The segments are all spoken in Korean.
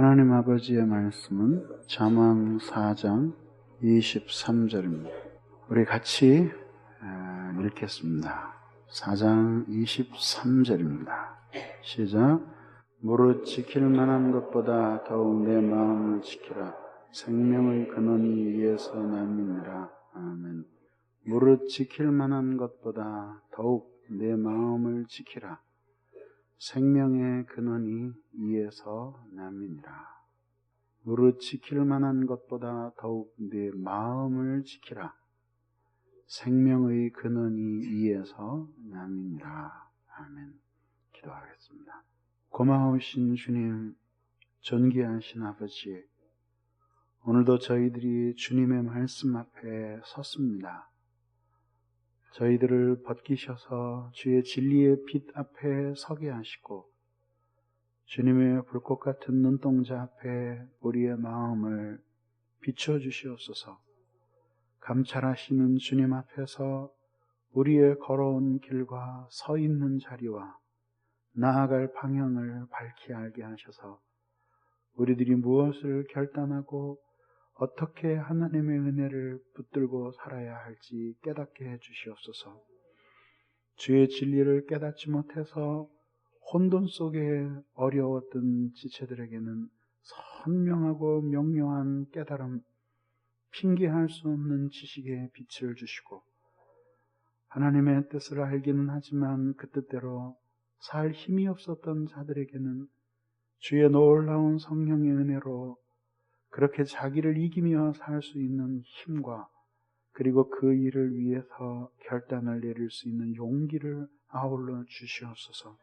하나님 아버지의 말씀은 잠언 4장 23절입니다. 우리 같이 읽겠습니다. 4장 23절입니다. 시작. 무릇 지킬 만한 것보다 더욱 내 마음을 지키라. 생명의 근원이 이에서 남이니라. 아멘. 무릇 지킬 만한 것보다 더욱 내 마음을 지키라. 생명의 근원이 이에서 남이니라. 무릇 지킬 만한 것보다 더욱 내 마음을 지키라. 생명의 근원이 이에서 남이니라. 아멘. 기도하겠습니다. 고마우신 주님, 존귀하신 아버지, 오늘도 저희들이 주님의 말씀 앞에 섰습니다. 저희들을 벗기셔서 주의 진리의 빛 앞에 서게 하시고 주님의 불꽃 같은 눈동자 앞에 우리의 마음을 비춰주시옵소서. 감찰하시는 주님 앞에서 우리의 걸어온 길과 서 있는 자리와 나아갈 방향을 밝히 알게 하셔서 우리들이 무엇을 결단하고 어떻게 하나님의 은혜를 붙들고 살아야 할지 깨닫게 해주시옵소서. 주의 진리를 깨닫지 못해서 혼돈 속에 어려웠던 지체들에게는 선명하고 명료한 깨달음, 핑계할 수 없는 지식의 빛을 주시고 하나님의 뜻을 알기는 하지만 그 뜻대로 살 힘이 없었던 자들에게는 주의 놀라운 성령의 은혜로 그렇게 자기를 이기며 살 수 있는 힘과 그리고 그 일을 위해서 결단을 내릴 수 있는 용기를 아울러 주시옵소서.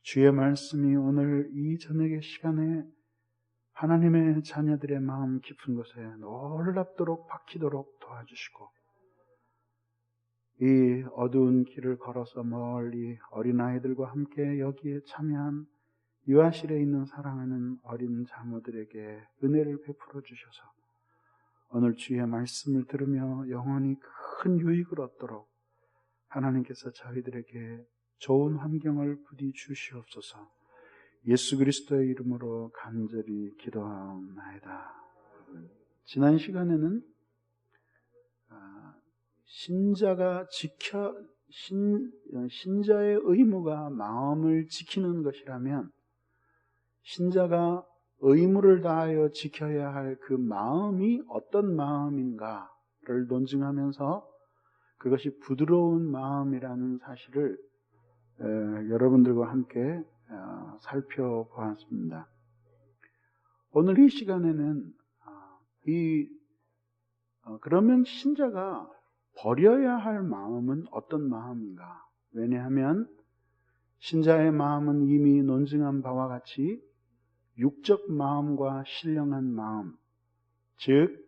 주의 말씀이 오늘 이 저녁의 시간에 하나님의 자녀들의 마음 깊은 곳에 놀랍도록 박히도록 도와주시고 이 어두운 길을 걸어서 멀리 어린아이들과 함께 여기에 참여한 유아실에 있는 사랑하는 어린 자녀들에게 은혜를 베풀어 주셔서 오늘 주의 말씀을 들으며 영원히 큰 유익을 얻도록 하나님께서 저희들에게 좋은 환경을 부디 주시옵소서. 예수 그리스도의 이름으로 간절히 기도하옵나이다. 지난 시간에는 신자의 의무가 마음을 지키는 것이라면 신자가 의무를 다하여 지켜야 할 그 마음이 어떤 마음인가를 논증하면서 그것이 부드러운 마음이라는 사실을 여러분들과 함께 살펴보았습니다. 오늘 이 시간에는 그러면 신자가 버려야 할 마음은 어떤 마음인가? 왜냐하면 신자의 마음은 이미 논증한 바와 같이 육적 마음과 신령한 마음, 즉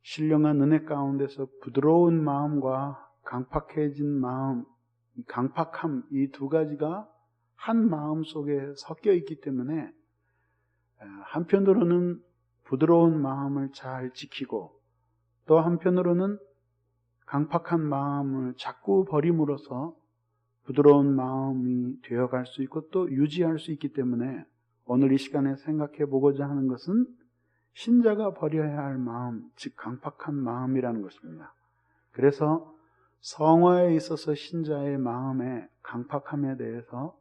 신령한 은혜 가운데서 부드러운 마음과 강팍해진 마음, 강팍함, 이 두 가지가 한 마음 속에 섞여 있기 때문에 한편으로는 부드러운 마음을 잘 지키고 또 한편으로는 강팍한 마음을 자꾸 버림으로써 부드러운 마음이 되어갈 수 있고 또 유지할 수 있기 때문에 오늘 이 시간에 생각해 보고자 하는 것은 신자가 버려야 할 마음, 즉 강팍한 마음이라는 것입니다. 그래서 성화에 있어서 신자의 마음의 강팍함에 대해서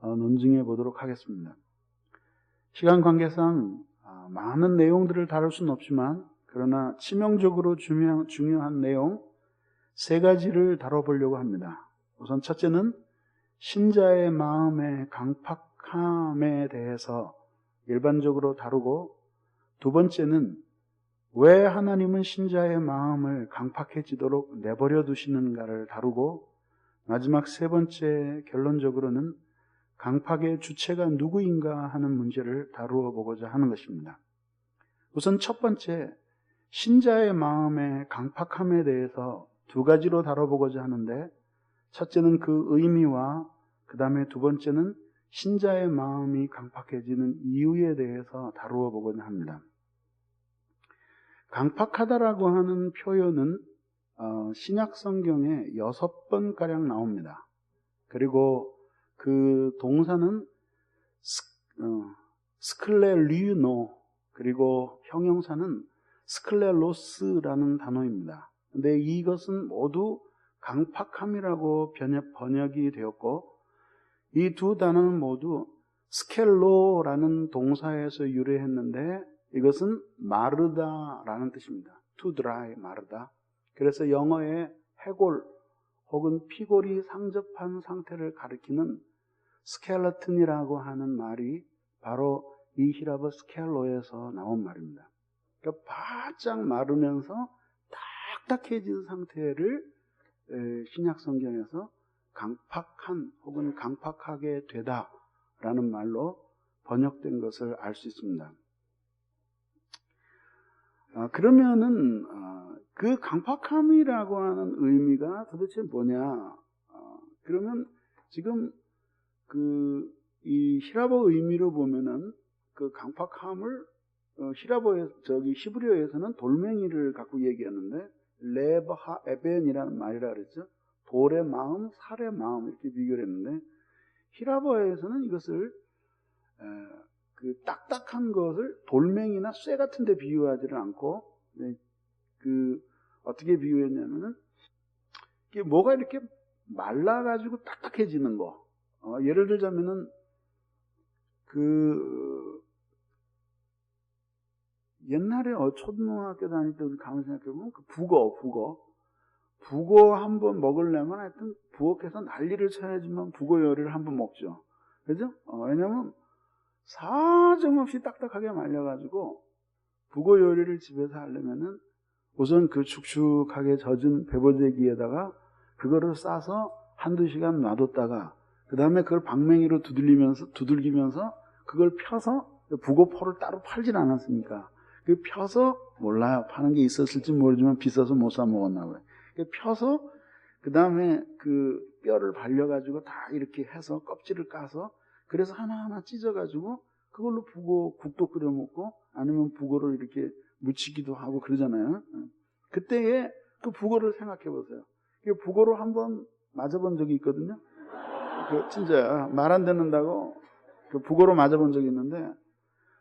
논증해 보도록 하겠습니다. 시간 관계상 많은 내용들을 다룰 수는 없지만 그러나 치명적으로 중요한 내용 세 가지를 다뤄보려고 합니다. 우선 첫째는 신자의 마음의 강팍함에 대해서 일반적으로 다루고 두 번째는 왜 하나님은 신자의 마음을 강팍해지도록 내버려 두시는가를 다루고 마지막 세 번째 결론적으로는 강팍의 주체가 누구인가 하는 문제를 다루어 보고자 하는 것입니다. 우선 첫 번째 신자의 마음의 강팍함에 대해서 두 가지로 다뤄보고자 하는데 첫째는 그 의미와 그 다음에 두 번째는 신자의 마음이 강팍해지는 이유에 대해서 다루어 보고자 합니다. 강팍하다라고 하는 표현은 신약 성경에 6번가량 나옵니다. 그리고 그 동사는 스클레리노, 그리고 형용사는 스클레로스라는 단어입니다. 근데 이것은 모두 강팍함이라고 번역이 되었고, 이 두 단어는 모두 스켈로라는 동사에서 유래했는데 이것은 마르다라는 뜻입니다. to dry, 마르다. 그래서 영어의 해골 혹은 피골이 상접한 상태를 가리키는 스켈레톤이라고 하는 말이 바로 이 히라버 스켈로에서 나온 말입니다. 그러니까 바짝 마르면서 딱딱해진 상태를 신약 성경에서 강팍한 혹은 강팍하게 되다라는 말로 번역된 것을 알 수 있습니다. 그러면은 그 강팍함이라고 하는 의미가 도대체 뭐냐? 그러면 지금 이 히라보 의미로 보면은 그 강팍함을 히브리어에서는 돌멩이를 갖고 얘기하는데 레바하 에벤이라는 말이라 그랬죠. 돌의 마음, 살의 마음 이렇게 비교를 했는데 히라보에서는 이것을 그 딱딱한 것을 돌멩이나 쇠 같은 데 비유하지를 않고 어떻게 비유했냐면은 이게 뭐가 이렇게 말라가지고 딱딱해지는 거. 예를 들자면은 옛날에 초등학교 다닐 때 우리 가만 생각해보면 그 북어 한번 먹으려면 하여튼 부엌에서 난리를 쳐야지만 북어 요리를 한번 먹죠. 그죠? 왜냐면 사정없이 딱딱하게 말려가지고 북어 요리를 집에서 하려면은 우선 그 축축하게 젖은 배보제기에다가 그거를 싸서 한두 시간 놔뒀다가 그 다음에 그걸 방맹이로 두들기면서 그걸 펴서 북어포를 따로 팔질 않았습니까? 그 펴서 몰라요. 파는 게 있었을지 모르지만 비싸서 못 사 먹었나 봐요. 펴서 그 다음에 그 뼈를 발려가지고 다 이렇게 해서 껍질을 까서 그래서 하나하나 찢어가지고 그걸로 국도 끓여 먹고 아니면 북어를 이렇게 무치기도 하고 그러잖아요. 그때에 그 북어를 생각해 보세요. 북어로 한번 맞아본 적이 있거든요. 진짜 말 안 듣는다고 그 북어로 맞아본 적이 있는데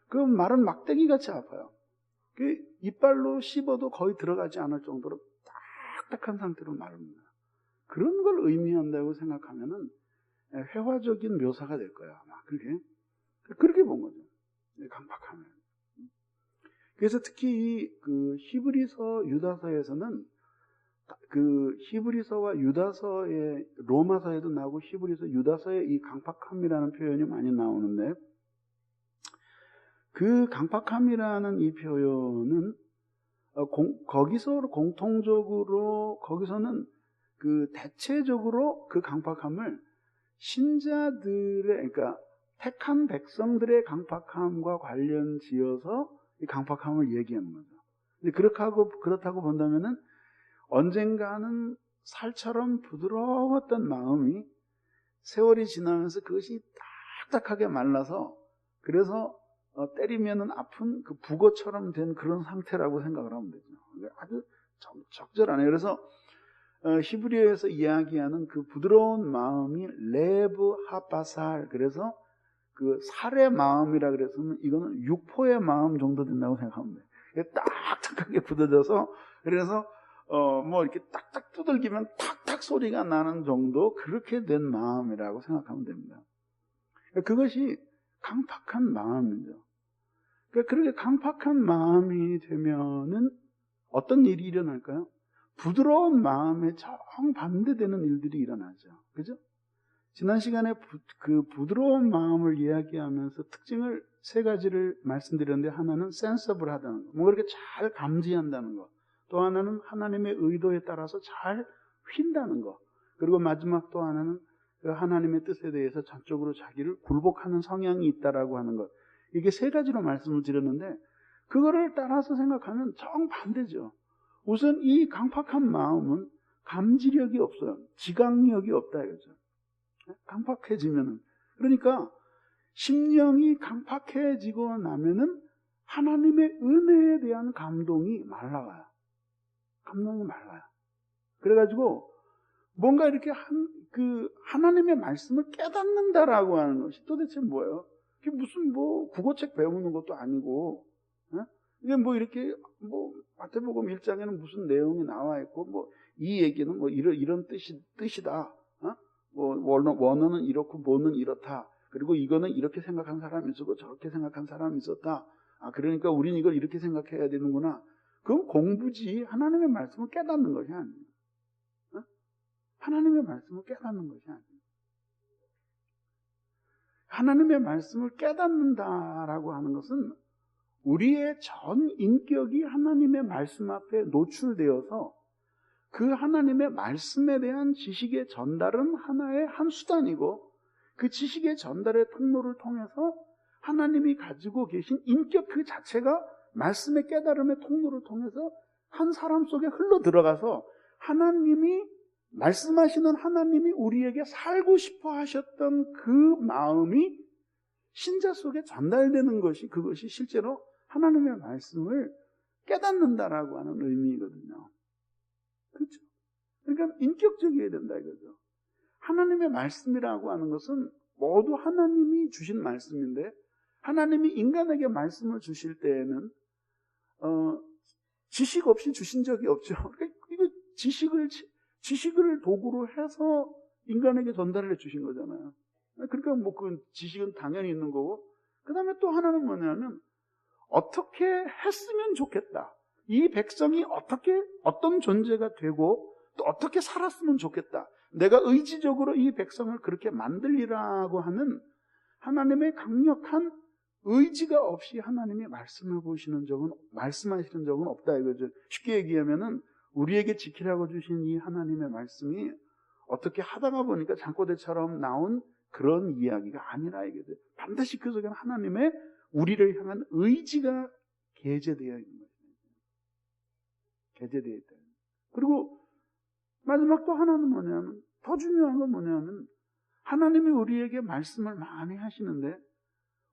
그 말은 막대기 같이 아파요. 그 이빨로 씹어도 거의 들어가지 않을 정도로 딱딱한 상태로 마릅니다. 그런 걸 의미한다고 생각하면은 회화적인 묘사가 될 거야. 아마 그렇게 본 거죠. 강팍함을. 그래서 특히 그 히브리서, 유다서에서는 그 히브리서와 유다서의 로마서에도 나오고 히브리서, 유다서의 이 강팍함이라는 표현이 많이 나오는데 그 강팍함이라는 이 표현은 거기서 공통적으로 거기서는 그 대체적으로 그 강팍함을 신자들의 그러니까 택한 백성들의 강팍함과 관련 지어서 이 강팍함을 얘기하는 거죠. 근데 그렇다고 본다면은 언젠가는 살처럼 부드러웠던 마음이 세월이 지나면서 그것이 딱딱하게 말라서 그래서 때리면은 아픈 그 북어처럼 된 그런 상태라고 생각을 하면 되죠. 아주 적절하네요. 그래서 히브리어에서 이야기하는 그 부드러운 마음이 레브 하바살, 그래서 그 살의 마음이라 그랬으면 이거는 육포의 마음 정도 된다고 생각하면 돼요. 딱딱하게 굳어져서 그래서 뭐 이렇게 딱딱 두들기면 탁탁 소리가 나는 정도 그렇게 된 마음이라고 생각하면 됩니다. 그것이 강팍한 마음이죠. 그렇게 강팍한 마음이 되면은 어떤 일이 일어날까요? 부드러운 마음에 정반대되는 일들이 일어나죠. 그죠? 지난 시간에 그 부드러운 마음을 이야기하면서 특징을 세 가지를 말씀드렸는데 하나는 센서블하다는 거, 뭐 이렇게 잘 감지한다는 거, 또 하나는 하나님의 의도에 따라서 잘 휜다는 거, 그리고 마지막 또 하나는 그 하나님의 뜻에 대해서 전적으로 자기를 굴복하는 성향이 있다라고 하는 것. 이게 세 가지로 말씀을 드렸는데 그거를 따라서 생각하면 정반대죠. 우선 이 강팍한 마음은 감지력이 없어요. 지각력이 없다 이거죠. 강팍해지면은, 그러니까 심령이 강팍해지고 나면은 하나님의 은혜에 대한 감동이 말라가요. 감동이 말라요. 그래가지고 뭔가 이렇게 하나님의 말씀을 깨닫는다라고 하는 것이 도대체 뭐예요? 그게 무슨 뭐 국어책 배우는 것도 아니고, 이게 뭐 이렇게 뭐 마태복음 1장에는 무슨 내용이 나와 있고 뭐 이 얘기는 뭐 이런 뜻이다. 뭐 원어는 이렇고 뭐는 이렇다. 그리고 이거는 이렇게 생각한 사람이 있었고 저렇게 생각한 사람이 있었다. 그러니까 우리는 이걸 이렇게 생각해야 되는구나. 그건 공부지 하나님의 말씀을 깨닫는 것이 아니에요. 하나님의 말씀을 깨닫는 것이 아니에요. 하나님의 말씀을 깨닫는다라고 하는 것은 우리의 전 인격이 하나님의 말씀 앞에 노출되어서 그 하나님의 말씀에 대한 지식의 전달은 하나의 한 수단이고 그 지식의 전달의 통로를 통해서 하나님이 가지고 계신 인격 그 자체가 말씀의 깨달음의 통로를 통해서 한 사람 속에 흘러 들어가서 하나님이 말씀하시는 하나님이 우리에게 살고 싶어 하셨던 그 마음이 신자 속에 전달되는 것이 그것이 실제로 하나님의 말씀을 깨닫는다라고 하는 의미거든요. 그렇죠? 그러니까 인격적이어야 된다 이거죠. 하나님의 말씀이라고 하는 것은 모두 하나님이 주신 말씀인데 하나님이 인간에게 말씀을 주실 때에는 지식 없이 주신 적이 없죠. 그러니까 이거 지식을 도구로 해서 인간에게 전달해 주신 거잖아요. 그러니까 뭐 그 지식은 당연히 있는 거고 그 다음에 또 하나는 뭐냐면 어떻게 했으면 좋겠다. 이 백성이 어떤 존재가 되고 또 어떻게 살았으면 좋겠다. 내가 의지적으로 이 백성을 그렇게 만들리라고 하는 하나님의 강력한 의지가 없이 하나님이 말씀하시는 적은 없다 이거죠. 쉽게 얘기하면은 우리에게 지키라고 주신 이 하나님의 말씀이 어떻게 하다가 보니까 잠꼬대처럼 나온 그런 이야기가 아니라 이거죠. 반드시 그 속에는 하나님의 우리를 향한 의지가 게재되어 있는 거예요. 게재되어 있다. 그리고 마지막 또 하나는 뭐냐면 더 중요한 건 뭐냐면 하나님이 우리에게 말씀을 많이 하시는데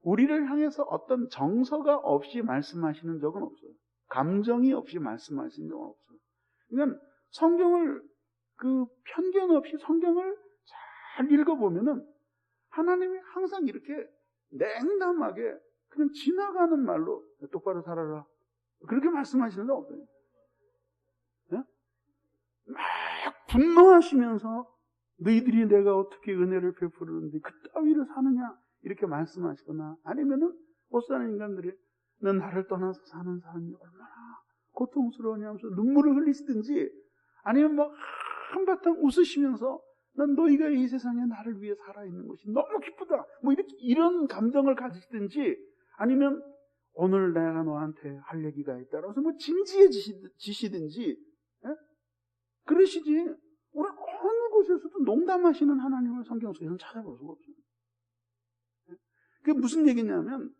우리를 향해서 어떤 정서가 없이 말씀하시는 적은 없어요. 감정이 없이 말씀하시는 적은 없어요. 그러니까 성경을 그 편견 없이 성경을 잘 읽어보면은 하나님이 항상 이렇게 냉담하게 그냥 지나가는 말로 똑바로 살아라 그렇게 말씀하시는 적 없어요. 네? 막 분노하시면서 너희들이 내가 어떻게 은혜를 베푸르는데 그따위로 사느냐 이렇게 말씀하시거나 아니면은 못 사는 인간들이 넌 나를 떠나서 사는 사람이 얼마나 고통스러우냐 하면서 눈물을 흘리시든지 아니면 막 한바탕 웃으시면서 난 너희가 이 세상에 나를 위해 살아있는 것이 너무 기쁘다 뭐 이런 감정을 가지시든지 아니면 오늘 내가 너한테 할 얘기가 있다 그래서 뭐 진지해지시든지 그러시지 우리 어느 곳에서도 농담하시는 하나님을 성경 속에서는 찾아볼 수가 없어요. 그게 무슨 얘기냐면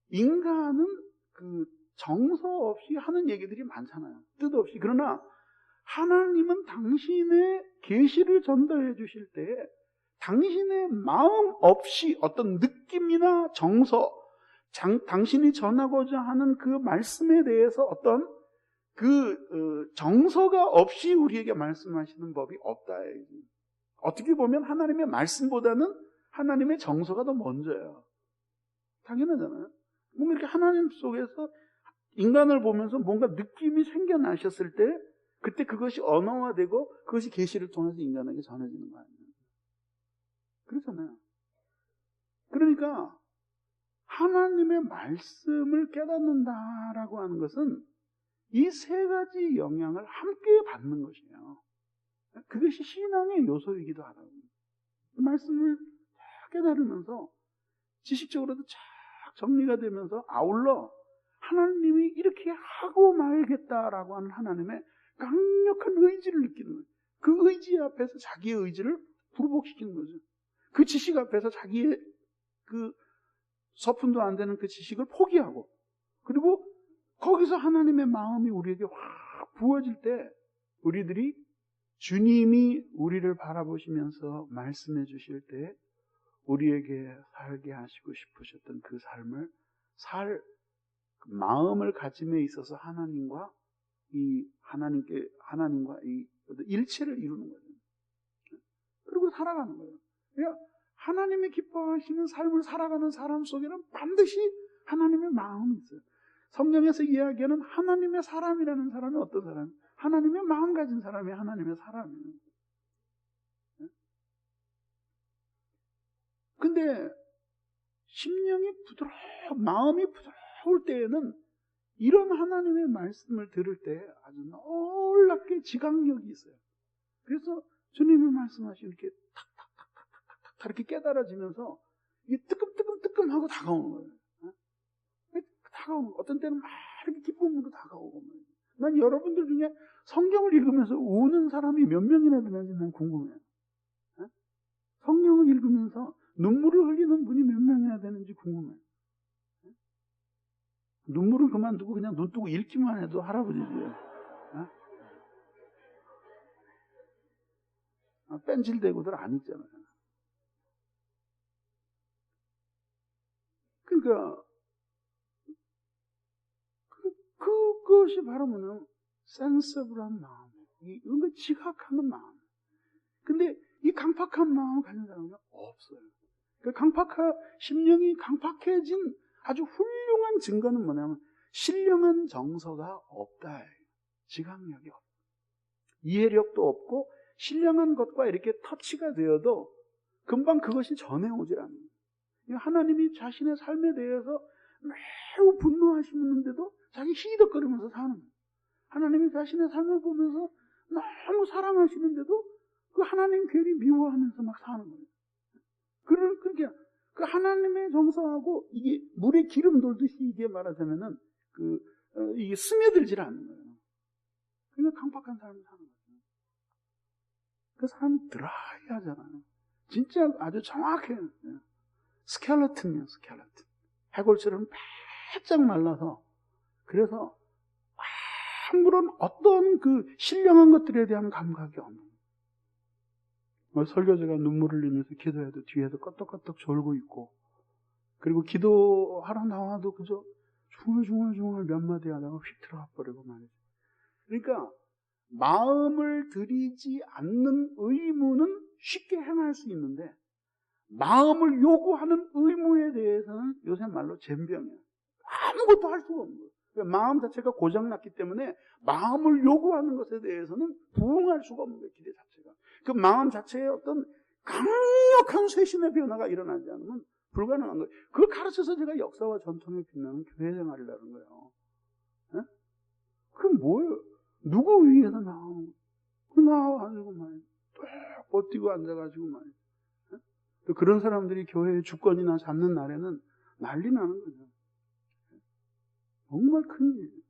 인간은 그 정서 없이 하는 얘기들이 많잖아요. 뜻 없이. 그러나 하나님은 당신의 계시를 전달해 주실 때 당신의 마음 없이 어떤 느낌이나 정서 당신이 전하고자 하는 그 말씀에 대해서 어떤 정서가 없이 우리에게 말씀하시는 법이 없다. 어떻게 보면 하나님의 말씀보다는 하나님의 정서가 더 먼저예요. 당연하잖아요. 뭔가 이렇게 하나님 속에서 인간을 보면서 뭔가 느낌이 생겨나셨을 때 그때 그것이 언어화되고 그것이 계시를 통해서 인간에게 전해지는 거 아니에요. 그렇잖아요. 그러니까 하나님의 말씀을 깨닫는다라고 하는 것은 이 세 가지 영향을 함께 받는 것이에요. 그것이 신앙의 요소이기도 하다고. 말씀을 깨달으면서 지식적으로도 쫙 정리가 되면서 아울러 하나님이 이렇게 하고 말겠다라고 하는 하나님의 강력한 의지를 느끼는 거예요. 그 의지 앞에서 자기의 의지를 굴복시키는 거죠. 그 지식 앞에서 자기의 그 서푼도 안 되는 그 지식을 포기하고 그리고 거기서 하나님의 마음이 우리에게 확 부어질 때 우리들이 주님이 우리를 바라보시면서 말씀해 주실 때 우리에게 살게 하시고 싶으셨던 그 삶을 그 마음을 가짐에 있어서 하나님과 이 일체를 이루는 거예요. 그리고 살아가는 거예요. 그러니까 하나님이 기뻐하시는 삶을 살아가는 사람 속에는 반드시 하나님의 마음이 있어요. 성경에서 이야기하는 하나님의 사람이라는 사람이 어떤 사람? 하나님의 마음 가진 사람이 하나님의 사람이에요. 근데 심령이 마음이 부드러울 때에는 이런 하나님의 말씀을 들을 때 아주 놀랍게 지각력이 있어요. 그래서 주님이 말씀하신 이렇게 탁탁탁탁탁탁 이렇게 깨달아지면서 이게 뜨끔뜨끔뜨끔하고 다가오는 거예요. 다가오는 거. 어떤 때는 막 이렇게 기쁨으로 다가오고. 난 여러분들 중에 성경을 읽으면서 우는 사람이 몇 명이나 되는지 난 궁금해요. 성경을 읽으면서 눈물을 흘리는 분이 몇 명이나 되는지 궁금해요. 눈물은 그만두고 그냥 눈 뜨고 읽기만 해도 할아버지지. 뺀질대고들 안 읽잖아요. 그러니까 그것이 바로 뭐냐면 센서블한 마음, 이거 지각하는 마음. 근데 이 강팍한 마음을 가진 사람은 없어요. 그 심령이 강팍해진 아주 훌륭한 증거는 뭐냐면 신령한 정서가 없다. 지각력이 없다. 이해력도 없고 신령한 것과 이렇게 터치가 되어도 금방 그것이 전해오질 않는 거예요. 하나님이 자신의 삶에 대해서 매우 분노하시는데도 자기 히덕거리면서 사는 거예요. 하나님이 자신의 삶을 보면서 너무 사랑하시는데도 그 하나님 괜히 미워하면서 막 사는 거예요. 그러니까 그 하나님의 정서하고 이게 물에 기름 돌듯이 이게 말하자면은 이게 스며들질 않는 거예요. 그러니까 강팍한 사람이 사는 거예요. 그 사람이 드라이하잖아요. 진짜 아주 정확해요. 스켈레톤이에요, 스켈레톤. 해골처럼 바짝 말라서. 그래서 아무런 어떤 그 신령한 것들에 대한 감각이 없는. 설교자가 눈물을 흘리면서 기도해도 뒤에도 껐덕껐덕 졸고 있고, 그리고 기도하러 나와도 그저 중얼중얼 몇 마디 하다가 휙 들어가 버리고 말이죠. 그러니까 마음을 들이지 않는 의무는 쉽게 행할 수 있는데 마음을 요구하는 의무에 대해서는 요새 말로 젬병이에요. 아무것도 할 수가 없는 거예요. 마음 자체가 고장났기 때문에 마음을 요구하는 것에 대해서는 부응할 수가 없는 거예요. 기대 자체가. 그 마음 자체에 어떤 강력한 쇄신의 변화가 일어나지 않으면 불가능한 거예요. 그걸 가르쳐서 제가 역사와 전통에 빛나는 교회 생활이라는 거예요. 그럼 뭐예요? 누구 위에서 나오는 거예요? 나와가지고 말이에요. 또 버티고 앉아가지고 말이에요. 또 그런 사람들이 교회의 주권이나 잡는 날에는 난리 나는 거죠. 정말 큰일이에요.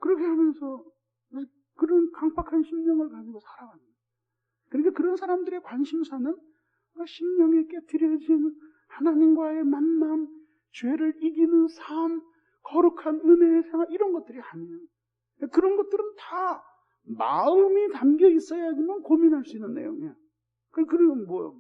그렇게 하면서 그런 강팍한 심령을 가지고 살아가는 거예요. 그러니까 그런 사람들의 관심사는 심령에 깨트려진 하나님과의 만남, 죄를 이기는 삶, 거룩한 은혜의 생활, 이런 것들이 아니에요. 그런 것들은 다 마음이 담겨 있어야지만 고민할 수 있는 내용이에요. 그러면 뭐예요?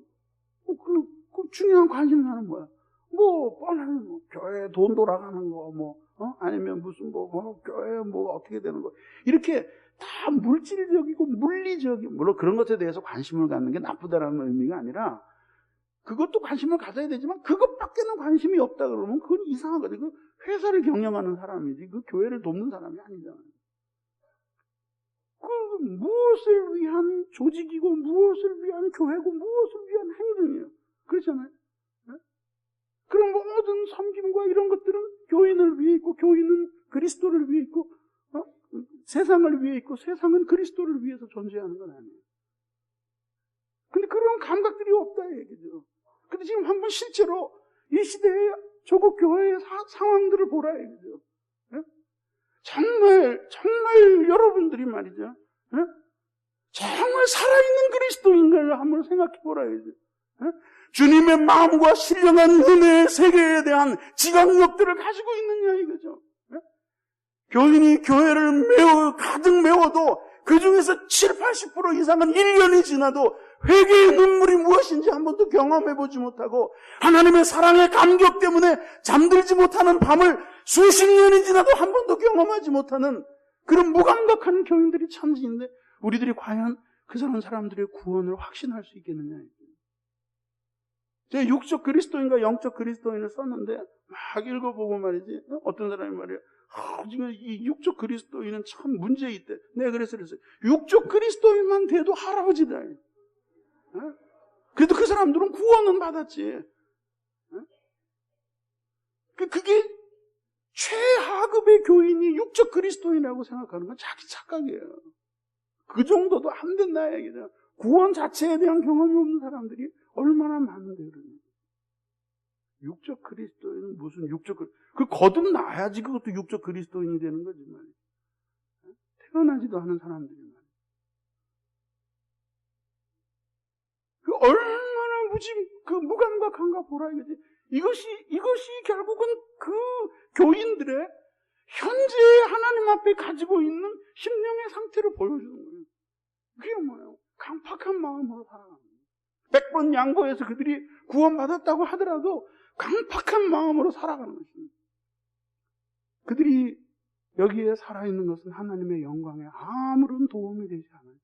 그 중요한 관심사는 뭐야? 뻔한 교회 돈 돌아가는 거, 아니면 무슨 교회 어떻게 되는 거. 이렇게 다 물질적이고 물리적이고, 물론 그런 것에 대해서 관심을 갖는 게 나쁘다라는 의미가 아니라, 그것도 관심을 가져야 되지만, 그것밖에는 관심이 없다 그러면 그건 이상한 거지. 그 회사를 경영하는 사람이지, 그 교회를 돕는 사람이 아니잖아요. 그 무엇을 위한 조직이고, 무엇을 위한 교회고, 무엇을 위한 행동이에요. 그렇잖아요. 그런 모든 섬김과 이런 것들은 교인을 위해 있고, 교인은 그리스도를 위해 있고, 세상을 위해 있고, 세상은 그리스도를 위해서 존재하는 건 아니에요. 근데 그런 감각들이 없다 얘기죠. 근데 지금 한번 실제로 이 시대의 조국 교회의 상황들을 보라 얘기죠. 정말 여러분들이 말이죠. 정말 살아있는 그리스도인가를 한번 생각해 보라 얘기죠. 주님의 마음과 신령한 은혜의 세계에 대한 지각력들을 가지고 있느냐 이거죠. 교인이 교회를 가득 메워도 그 중에서 70-80% 이상은 1년이 지나도 회개의 눈물이 무엇인지 한 번도 경험해보지 못하고 하나님의 사랑의 감격 때문에 잠들지 못하는 밤을 수십 년이 지나도 한 번도 경험하지 못하는 그런 무감각한 교인들이 천지인데 우리들이 과연 그 사람들의 구원을 확신할 수 있겠느냐. 제가 육적 그리스도인과 영적 그리스도인을 썼는데 막 읽어보고 말이지. 어떤 사람이 말이에요. 지금 이 육적 그리스도인은 참 문제 있대. 내가 그랬어요. 육적 그리스도인만 돼도 할아버지다. 그래도 그 사람들은 구원은 받았지. 그게 최하급의 교인이 육적 그리스도인이라고 생각하는 건 자기 착각이에요. 그 정도도 안 된다 얘기죠. 구원 자체에 대한 경험이 없는 사람들이 얼마나 많은데 그러니. 육적 그리스도인은 무슨 그 거듭나야지 그것도 육적 그리스도인이 되는 거지 말이야. 태어나지도 않은 사람들이 말이야. 그 얼마나 무감각한가 보라 이거지. 이것이 결국은 그 교인들의 현재 하나님 앞에 가지고 있는 심령의 상태를 보여주는 거예요. 그게 뭐예요? 강팍한 마음으로 살아가는 거예요. 100번 양보해서 그들이 구원받았다고 하더라도 강팍한 마음으로 살아가는 것입니다. 그들이 여기에 살아있는 것은 하나님의 영광에 아무런 도움이 되지 않아요.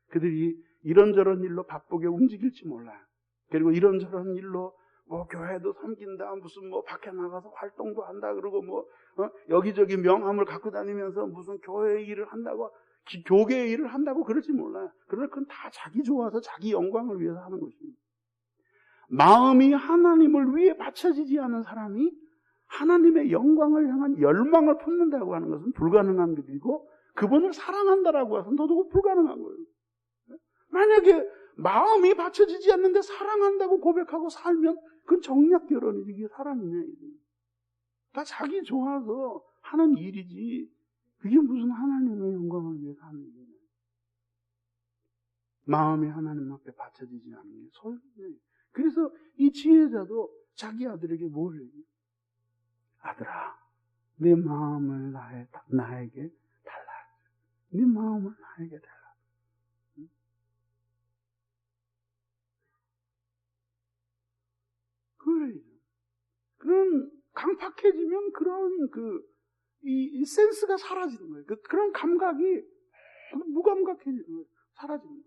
그들이 이런저런 일로 바쁘게 움직일지 몰라요. 그리고 이런저런 일로 교회도 섬긴다, 무슨 밖에 나가서 활동도 한다, 그러고 여기저기 명함을 갖고 다니면서 무슨 교회 일을 한다고, 교계 일을 한다고 그러지 몰라요. 그러나 그건 다 자기 좋아서 자기 영광을 위해서 하는 것입니다. 마음이 하나님을 위해 받쳐지지 않은 사람이 하나님의 영광을 향한 열망을 품는다고 하는 것은 불가능한 일이고, 그분을 사랑한다라고 해서 더더욱 불가능한 거예요. 만약에 마음이 받쳐지지 않는데 사랑한다고 고백하고 살면 그건 정략 결혼이지. 이게 사랑이냐. 다 자기 좋아서 하는 일이지. 그게 무슨 하나님의 영광을 위해서 하는 일이냐. 마음이 하나님 앞에 받쳐지지 않는 게 소용이에요. 그래서 이 지혜자도 자기 아들에게 뭘 얘기해요? 아들아, 내 마음을 나에게 달라. 네 마음을 나에게 달라. 그래요. 그런 강팍해지면 그런 이 센스가 사라지는 거예요. 그런 감각이 무감각해지는 거예요. 사라지는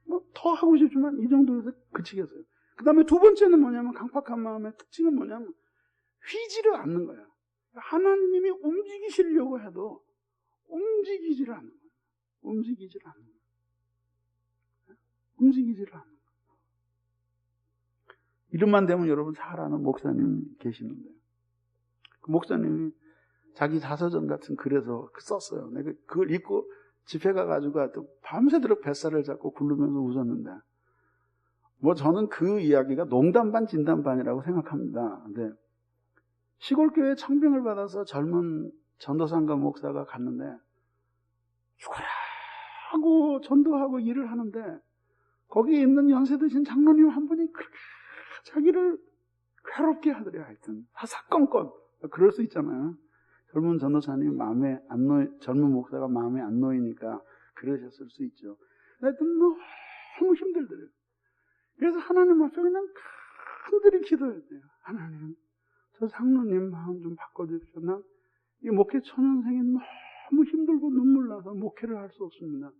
거예요. 더 하고 싶지만 이 정도에서 그치겠어요. 그 다음에 두 번째는 뭐냐면, 강팍한 마음의 특징은 뭐냐면 휘지를 않는 거예요. 하나님이 움직이시려고 해도 움직이지를 않는 거예요. 움직이지를 않는 거예요. 움직이지를 않는 거예요. 이름만 되면 여러분 잘 아는 목사님 계시는데, 그 목사님이 자기 자서전 같은 글에서 썼어요. 내가 그걸 읽고 집에 가가지고 밤새도록 뱃살을 잡고 굴르면서 웃었는데, 저는 그 이야기가 농담 반 진담 반이라고 생각합니다. 근데 시골교회 청빙을 받아서 젊은 전도사님과 목사가 갔는데 죽어라 하고 전도하고 일을 하는데, 거기에 있는 연세 드신 장로님 한 분이 그렇게 자기를 괴롭게 하더래요. 하여튼 사사건건 그럴 수 있잖아요. 젊은 전도사님이 젊은 목사가 마음에 안 놓이니까 그러셨을 수 있죠. 하여튼 너무 힘들더래요. 그래서 하나님 앞에 그냥 간절히 기도했대요. 하나님, 저 장로님 마음 좀 바꿔주십시오. 난 이 목회 초년생이 너무 힘들고 눈물 나서 목회를 할 수 없습니다.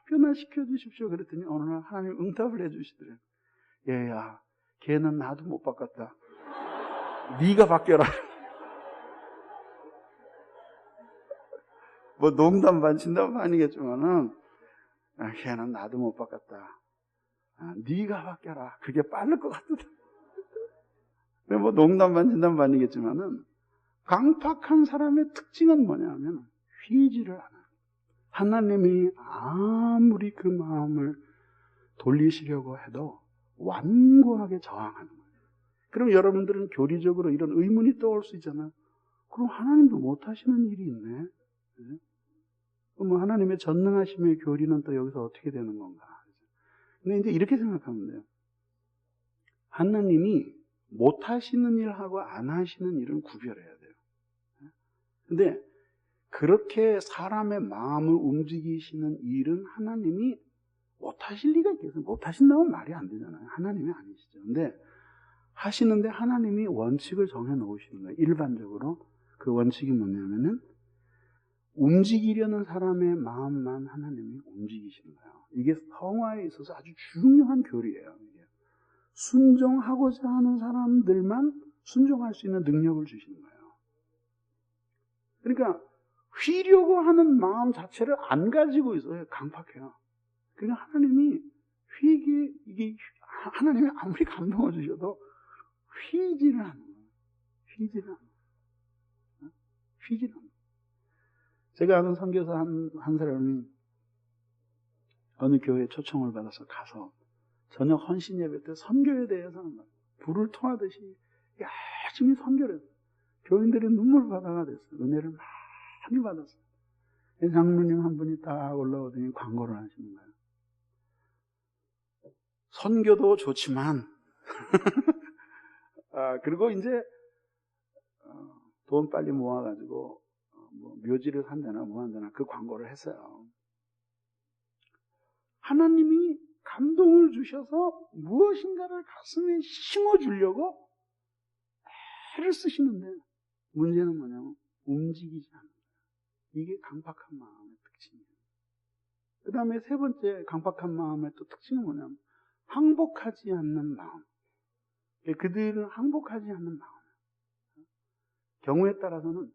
변화시켜 주십시오. 그랬더니 어느 날 하나님 응답을 해주시더래요. 얘야, 걔는 나도 못 바꿨다. 네가 바뀌어라. 농담 반 진담 반이겠지만은, 걔는 나도 못 바꿨다. 네가 바뀌어라. 그게 빠를 것 같다. 농담 반 진담 반이겠지만은, 강팍한 사람의 특징은 뭐냐면 휘지를 않아요. 하나님이 아무리 그 마음을 돌리시려고 해도 완고하게 저항하는 거예요. 그럼 여러분들은 교리적으로 이런 의문이 떠올 수 있잖아요. 그럼 하나님도 못하시는 일이 있네. 그럼 하나님의 전능하심의 교리는 또 여기서 어떻게 되는 건가? 근데 이제 이렇게 생각하면 돼요. 하나님이 못하시는 일하고 안 하시는 일은 구별해야 돼요. 근데 그렇게 사람의 마음을 움직이시는 일은 하나님이 못하실 리가 있겠어요. 못하신다면 말이 안 되잖아요. 하나님이 아니시죠. 근데 하시는데 하나님이 원칙을 정해 놓으시는 거예요. 일반적으로 그 원칙이 뭐냐면은 움직이려는 사람의 마음만 하나님이 움직이시는 거예요. 이게 성화에 있어서 아주 중요한 교리예요. 이게. 순종하고자 하는 사람들만 순종할 수 있는 능력을 주시는 거예요. 그러니까 휘려고 하는 마음 자체를 안 가지고 있어요. 강팍해요. 그러니까 하나님이 하나님이 아무리 감동을 주셔도 휘지를 않는 거예요. 휘지를 않는 거예요. 휘지를 않는 거예요. 제가 아는 선교사 한 사람이 어느 교회에 초청을 받아서 가서 저녁 헌신 예배 때 선교에 대해서는 불을 토하듯이 열심히 선교를 했어요. 교인들이 눈물 바다가 됐어요. 은혜를 많이 받았어요. 장로님 한 분이 딱 올라오더니 광고를 하시는 거예요. 선교도 좋지만 그리고 이제 돈 빨리 모아가지고 뭐 묘지를 산다나 뭐 한다나 그 광고를 했어요. 하나님이 감동을 주셔서 무엇인가를 가슴에 심어주려고 애를 쓰시는데 문제는 뭐냐면 움직이지 않는 거예요. 이게 강팍한 마음의 특징이에요. 그 다음에 세 번째 강팍한 마음의 또 특징은 뭐냐면 항복하지 않는 마음. 그들은 항복하지 않는 마음. 경우에 따라서는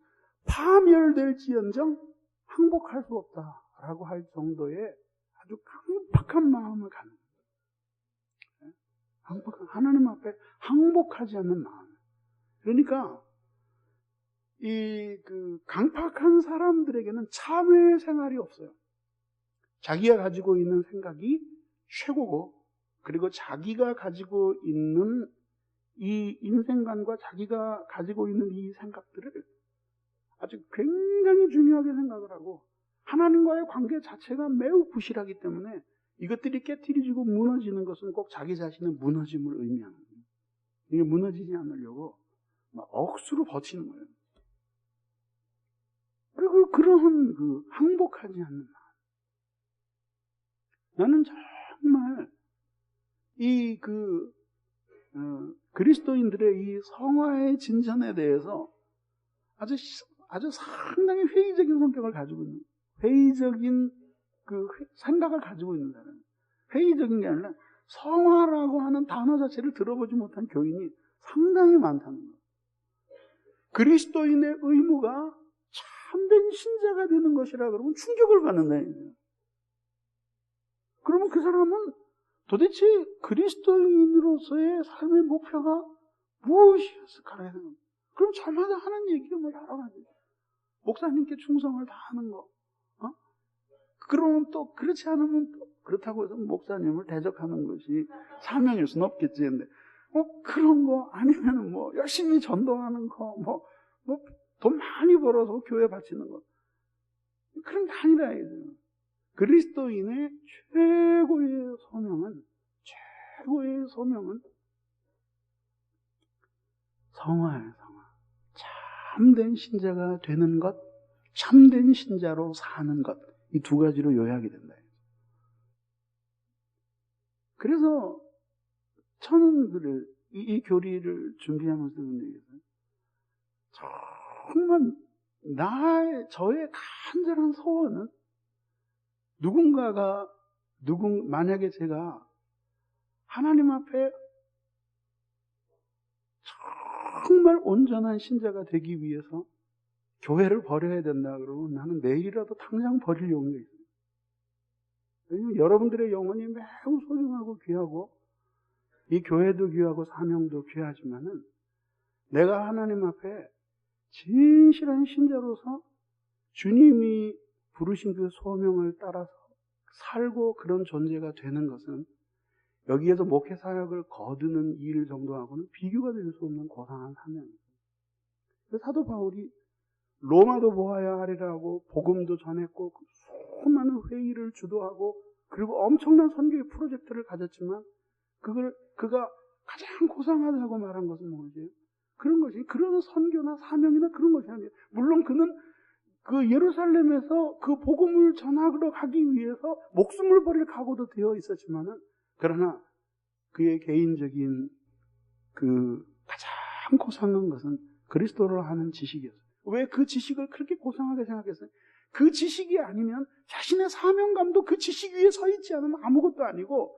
파멸될지언정 항복할 수 없다라고 할 정도의 아주 강팍한 마음을 갖는 거예요. 하나님 앞에 항복하지 않는 마음. 그러니까 강팍한 사람들에게는 참회 생활이 없어요. 자기가 가지고 있는 생각이 최고고, 그리고 자기가 가지고 있는 이 인생관과 자기가 가지고 있는 이 생각들을 아주 굉장히 중요하게 생각을 하고 하나님과의 관계 자체가 매우 부실하기 때문에 이것들이 깨트려지고 무너지는 것은 꼭 자기 자신의 무너짐을 의미하는 거예요. 이게 무너지지 않으려고 막 억수로 버티는 거예요. 그리고 그런 항복하지 않는 마음. 나는 정말 그리스도인들의 이 성화의 진전에 대해서 아주 상당히 회의적인 성격을 가지고 있는, 회의적인 생각을 가지고 있는 사람. 회의적인 게 아니라 성화라고 하는 단어 자체를 들어보지 못한 교인이 상당히 많다는 거예요. 그리스도인의 의무가 참된 신자가 되는 것이라 그러면 충격을 받는다. 그러면 그 사람은 도대체 그리스도인으로서의 삶의 목표가 무엇이었을까? 그럼 저마다 하는 얘기가 뭐 여러 가지. 목사님께 충성을 다하는 거. 그러면 또 그렇지 않으면 또 그렇다고 해서 목사님을 대적하는 것이 사명일 수는 없겠지. 근데 그런 거 아니면 뭐 열심히 전도하는 거, 뭐 돈 많이 벌어서 교회 바치는 거. 그런 게 아니라 이거죠. 그리스도인의 최고의 소명은 성화예요, 성화. 참된 신자가 되는 것, 참된 신자로 사는 것, 이 두 가지로 요약이 된다. 그래서 저는 이 교리를 준비하면서 얘기했어요. 정말 저의 간절한 소원은 만약에 제가 하나님 앞에 정말 온전한 신자가 되기 위해서 교회를 버려야 된다 그러면 나는 내일이라도 당장 버릴 용의가 있어요. 왜냐하면 여러분들의 영혼이 매우 소중하고 귀하고 이 교회도 귀하고 사명도 귀하지만은 내가 하나님 앞에 진실한 신자로서 주님이 부르신 그 소명을 따라서 살고 그런 존재가 되는 것은 여기에서 목회 사역을 거두는 일 정도하고는 비교가 될 수 없는 고상한 사명이에요. 사도 바울이 로마도 보아야 하리라고 복음도 전했고 수많은 회의를 주도하고 그리고 엄청난 선교의 프로젝트를 가졌지만 그가 가장 고상하다고 말한 것은 뭐지? 그런 선교나 사명이나 그런 것이 아니에요. 물론 그는 그 예루살렘에서 그 복음을 전하러 가기 위해서 목숨을 버릴 각오도 되어 있었지만은 그러나 그의 개인적인 가장 고상한 것은 그리스도를 아는 지식이었어요. 왜 그 지식을 그렇게 고상하게 생각했어요? 그 지식이 아니면 자신의 사명감도 그 지식 위에 서 있지 않으면 아무것도 아니고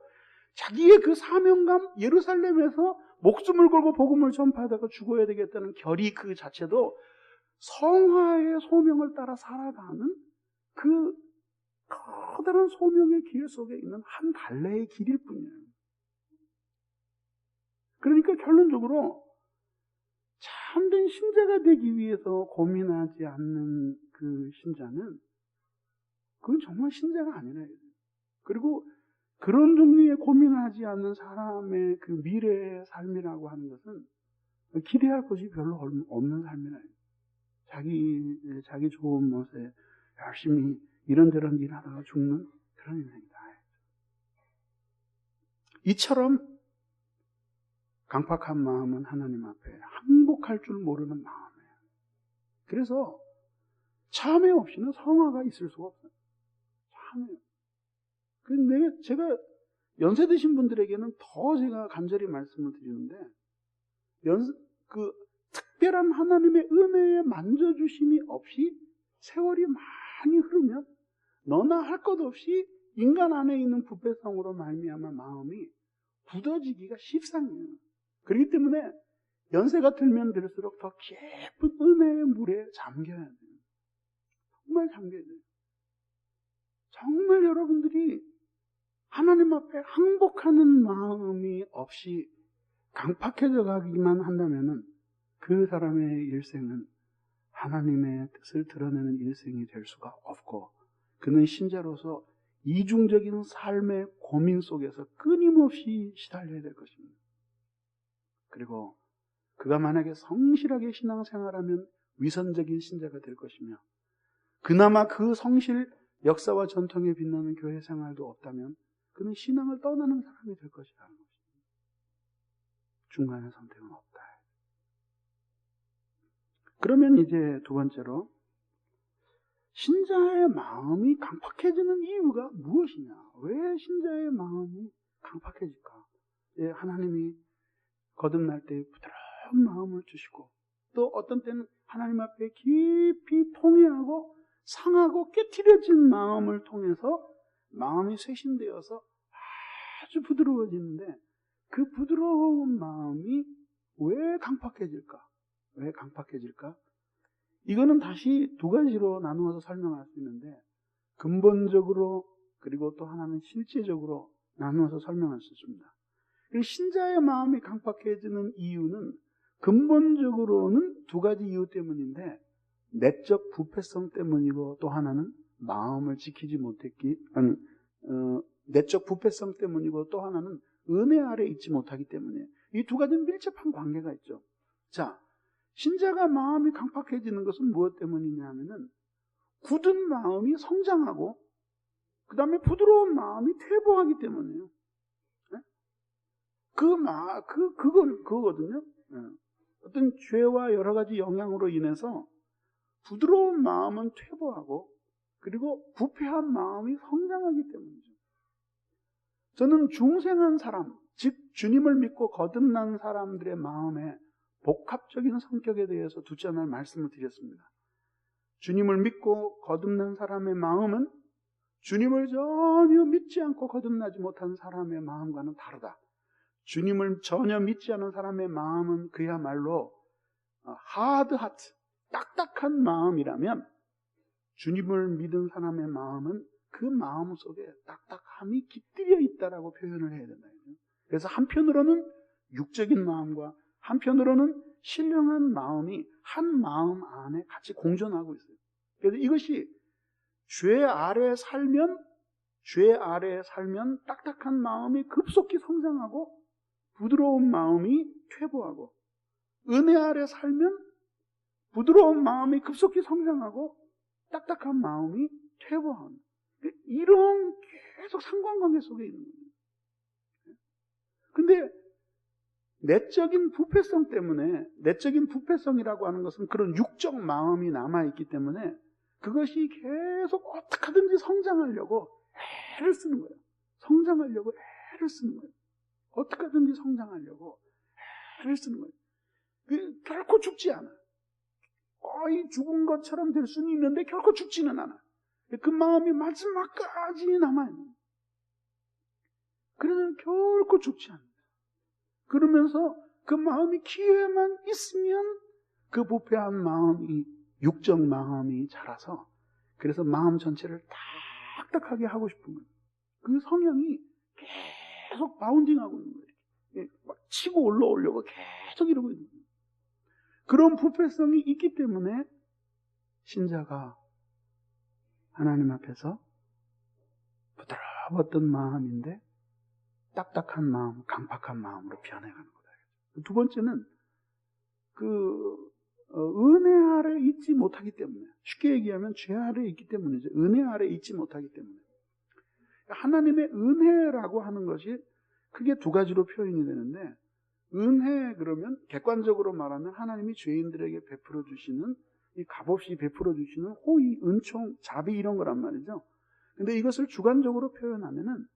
자기의 그 사명감, 예루살렘에서 목숨을 걸고 복음을 전파하다가 죽어야 되겠다는 결의 그 자체도 성화의 소명을 따라 살아가는 그 커다란 소명의 길 속에 있는 한 갈래의 길일 뿐이에요. 그러니까 결론적으로 참된 신자가 되기 위해서 고민하지 않는 그 신자는 그건 정말 신자가 아니라. 그리고 그런 종류의 고민을 하지 않는 사람의 그 미래의 삶이라고 하는 것은 기대할 것이 별로 없는 삶이라. 자기 좋은 멋에 열심히 이런저런 일하다가 죽는 그런 인생이다. 이처럼 강팍한 마음은 하나님 앞에 항복할 줄 모르는 마음이에요. 그래서 참회 없이는 성화가 있을 수가 없어요. 참회. 근데 제가 연세 드신 분들에게는 더 제가 간절히 말씀을 드리는데, 특별한 하나님의 은혜에 만져주심이 없이 세월이 많이 흐르면 너나 할 것 없이 인간 안에 있는 부패성으로 말미암아 마음이 굳어지기가 십상이에요. 그렇기 때문에 연세가 들면 들수록 더 깊은 은혜의 물에 잠겨야 돼요. 정말 잠겨야 돼요. 정말 여러분들이 하나님 앞에 항복하는 마음이 없이 강팍해져 가기만 한다면은 그 사람의 일생은 하나님의 뜻을 드러내는 일생이 될 수가 없고, 그는 신자로서 이중적인 삶의 고민 속에서 끊임없이 시달려야 될 것입니다. 그리고 그가 만약에 성실하게 신앙생활하면 위선적인 신자가 될 것이며, 그나마 그 성실 역사와 전통에 빛나는 교회 생활도 없다면 그는 신앙을 떠나는 사람이 될 것이라는 것입니다. 중간의 선택은 없다. 그러면 이제 두 번째로, 신자의 마음이 강팍해지는 이유가 무엇이냐? 왜 신자의 마음이 강팍해질까? 하나님이 거듭날 때 부드러운 마음을 주시고, 또 어떤 때는 하나님 앞에 깊이 통회하고 상하고 깨트려진 마음을 통해서 마음이 쇄신되어서 아주 부드러워지는데, 그 부드러운 마음이 왜 강팍해질까? 왜 강팍해질까? 이거는 다시 두 가지로 나누어서 설명할 수 있는데, 근본적으로 그리고 또 하나는 실제적으로 나누어서 설명할 수 있습니다. 신자의 마음이 강팍해지는 이유는 근본적으로는 두 가지 이유 때문인데, 내적 부패성 때문이고, 또 하나는 마음을 지키지 못했기, 내적 부패성 때문이고, 또 하나는 은혜 아래 있지 못하기 때문에, 이 두 가지는 밀접한 관계가 있죠. 자, 신자가 마음이 강팍해지는 것은 무엇 때문이냐 하면은, 굳은 마음이 성장하고 그 다음에 부드러운 마음이 퇴보하기 때문이에요. 네? 그거거든요. 네. 어떤 죄와 여러 가지 영향으로 인해서 부드러운 마음은 퇴보하고, 그리고 부패한 마음이 성장하기 때문이죠. 저는 중생한 사람, 즉 주님을 믿고 거듭난 사람들의 마음에 복합적인 성격에 대해서 두째 날 말씀을 드렸습니다. 주님을 믿고 거듭난 사람의 마음은 주님을 전혀 믿지 않고 거듭나지 못한 사람의 마음과는 다르다. 주님을 전혀 믿지 않은 사람의 마음은 그야말로 하드 하트, 딱딱한 마음이라면, 주님을 믿은 사람의 마음은 그 마음 속에 딱딱함이 깃들여 있다라고 표현을 해야 된다. 그래서 한편으로는 육적인 마음과 한편으로는 신령한 마음이 한 마음 안에 같이 공존하고 있어요. 그래서 이것이 죄 아래 살면 딱딱한 마음이 급속히 성장하고 부드러운 마음이 퇴보하고, 은혜 아래 살면 부드러운 마음이 급속히 성장하고 딱딱한 마음이 퇴보하는, 이런 계속 상관관계 속에 있는 거예요. 근데 내적인 부패성이라고 하는 것은 그런 육적 마음이 남아있기 때문에 그것이 계속 어떻게 하든지 성장하려고 애를 쓰는 거예요. 어떻게 하든지 성장하려고 애를 쓰는 거예요. 결코 죽지 않아. 거의 죽은 것처럼 될 수는 있는데 결코 죽지는 않아. 그 마음이 마지막까지 남아있는 거예요. 그래서 결코 죽지 않는다. 그러면서 그 마음이 기회만 있으면 그 부패한 마음이, 육적 마음이 자라서, 그래서 마음 전체를 딱딱하게 하고 싶은 거예요. 그 성향이 계속 바운딩하고 있는 거예요. 막 치고 올라오려고 계속 이러고 있는 거예요. 그런 부패성이 있기 때문에 신자가 하나님 앞에서 부드러웠던 마음인데 딱딱한 마음, 강팍한 마음으로 변해가는 거다. 두 번째는 은혜 아래 있지 못하기 때문에, 쉽게 얘기하면 죄 아래 있기 때문이죠. 은혜 아래 있지 못하기 때문에. 하나님의 은혜라고 하는 것이 크게 두 가지로 표현이 되는데, 은혜 그러면 객관적으로 말하면 하나님이 죄인들에게 베풀어 주시는, 이 값없이 베풀어 주시는 호의, 은총, 자비 이런 거란 말이죠. 근데 이것을 주관적으로 표현하면은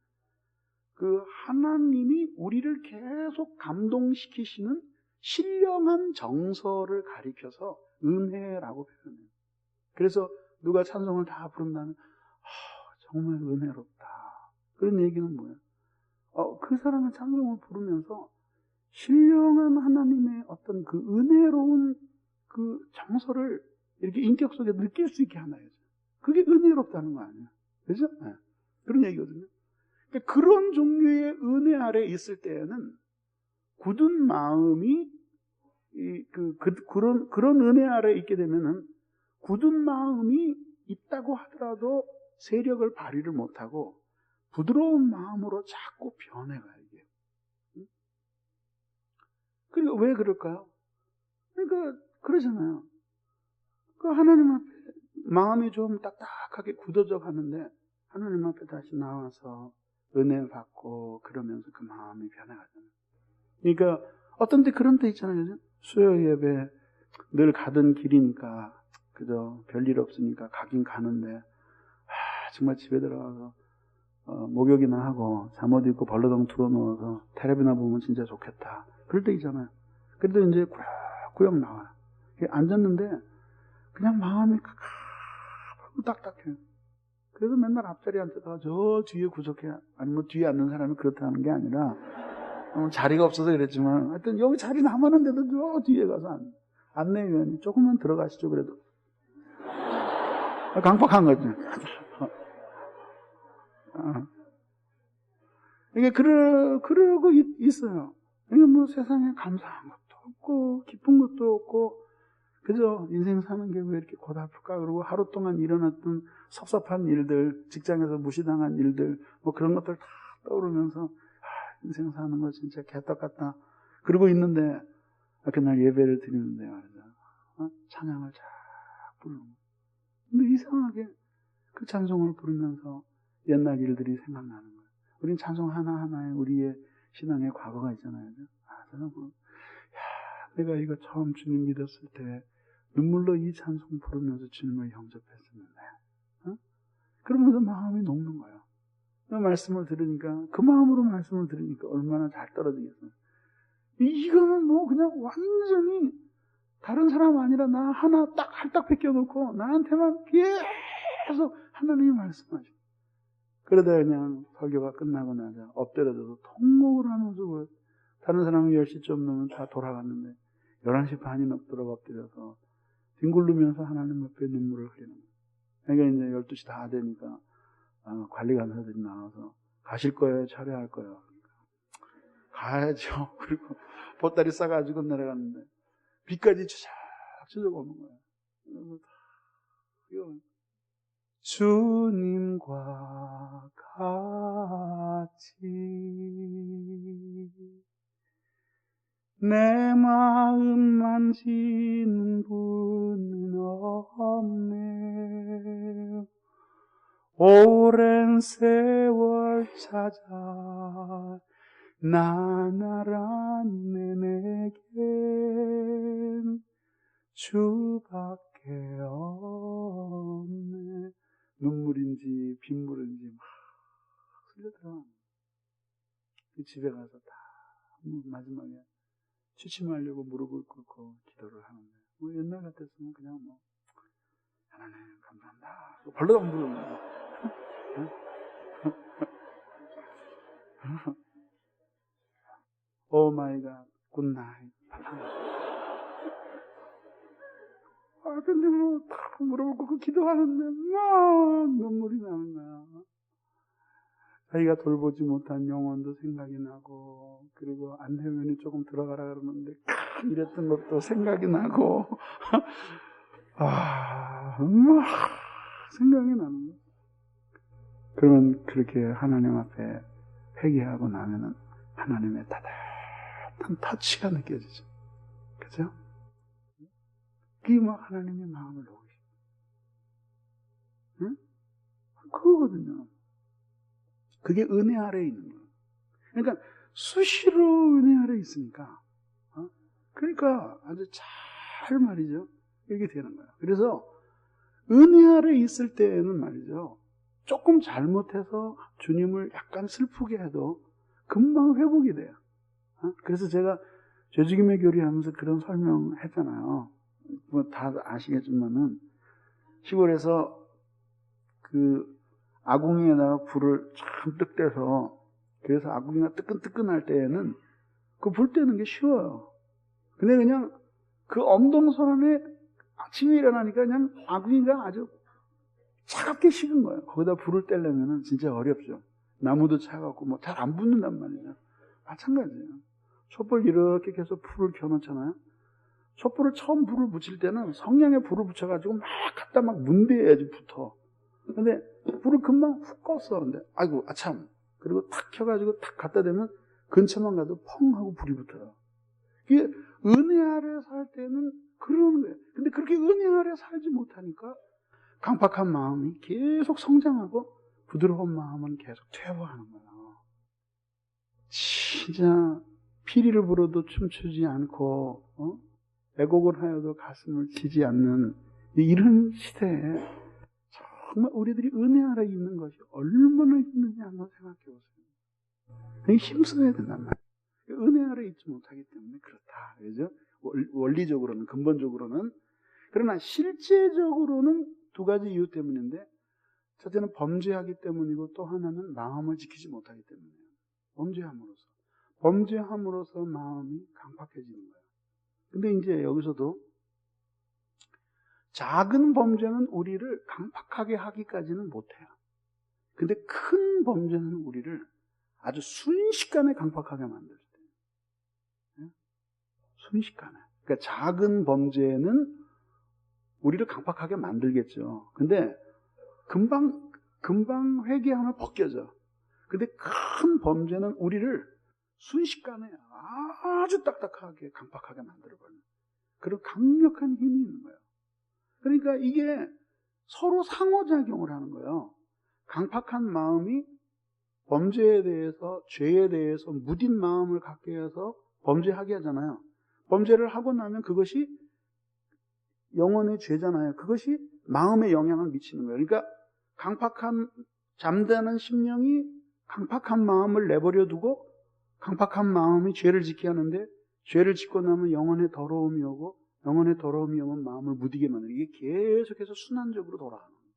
그 하나님이 우리를 계속 감동시키시는 신령한 정서를 가리켜서 은혜라고 표현해요. 그래서 누가 찬송을 다 부른다면 정말 은혜롭다. 그런 얘기는 뭐예요? 그 사람의 찬송을 부르면서 신령한 하나님의 어떤 그 은혜로운 그 정서를 이렇게 인격 속에 느낄 수 있게 하나요. 그게 은혜롭다는 거 아니에요. 그죠? 네. 그런 얘기거든요. 그러니까 그런 종류의 은혜 아래 있을 때에는 굳은 마음이 그런 은혜 아래 있게 되면은 굳은 마음이 있다고 하더라도 세력을 발휘를 못하고 부드러운 마음으로 자꾸 변해가요, 이게. 그러니까 왜 그럴까요? 그러니까 그러잖아요. 그 하나님 앞에 마음이 좀 딱딱하게 굳어져 가는데 하나님 앞에 다시 나와서 은혜 받고 그러면서 그 마음이 변해가잖아요. 그러니까 어떤 때 그런 때 있잖아요. 그죠? 수요 예배 늘 가던 길이니까 그저 별일 없으니까 가긴 가는데 정말 집에 들어가서 목욕이나 하고 잠옷 입고 벌러덩 틀어놓아서 텔레비나 보면 진짜 좋겠다. 그럴 때 있잖아요. 그래도 이제 꾸역꾸역 나와요. 앉았는데 그냥 마음이 가깝고 딱딱해요. 그래서 맨날 앞자리에 앉다가 저 뒤에 구석에, 아니면 뒤에 앉는 사람이 그렇다는 게 아니라 자리가 없어서 그랬지만 하여튼 여기 자리 남았는데도 저 뒤에 가서 안내위원이 조금만 들어가시죠. 그래도 강박한 거죠. 이게 그러고 있어요. 이게 뭐 세상에 감사한 것도 없고 기쁜 것도 없고 그죠? 인생 사는 게 왜 이렇게 고달플까? 그리고 하루 동안 일어났던 섭섭한 일들, 직장에서 무시당한 일들, 뭐 그런 것들 다 떠오르면서 인생 사는 거 진짜 개떡 같다. 그러고 있는데 그날 예배를 드리는데 말이죠. 찬양을 잘 부르는 거예요. 근데 이상하게 그 찬송을 부르면서 옛날 일들이 생각나는 거예요. 우린 찬송 하나하나에 우리의 신앙의 과거가 있잖아요. 저는 내가 이거 처음 주님 믿었을 때 눈물로 이 찬송 부르면서 주님을 영접했었는데 그러면서 마음이 녹는 거예요. 그 말씀을 들으니까 그 마음으로 말씀을 들으니까 얼마나 잘 떨어지겠어요. 이거는 뭐 그냥 완전히 다른 사람 아니라 나 하나 딱 할딱 벗겨놓고 나한테만 계속 하나님이 말씀하시고 그러다 그냥 설교가 끝나고 나자 엎드려져서 통곡을 하면서 다른 사람은 10시쯤 넘으면 다 돌아갔는데 11시 반이 넘도록 엎드려서 뒹굴르면서 하나님 앞에 눈물을 흘리는 거예요. 그러니까 이제 12시 다 되니까 관리 간사들이 나와서 가실 거예요? 철회할 거예요? 가야죠. 그리고 보따리 싸가지고 내려갔는데 비까지 추적추적 오는 거예요. 주님과 같이 내 마음 만지는 분은 없네. 오랜 세월 찾아 나날았네. 내겐 주밖에 없네. 눈물인지 빗물인지 막 흘려들어. 집에 가서 다 마지막에 취침하려고 무릎을 꿇고 기도를 하는데 뭐 옛날 같았으면 그냥 뭐 하나님 감사합니다. 벌러덩 부르는 거예요. 오 마이 갓, 굿나잇. 근데 뭐, 탁 무릎을 꿇고 기도하는데, 막 눈물이 나는 거야. 자기가 돌보지 못한 영혼도 생각이 나고, 그리고 안 되면 조금 들어가라 그러는데, 이랬던 것도 생각이 나고, 막 생각이 나는 거야. 그러면 그렇게 하나님 앞에 회개하고 나면은 하나님의 따뜻한 터치가 느껴지죠. 그죠? 그게 막 하나님의 마음을 녹이죠. 응? 그거거든요. 그게 은혜 아래에 있는 거예요. 그러니까 수시로 은혜 아래에 있으니까, 그러니까 아주 잘 말이죠. 이렇게 되는 거예요. 그래서 은혜 아래에 있을 때에는 말이죠. 조금 잘못해서 주님을 약간 슬프게 해도 금방 회복이 돼요. 그래서 제가 죄죽임의 교리하면서 그런 설명했잖아요. 뭐 다 아시겠지만은 시골에서 그 아궁이에다가 불을 잔뜩 떼서, 그래서 아궁이가 뜨끈뜨끈할 때에는 그 불 떼는 게 쉬워요. 근데 그냥 그 엄동설 안에 아침에 일어나니까 그냥 아궁이가 아주 차갑게 식은 거예요. 거기다 불을 떼려면 진짜 어렵죠. 나무도 차갑고 뭐 잘 안 붙는단 말이에요. 마찬가지예요. 촛불 이렇게 계속 불을 켜놓잖아요. 촛불을 처음 불을 붙일 때는 성냥에 불을 붙여가지고 막 갖다 막 문대야지 붙어. 근데 불을 금방 훅 껐어. 근데 아이고 아참. 그리고 탁 켜가지고 탁 갖다 대면 근처만 가도 펑 하고 불이 붙어요. 이게 은혜 아래 살 때는 그러는 거예요. 근데 그렇게 은혜 아래 살지 못하니까 강팍한 마음이 계속 성장하고 부드러운 마음은 계속 퇴보하는 거예요. 진짜 피리를 불어도 춤추지 않고 애곡을 하여도 가슴을 치지 않는 이런 시대에 정말 우리들이 은혜 아래 있는 것이 얼마나 있는지 한번 생각해 보세요. 힘써야 된단 말이에요. 은혜 아래 있지 못하기 때문에 그렇다. 그죠? 원리적으로는, 근본적으로는. 그러나 실제적으로는 두 가지 이유 때문인데, 첫째는 범죄하기 때문이고 또 하나는 마음을 지키지 못하기 때문이에요. 범죄함으로써 마음이 강팍해지는 거예요. 근데 이제 여기서도 작은 범죄는 우리를 강팍하게 하기까지는 못해요. 근데 큰 범죄는 우리를 아주 순식간에 강팍하게 만들 때. 순식간에. 그러니까 작은 범죄는 우리를 강팍하게 만들겠죠. 근데 금방 회개하면 벗겨져. 근데 큰 범죄는 우리를 순식간에 아주 딱딱하게 강팍하게 만들어버려요. 그런 강력한 힘이 있는 거예요. 그러니까 이게 서로 상호작용을 하는 거예요. 강팍한 마음이 범죄에 대해서, 죄에 대해서 무딘 마음을 갖게 해서 범죄하게 하잖아요. 범죄를 하고 나면 그것이 영혼의 죄잖아요. 그것이 마음에 영향을 미치는 거예요. 그러니까 잠자는 심령이 강팍한 마음을 내버려 두고 강팍한 마음이 죄를 짓게 하는데, 죄를 짓고 나면 영혼의 더러움이 오고, 영혼의 더러움이 오면 마음을 무디게 만들어요. 이게 계속해서 순환적으로 돌아가는 거예요.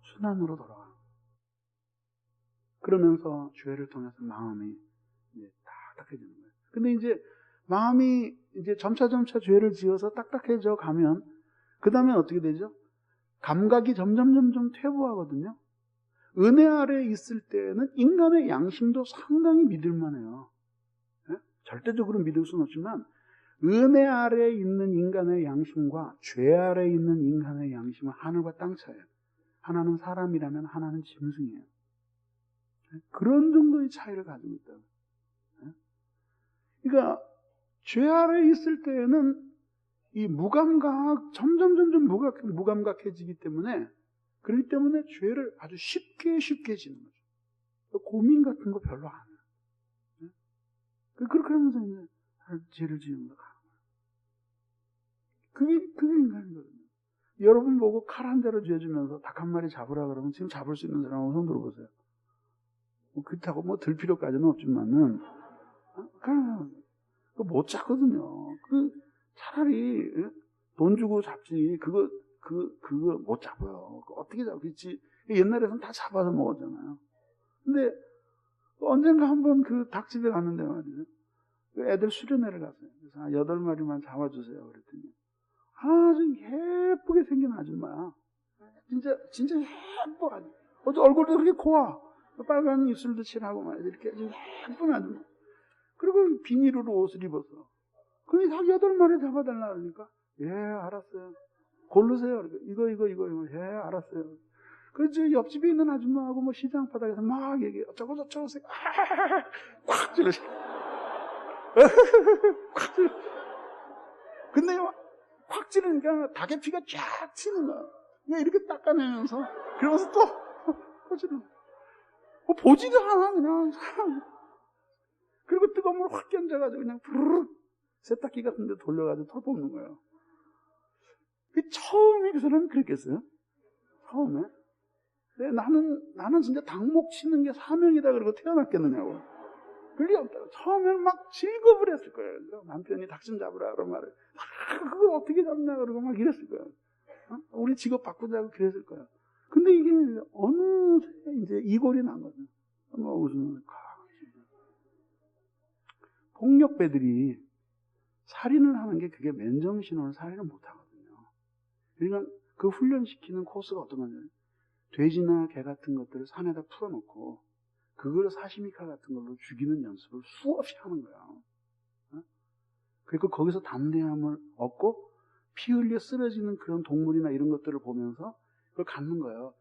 순환으로 돌아가는 거예요. 그러면서 죄를 통해서 마음이 이제 딱딱해지는 거예요. 근데 이제 마음이 이제 점차 죄를 지어서 딱딱해져 가면, 그 다음에 어떻게 되죠? 감각이 점점 퇴보하거든요. 은혜 아래에 있을 때는 인간의 양심도 상당히 믿을만해요. 네? 절대적으로 믿을 수는 없지만 은혜 아래에 있는 인간의 양심과 죄 아래에 있는 인간의 양심은 하늘과 땅 차이예요. 하나는 사람이라면 하나는 짐승이에요. 네? 그런 정도의 차이를 가지고 있다. 네? 그러니까 죄 아래에 있을 때에는 이 점점 무감각해지기 때문에, 그렇기 때문에 죄를 아주 쉽게 지는 거죠. 고민 같은 거 별로 안 해요. 네? 그렇게 하면서 이제 죄를 지은 거 가는 거예요. 그게 인간이거든요. 여러분 보고 칼 한 대로 쥐어주면서 닭 한 마리 잡으라 그러면 지금 잡을 수 있는 사람은 손 들어보세요. 그렇다고 들 필요까지는 없지만은, 못 잡거든요. 차라리 돈 주고 잡지. 그거 못 잡아요. 어떻게 잡겠지? 옛날에는 다 잡아서 먹었잖아요. 근데 언젠가 한번 그 닭집에 갔는데 말이죠. 그 애들 수련회를 갔어요. 그래서 8마리만 잡아주세요. 그랬더니 아주 예쁘게 생긴 아줌마야. 진짜 예뻐. 어제 얼굴도 그렇게 고와. 빨간 입술도 칠하고 말이야. 이렇게 예쁜 아줌마. 그리고 비닐으로 옷을 입었어. 그러니 닭 8마리 잡아달라 그러니까 예 알았어요. 고르세요. 이거. 예 알았어요. 그래서 옆집에 있는 아줌마하고 뭐 시장 바닥에서 막 얘기해. 어쩌고 꽉 찔러서 꽉 찔러. 근데 확 찌르니까 닭의 피가 쫙 튀는 거야. 이렇게 닦아내면서 그러면서 또 찌르는 거야. 보지도 않아 그냥. 그리고 뜨거운 물 확 견져가지고 그냥 부르르 세탁기 같은 데 돌려가지고 털 뽑는 거예요. 처음에 그 사람은 그랬겠어요? 처음에? 나는 진짜 닭목 치는 게 사명이다 그러고 태어났겠느냐고. 그럴 리 없다. 처음에는 막 즐겁을 했을 거예요. 남편이 닭 좀 잡으라 그런 말을. 그걸 어떻게 잡냐 그러고 막 이랬을 거예요. 우리 직업 바꾸자고 그랬을 거예요. 근데 이게 어느새 이제 이골이 난 거죠. 뭐 웃으면 폭력배들이 살인을 하는 게 그게 맨정신으로 살인을 못 하거든요. 그러니까 그 훈련시키는 코스가 어떤 거냐면 돼지나 개 같은 것들을 산에다 풀어놓고 그걸 사시미칼 같은 걸로 죽이는 연습을 수없이 하는 거야. 그리고 거기서 담대함을 얻고 피 흘려 쓰러지는 그런 동물이나 이런 것들을 보면서 그걸 갖는 거예요.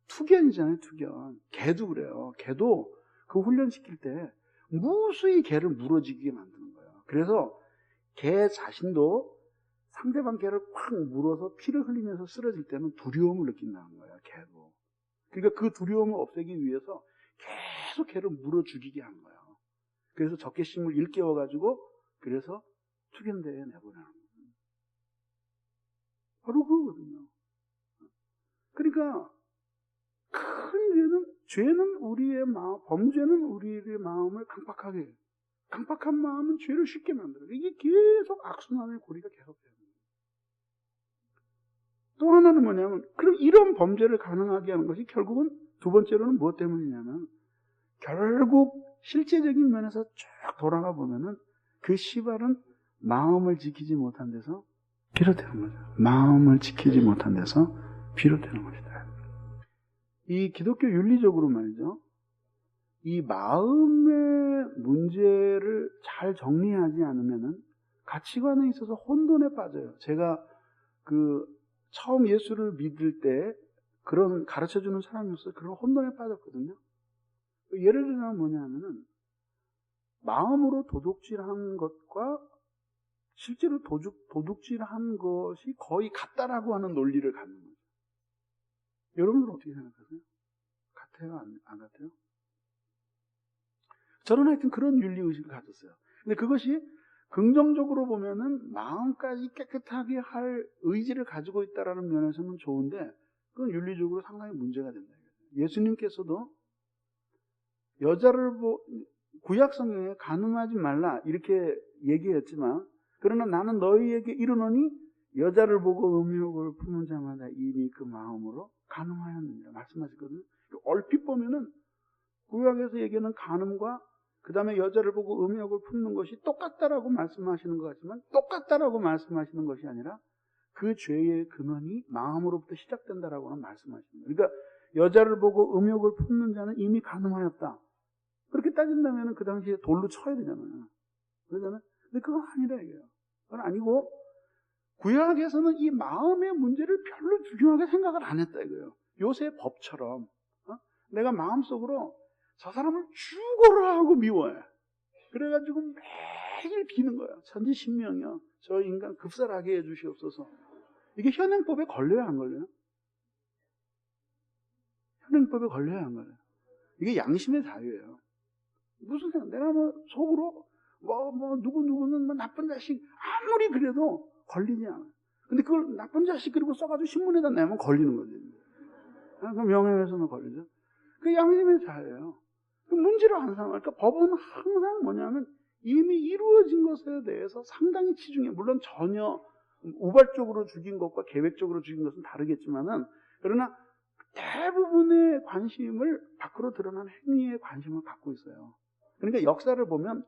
투견이잖아요, 투견. 개도 그래요. 개도 그 훈련시킬 때 무수히 개를 물어지게 만드는 거예요. 그래서 개 자신도 상대방 개를 꽉 물어서 피를 흘리면서 쓰러질 때는 두려움을 느낀다는 거예요, 개도. 그러니까 그 두려움을 없애기 위해서 계속 개를 물어 죽이게 하는 거예요. 그래서 적개심을 일깨워가지고 그래서 투견대회에 내보내는 거예요. 바로 그거거든요. 그러니까 큰 죄는 우리의 마음, 범죄는 우리의 마음을 강팍한 마음은 죄를 쉽게 만들어요. 이게 계속 악순환의 고리가 계속돼요. 또 하나는 뭐냐면, 그럼 이런 범죄를 가능하게 하는 것이 결국은 두 번째로는 무엇 때문이냐면, 결국 실제적인 면에서 쭉 돌아가 보면은 그 시발은 마음을 지키지 못한 데서 비롯되는 거죠. 마음을 지키지 못한 데서 비롯되는 것이다. 이 기독교 윤리적으로 말이죠. 이 마음의 문제를 잘 정리하지 않으면은 가치관에 있어서 혼돈에 빠져요. 제가 처음 예수를 믿을 때 그런 가르쳐주는 사람이었어요. 그런 혼돈에 빠졌거든요. 예를 들면 뭐냐면은 마음으로 도둑질한 것과 실제로 도둑질한 것이 거의 같다라고 하는 논리를 갖는 거죠. 여러분들은 어떻게 생각하세요? 같아요? 안 같아요? 저는 하여튼 그런 윤리의식을 가졌어요. 근데 그것이 긍정적으로 보면은 마음까지 깨끗하게 할 의지를 가지고 있다라는 면에서는 좋은데 그건 윤리적으로 상당히 문제가 된다. 예수님께서도 여자를 구약 성경에 간음하지 말라 이렇게 얘기했지만 그러나 나는 너희에게 이르노니 여자를 보고 음욕을 품는 자마다 이미 그 마음으로 간음하였느니라 말씀하시거든요. 얼핏 보면은 구약에서 얘기하는 간음과 그 다음에 여자를 보고 음욕을 품는 것이 똑같다라고 말씀하시는 것 같지만 똑같다라고 말씀하시는 것이 아니라 그 죄의 근원이 마음으로부터 시작된다라고는 말씀하시는 거예요. 그러니까 여자를 보고 음욕을 품는 자는 이미 간음하였다. 그렇게 따진다면 그 당시에 돌로 쳐야 되잖아요. 그러잖아요. 근데 그건 아니라 이게요. 그건 아니고 구약에서는 이 마음의 문제를 별로 중요하게 생각을 안 했다 이거예요. 요새 법처럼 내가 마음속으로 저 사람을 죽어라 하고 미워해. 그래가지고 매일 비는 거야. 천지신명이요. 저 인간 급살하게 해주시옵소서. 이게 현행법에 걸려야 안 걸려요? 현행법에 걸려야 안 걸려요? 이게 양심의 자유예요. 무슨 생각? 내가 속으로 누구는 나쁜 자식 아무리 그래도 걸리지 않아요. 근데 그걸 나쁜 자식 그리고 써가지고 신문에다 내면 걸리는 거지. 그 명예훼손은 걸리죠. 그 양심의 자유예요. 그 문제를 안 삼아요. 그러니까 법은 항상 뭐냐면 이미 이루어진 것에 대해서 상당히 치중해. 물론 전혀 우발적으로 죽인 것과 계획적으로 죽인 것은 다르겠지만은 그러나 대부분의 관심을 밖으로 드러난 행위에 관심을 갖고 있어요. 그러니까 역사를 보면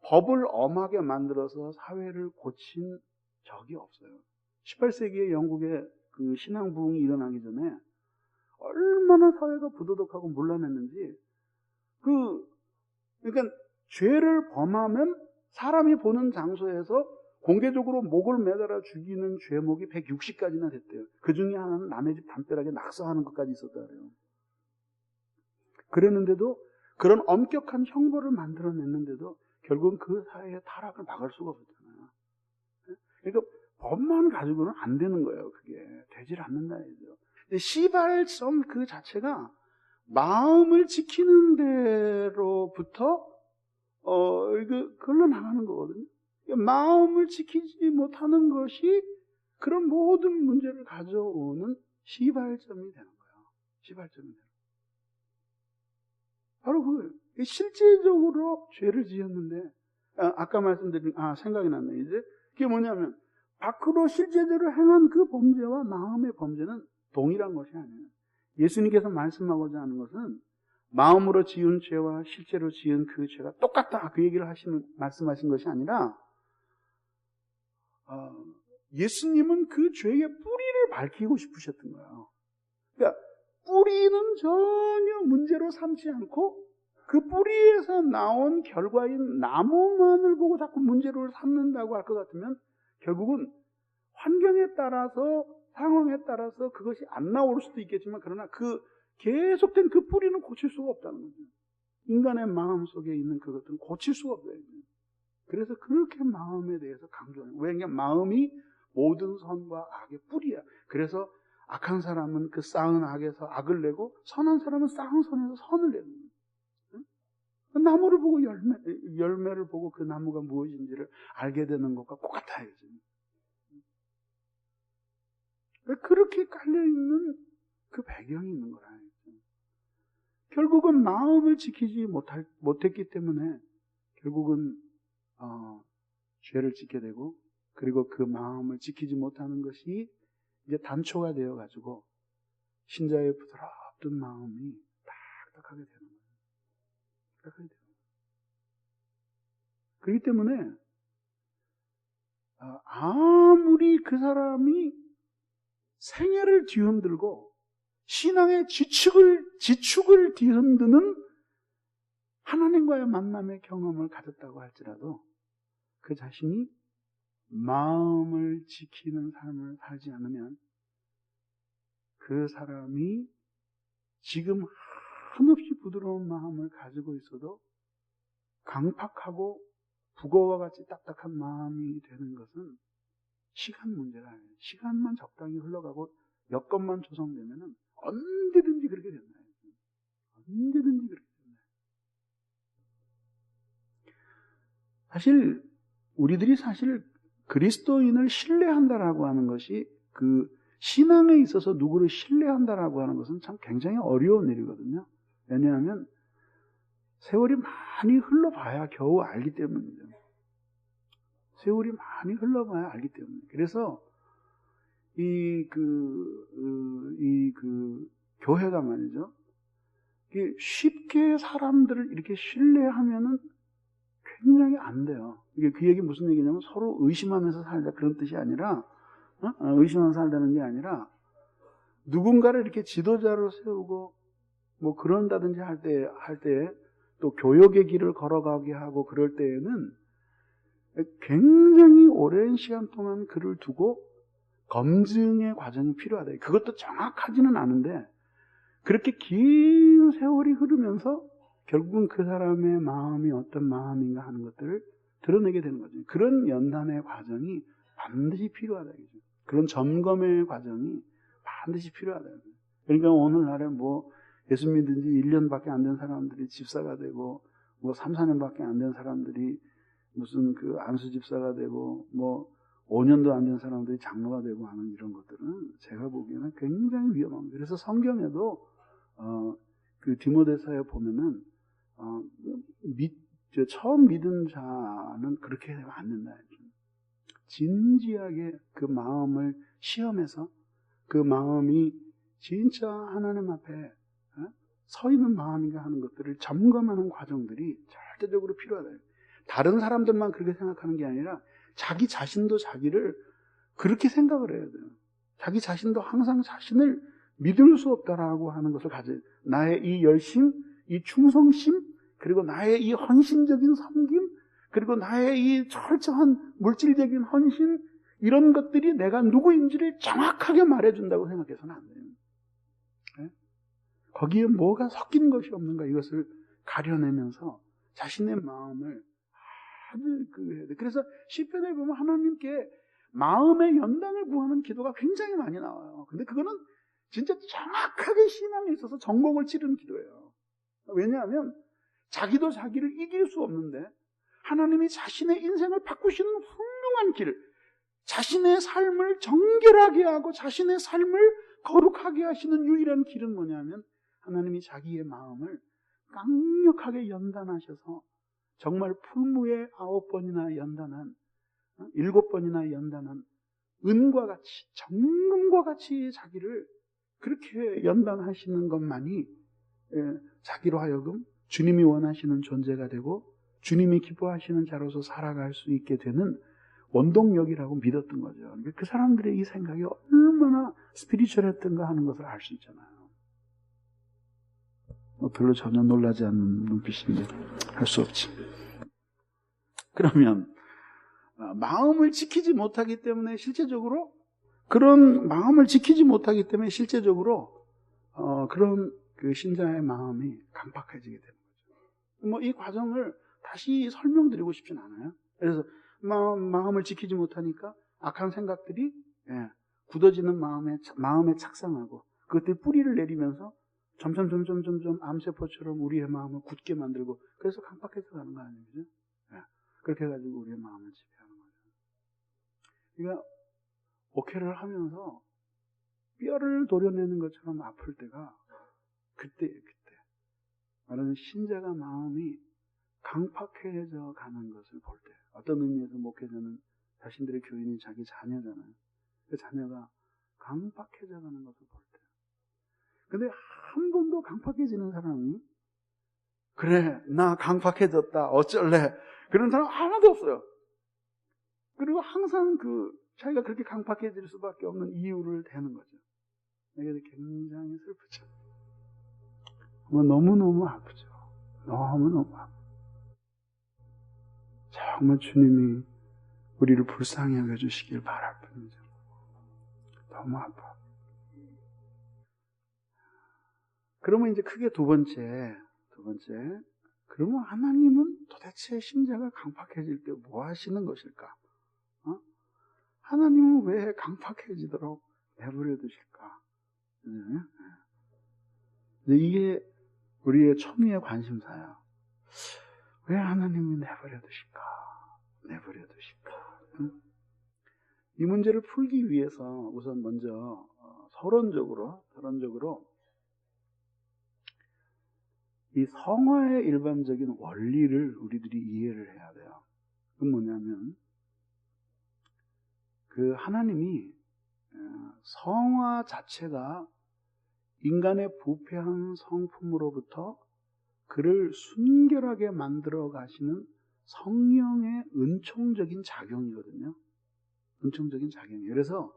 법을 엄하게 만들어서 사회를 고친 적이 없어요. 18세기에 영국의 그 신앙 부흥이 일어나기 전에 얼마나 사회가 부도덕하고 문란했는지, 그러니까 죄를 범하면 사람이 보는 장소에서 공개적으로 목을 매달아 죽이는 죄목이 160가지나 됐대요. 그 중에 하나는 남의 집 담벼락에 낙서하는 것까지 있었다 그래요. 그랬는데도, 그런 엄격한 형벌을 만들어냈는데도 결국은 그 사회의 타락을 막을 수가 없었잖아요. 그러니까 법만 가지고는 안 되는 거예요. 그게 되질 않는다 이죠. 시발점 그 자체가 마음을 지키는 데로부터 흘러나가는 거거든요. 마음을 지키지 못하는 것이 그런 모든 문제를 가져오는 시발점이 되는 거예요. 시발점이 되는 거예요. 바로 그거예요. 실제적으로 죄를 지었는데, 아까 말씀드린, 생각이 났네, 이제. 그게 뭐냐면, 밖으로 실제적으로 행한 그 범죄와 마음의 범죄는 동일한 것이 아니에요. 예수님께서 말씀하고자 하는 것은 마음으로 지은 죄와 실제로 지은 그 죄가 똑같다, 그 얘기를 말씀하신 것이 아니라, 예수님은 그 죄의 뿌리를 밝히고 싶으셨던 거예요. 그러니까 뿌리는 전혀 문제로 삼지 않고 그 뿌리에서 나온 결과인 나무만을 보고 자꾸 문제로 삼는다고 할 것 같으면 결국은 환경에 따라서, 상황에 따라서 그것이 안 나올 수도 있겠지만, 그러나 그 계속된 그 뿌리는 고칠 수가 없다는 거죠. 인간의 마음 속에 있는 그것들은 고칠 수가 없어요. 그래서 그렇게 마음에 대해서 강조해요. 왜냐하면 마음이 모든 선과 악의 뿌리야. 그래서 악한 사람은 그 쌓은 악에서 악을 내고, 선한 사람은 쌓은 선에서 선을 내는 거예요. 나무를 보고 열매를 보고 그 나무가 무엇인지를 알게 되는 것과 똑같아요. 그렇게 깔려있는 그 배경이 있는 거라. 결국은 마음을 지키지 못했기 때문에 결국은 죄를 짓게 되고, 그리고 그 마음을 지키지 못하는 것이 이제 단초가 되어가지고 신자의 부드러운 마음이 딱딱하게 되는 거예요. 딱딱하게 되는 거예요. 그렇기 때문에 아무리 그 사람이 생애를 뒤흔들고 신앙의 지축을 뒤흔드는 하나님과의 만남의 경험을 가졌다고 할지라도 그 자신이 마음을 지키는 삶을 살지 않으면 그 사람이 지금 한없이 부드러운 마음을 가지고 있어도 강팍하고 북어와 같이 딱딱한 마음이 되는 것은 시간 문제가 아니에요. 시간만 적당히 흘러가고 여건만 조성되면 언제든지 그렇게 된다. 언제든지 그렇게 된다. 사실 우리들이 그리스도인을 신뢰한다라고 하는 것이, 그 신앙에 있어서 누구를 신뢰한다라고 하는 것은 참 굉장히 어려운 일이거든요. 왜냐하면 세월이 많이 흘러봐야 겨우 알기 때문이죠. 세월이 많이 흘러봐야 알기 때문에. 그래서 교회가 말이죠. 쉽게 사람들을 이렇게 신뢰하면은 굉장히 안 돼요. 이게 그 얘기 무슨 얘기냐면 서로 의심하면서 살자 그런 뜻이 아니라, 의심하면서 살자는 게 아니라 누군가를 이렇게 지도자로 세우고 뭐 그런다든지 할 때 또 교역의 길을 걸어가게 하고 그럴 때에는 굉장히 오랜 시간 동안 그를 두고 검증의 과정이 필요하다. 그것도 정확하지는 않은데 그렇게 긴 세월이 흐르면서 결국은 그 사람의 마음이 어떤 마음인가 하는 것들을 드러내게 되는 거죠. 그런 연단의 과정이 반드시 필요하다. 그런 점검의 과정이 반드시 필요하다. 그러니까 오늘날에 뭐 예수 믿은 지 1년밖에 안 된 사람들이 집사가 되고, 뭐 3, 4년밖에 안 된 사람들이 무슨 그 안수 집사가 되고, 뭐 5년도 안 된 사람들이 장로가 되고 하는 이런 것들은 제가 보기에는 굉장히 위험합니다. 그래서 성경에도 그 디모데서에 보면은 처음 믿은 자는 그렇게 되면 안 된다. 진지하게 그 마음을 시험해서 그 마음이 진짜 하나님 앞에 서 있는 마음인가 하는 것들을 점검하는 과정들이 절대적으로 필요하다. 다른 사람들만 그렇게 생각하는 게 아니라 자기 자신도 자기를 그렇게 생각을 해야 돼요. 자기 자신도 항상 자신을 믿을 수 없다라고 하는 것을 나의 이 열심, 이 충성심, 그리고 나의 이 헌신적인 섬김, 그리고 나의 이 철저한 물질적인 헌신, 이런 것들이 내가 누구인지를 정확하게 말해준다고 생각해서는 안 돼요. 네? 거기에 뭐가 섞인 것이 없는가, 이것을 가려내면서 자신의 마음을 아주 해야 돼. 그래서 시편에 보면 하나님께 마음의 연단을 구하는 기도가 굉장히 많이 나와요. 근데 그거는 진짜 정확하게 신앙에 있어서 전공을 치르는 기도예요. 왜냐하면 자기도 자기를 이길 수 없는데 하나님이 자신의 인생을 바꾸시는 훌륭한 길, 자신의 삶을 정결하게 하고 자신의 삶을 거룩하게 하시는 유일한 길은 뭐냐면 하나님이 자기의 마음을 강력하게 연단하셔서 정말 풀무에 9번이나 연단한, 7번이나 연단한 은과 같이, 정금과 같이 자기를 그렇게 연단하시는 것만이 자기로 하여금 주님이 원하시는 존재가 되고 주님이 기뻐하시는 자로서 살아갈 수 있게 되는 원동력이라고 믿었던 거죠. 그러니까 그 사람들의 이 생각이 얼마나 스피리추얼했던가 하는 것을 알 수 있잖아요. 별로 전혀 놀라지 않는 눈빛인데 할 수 없지. 그러면 마음을 지키지 못하기 때문에 실제적으로 그런 마음을 지키지 못하기 때문에 실제적으로 그런 그 신자의 마음이 강팍해지게 되는 거죠. 뭐 이 과정을 다시 설명드리고 싶진 않아요. 그래서 마음을 지키지 못하니까 악한 생각들이 굳어지는 마음에 착상하고 그것들이 뿌리를 내리면서 점점 암세포처럼 우리의 마음을 굳게 만들고 그래서 강팍해서 가는 거 아니죠? 그렇게 해가지고 우리의 마음을 지배하는 거죠. 그러니까 목회를 하면서 뼈를 도려내는 것처럼 아플 때가 그때 말하는 신자가 마음이 강팍해져 가는 것을 볼 때, 어떤 의미에서 목회자는 자신들의 교인이 자기 자녀잖아요. 그 자녀가 강팍해져 가는 것을 볼 때. 근데 한 번도 강팍해지는 사람이 그래 나 강팍해졌다 어쩔래 그런 사람 하나도 없어요. 그리고 항상 자기가 그렇게 강팍해질 수밖에 없는 이유를 대는 거죠. 이게 굉장히 슬프죠. 너무너무 아프죠. 너무너무 아프죠. 정말 주님이 우리를 불쌍히 여겨주시길 바랄 뿐이죠. 너무 아파. 그러면 이제 크게 두 번째. 그러면 하나님은 도대체 신자가 강팍해질 때 뭐 하시는 것일까? 하나님은 왜 강팍해지도록 내버려 두실까? 이게 우리의 초미의 관심사야. 왜 하나님이 내버려 두실까? 이 문제를 풀기 위해서 우선 먼저 서론적으로 이 성화의 일반적인 원리를 우리들이 이해를 해야 돼요. 그건 뭐냐면 하나님이 성화 자체가 인간의 부패한 성품으로부터 그를 순결하게 만들어 가시는 성령의 은총적인 작용이거든요. 은총적인 작용이에요. 그래서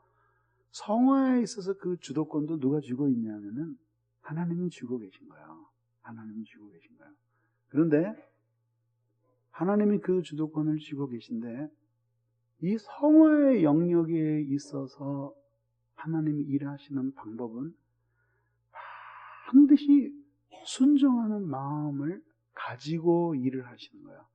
성화에 있어서 그 주도권도 누가 쥐고 있냐면은 하나님이 쥐고 계신 거예요. 그런데 하나님이 그 주도권을 쥐고 계신데 이 성화의 영역에 있어서 하나님이 일하시는 방법은 반드시 순종하는 마음을 가지고 일을 하시는 거예요.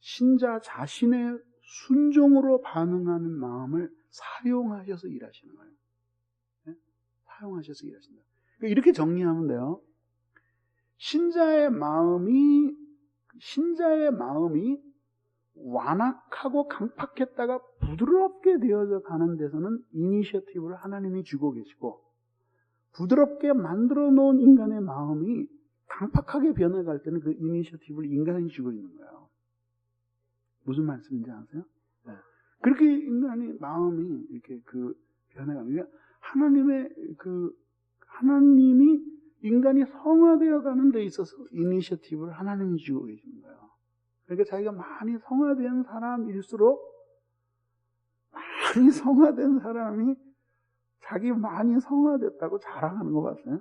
신자 자신의 순종으로 반응하는 마음을 사용하셔서 일하시는 거예요. 사용하셔서 일하신다. 이렇게 정리하면 돼요. 신자의 마음이 완악하고 강팍했다가 부드럽게 되어져 가는 데서는 이니셔티브를 하나님이 쥐고 계시고, 부드럽게 만들어 놓은 인간의 마음이 강팍하게 변해갈 때는 그 이니셔티브를 인간이 쥐고 있는 거예요. 무슨 말씀인지 아세요? 네. 그렇게 인간의 마음이 이렇게 변해가면 하나님의 하나님이 인간이 성화되어 가는 데 있어서 이니셔티브를 하나님이 주고 계신 거예요. 그러니까 자기가 많이 성화된 사람일수록 많이 성화된 사람이 자기 많이 성화됐다고 자랑하는 거 봤어요?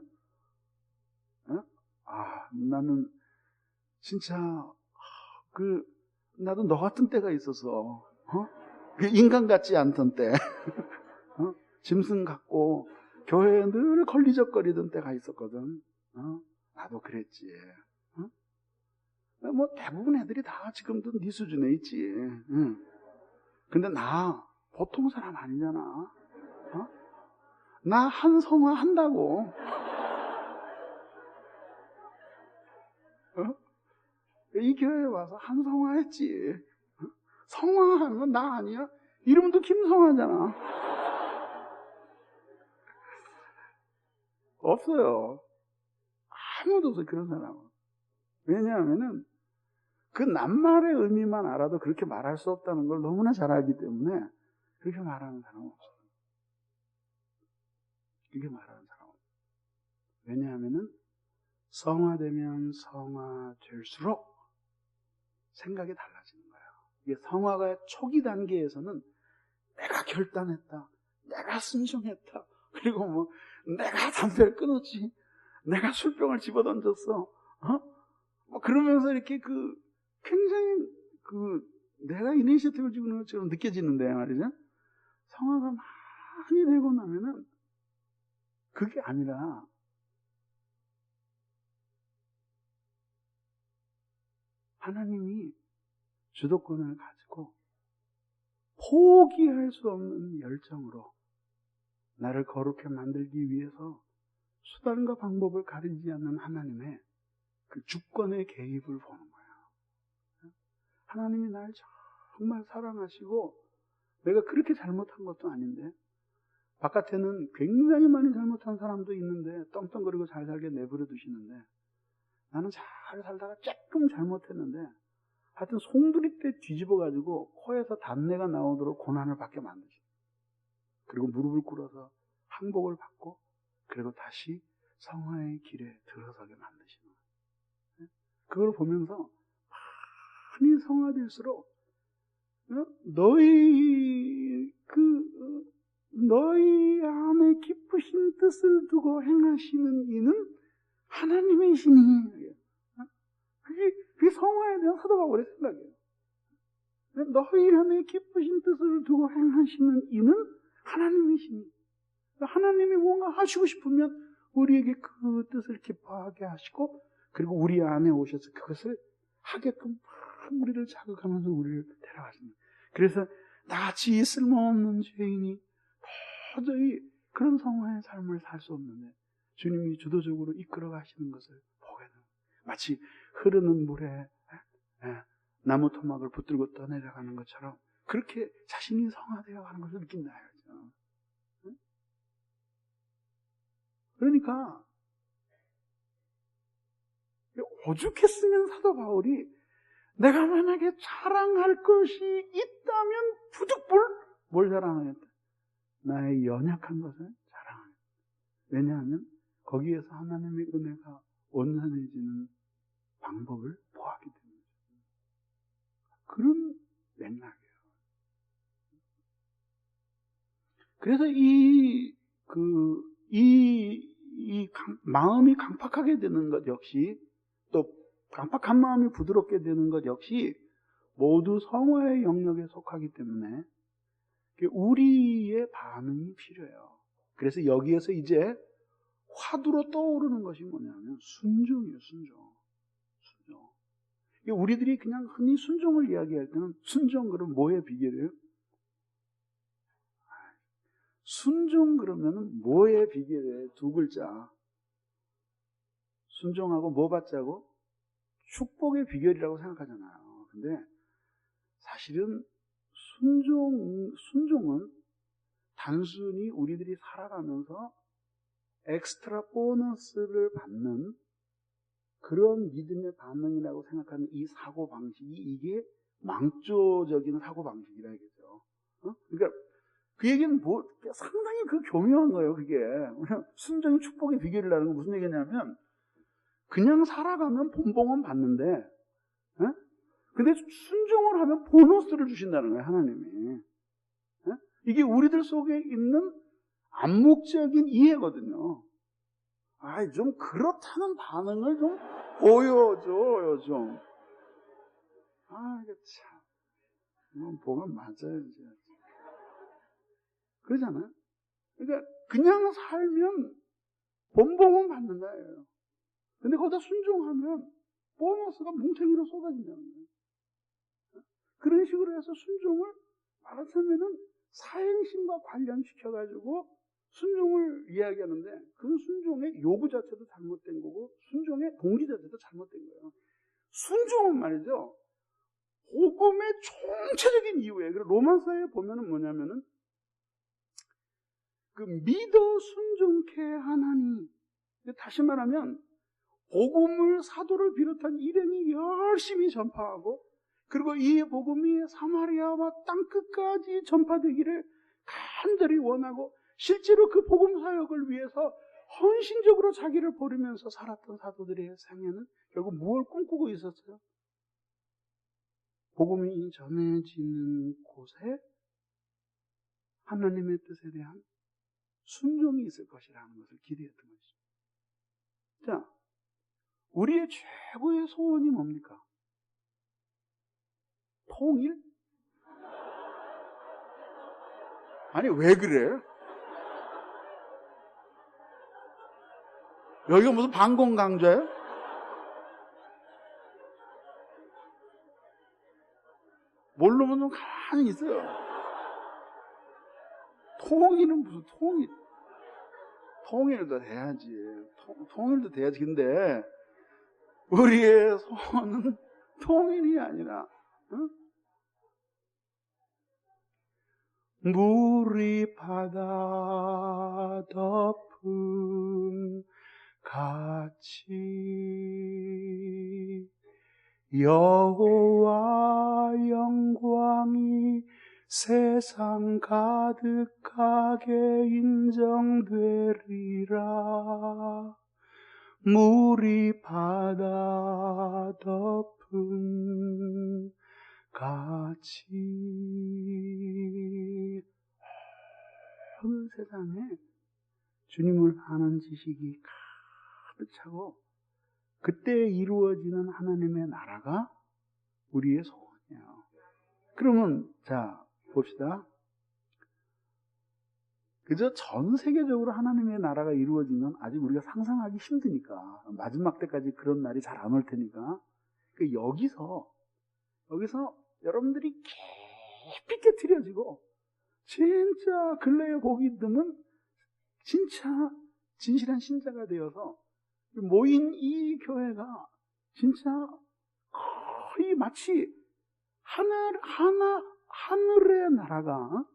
나는 진짜 나도 너 같은 때가 있어서 그 인간 같지 않던 때 짐승 같고 교회에 늘 걸리적거리던 때가 있었거든. 나도 그랬지. 뭐 대부분 애들이 다 지금도 네 수준에 있지. 근데 나 보통 사람 아니잖아. 나 한성화 한다고. 이 교회에 와서 한성화 했지. 성화하면 나 아니야? 이름도 김성화잖아. 없어요. 아무도 없어요, 그런 사람은. 왜냐하면은 그 낱말의 의미만 알아도 그렇게 말할 수 없다는 걸 너무나 잘 알기 때문에 그렇게 말하는 사람은 없어요. 그렇게 말하는 사람은 없어요. 왜냐하면은 성화되면 성화될수록 생각이 달라지는 거예요. 이게 성화가 초기 단계에서는 내가 결단했다, 내가 순종했다, 그리고 뭐 내가 담배를 끊었지, 내가 술병을 집어던졌어, 뭐 그러면서 이렇게 굉장히 내가 이니셔티브를 주는 것처럼 느껴지는데 말이죠. 성화가 많이 되고 나면은 그게 아니라 하나님이 주도권을 가지고 포기할 수 없는 열정으로 나를 거룩하게 만들기 위해서 수단과 방법을 가리지 않는 하나님의 그 주권의 개입을 보는 거예요. 하나님이 날 정말 사랑하시고 내가 그렇게 잘못한 것도 아닌데 바깥에는 굉장히 많이 잘못한 사람도 있는데 떵떵거리고 잘 살게 내버려 두시는데 나는 잘 살다가 조금 잘못했는데 하여튼 송두리 때 뒤집어가지고 코에서 단내가 나오도록 고난을 받게 만드시고 그리고 무릎을 꿇어서 항복을 받고 그리고 다시 성화의 길에 들어서게 만드시는 거예요. 그걸 보면서 많이 성화될수록 너희 안에 깊으신 뜻을 두고 행하시는 이는 하나님이시니. 그게 성화에 대한 사도 바울의 생각이에요. 너희 안에 깊으신 뜻을 두고 행하시는 이는 하나님이시니. 하나님이 뭔가 하시고 싶으면 우리에게 그 뜻을 기뻐하게 하시고 그리고 우리 안에 오셔서 그것을 하게끔 우리를 자극하면서 우리를 데려가십니다. 그래서 나같이 쓸모없는 죄인이 도저히 그런 성화의 삶을 살 수 없는데 주님이 주도적으로 이끌어 가시는 것을 보게 됩니다. 마치 흐르는 물에 나무 토막을 붙들고 떠내려가는 것처럼 그렇게 자신이 성화되어 가는 것을 느낀다. 그러니까 오죽했으면 사도 바울이 내가 만약에 자랑할 것이 있다면 부득불 뭘 자랑하겠다? 나의 연약한 것을 자랑하겠다. 왜냐하면 거기에서 하나님의 은혜가 온전해지는 방법을 보았기 때문에 그런 맥락이에요. 그래서 마음이 강팍하게 되는 것 역시 또 강팍한 마음이 부드럽게 되는 것 역시 모두 성화의 영역에 속하기 때문에 우리의 반응이 필요해요. 그래서 여기에서 이제 화두로 떠오르는 것이 뭐냐면 순종이에요. 순종. 우리들이 그냥 흔히 순종을 이야기할 때는 순종 그러면 뭐의 비결이에요? 순종 그러면 뭐의 비결이에요? 두 글자. 순종하고 뭐 받자고? 축복의 비결이라고 생각하잖아요. 근데 사실은 순종은 단순히 우리들이 살아가면서 엑스트라 보너스를 받는 그런 믿음의 반응이라고 생각하는 이 사고방식이 이게 망조적인 사고방식이라 이거죠. 그러니까 그 얘기는 상당히 교묘한 거예요, 그게. 순종이 축복의 비결이라는 건 무슨 얘기냐면, 그냥 살아가면 본봉은 받는데, 예? 근데 순종을 하면 보너스를 주신다는 거예요, 하나님이. 예? 이게 우리들 속에 있는 암묵적인 이해거든요. 좀 그렇다는 반응을 좀 보여줘요, 좀. 이게 참. 보면 맞아요, 이제. 그러잖아요? 그러니까, 그냥 살면 본봉은 받는다예요. 근데 거기다 순종하면 보너스가 뭉탱이로 쏟아진다는 거예요. 그런 식으로 해서 순종을 말하자면은 사행심과 관련시켜가지고 순종을 이야기하는데 그 순종의 요구 자체도 잘못된 거고 순종의 동기 자체도 잘못된 거예요. 순종은 말이죠. 복음의 총체적인 이유예요. 로마서에 보면은 뭐냐면은 믿어 순종케 하나니. 다시 말하면 복음을 사도를 비롯한 일행이 열심히 전파하고 그리고 이 복음이 사마리아와 땅끝까지 전파되기를 간절히 원하고 실제로 그 복음 사역을 위해서 헌신적으로 자기를 버리면서 살았던 사도들의 생애는 결국 무엇을 꿈꾸고 있었어요? 복음이 전해지는 곳에 하나님의 뜻에 대한 순종이 있을 것이라는 것을 기대했던 것이죠. 자, 우리의 최고의 소원이 뭡니까? 통일? 아니, 왜 그래? 여기가 무슨 반공 강좌예요? 모르면 좀 가만히 있어요. 통일은 무슨 통일? 통일도 돼야지. 통일도 돼야지. 근데 우리의 소원은 통일이 아니라 물이 바다 덮은 같이 여호와 영광이 세상 가득하게 인정되리라. 물이 바다 덮은 같이 온 세상에 주님을 아는 지식이 가득 차고 그때 이루어지는 하나님의 나라가 우리의 소원이에요. 그러면 자 봅시다. 그저 전 세계적으로 하나님의 나라가 이루어진 건 아직 우리가 상상하기 힘드니까 마지막 때까지 그런 날이 잘 안 올 테니까 여기서 여러분들이 깊이 깨트려지고 진짜 근래에 복이 드문 진짜 진실한 신자가 되어서 모인 이 교회가 진짜 거의 마치 하늘의 나라가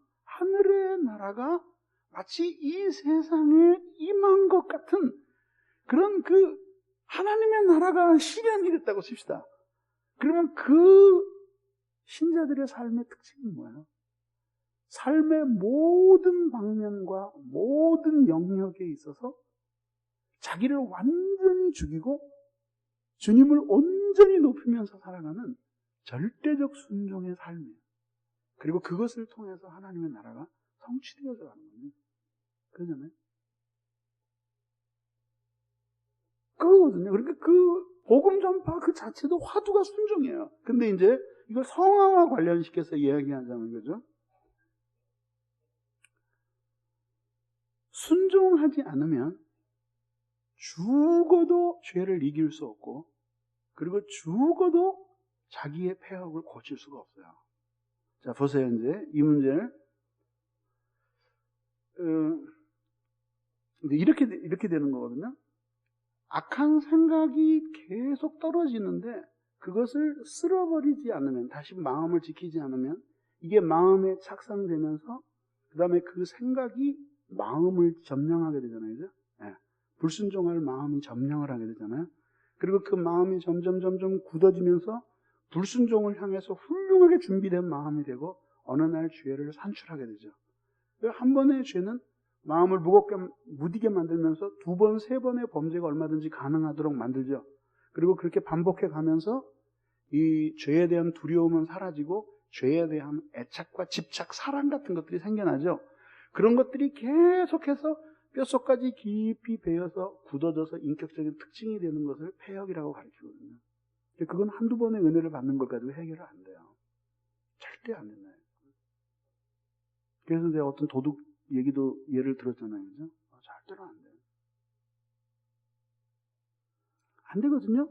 마치 이 세상에 임한 것 같은 그런 하나님의 나라가 실현이 됐다고 칩시다. 그러면 그 신자들의 삶의 특징은 뭐예요? 삶의 모든 방면과 모든 영역에 있어서 자기를 완전히 죽이고 주님을 온전히 높이면서 살아가는 절대적 순종의 삶이에요. 그리고 그것을 통해서 하나님의 나라가 성취되어져 가는 거예요. 그러잖아요. 그거거든요. 그러니까 복음 전파 그 자체도 화두가 순종이에요. 근데 이제 이걸 성화와 관련시켜서 이야기하자면 거죠. 순종하지 않으면 죽어도 죄를 이길 수 없고 그리고 죽어도 자기의 폐역을 고칠 수가 없어요. 자, 보세요. 이제 이 문제를 이렇게 되는 거거든요. 악한 생각이 계속 떨어지는데 그것을 쓸어버리지 않으면, 다시 마음을 지키지 않으면 이게 마음에 착상되면서 그 다음에 그 생각이 마음을 점령하게 되잖아요. 그죠? 네. 불순종할 마음이 점령을 하게 되잖아요. 그리고 그 마음이 점점 굳어지면서 불순종을 향해서 훌륭하게 준비된 마음이 되고 어느 날 죄를 산출하게 되죠. 한 번의 죄는 마음을 무디게 만들면서 두 번, 세 번의 범죄가 얼마든지 가능하도록 만들죠. 그리고 그렇게 반복해 가면서 이 죄에 대한 두려움은 사라지고 죄에 대한 애착과 집착, 사랑 같은 것들이 생겨나죠. 그런 것들이 계속해서 뼛속까지 깊이 배어서 굳어져서 인격적인 특징이 되는 것을 폐역이라고 가르치거든요. 그건 한두 번의 은혜를 받는 것 가지고 해결은 안 돼요. 절대 안 된다. 그래서 내가 어떤 도둑 얘기도 예를 들었잖아요. 그죠? 절대로 안 돼요. 안 되거든요?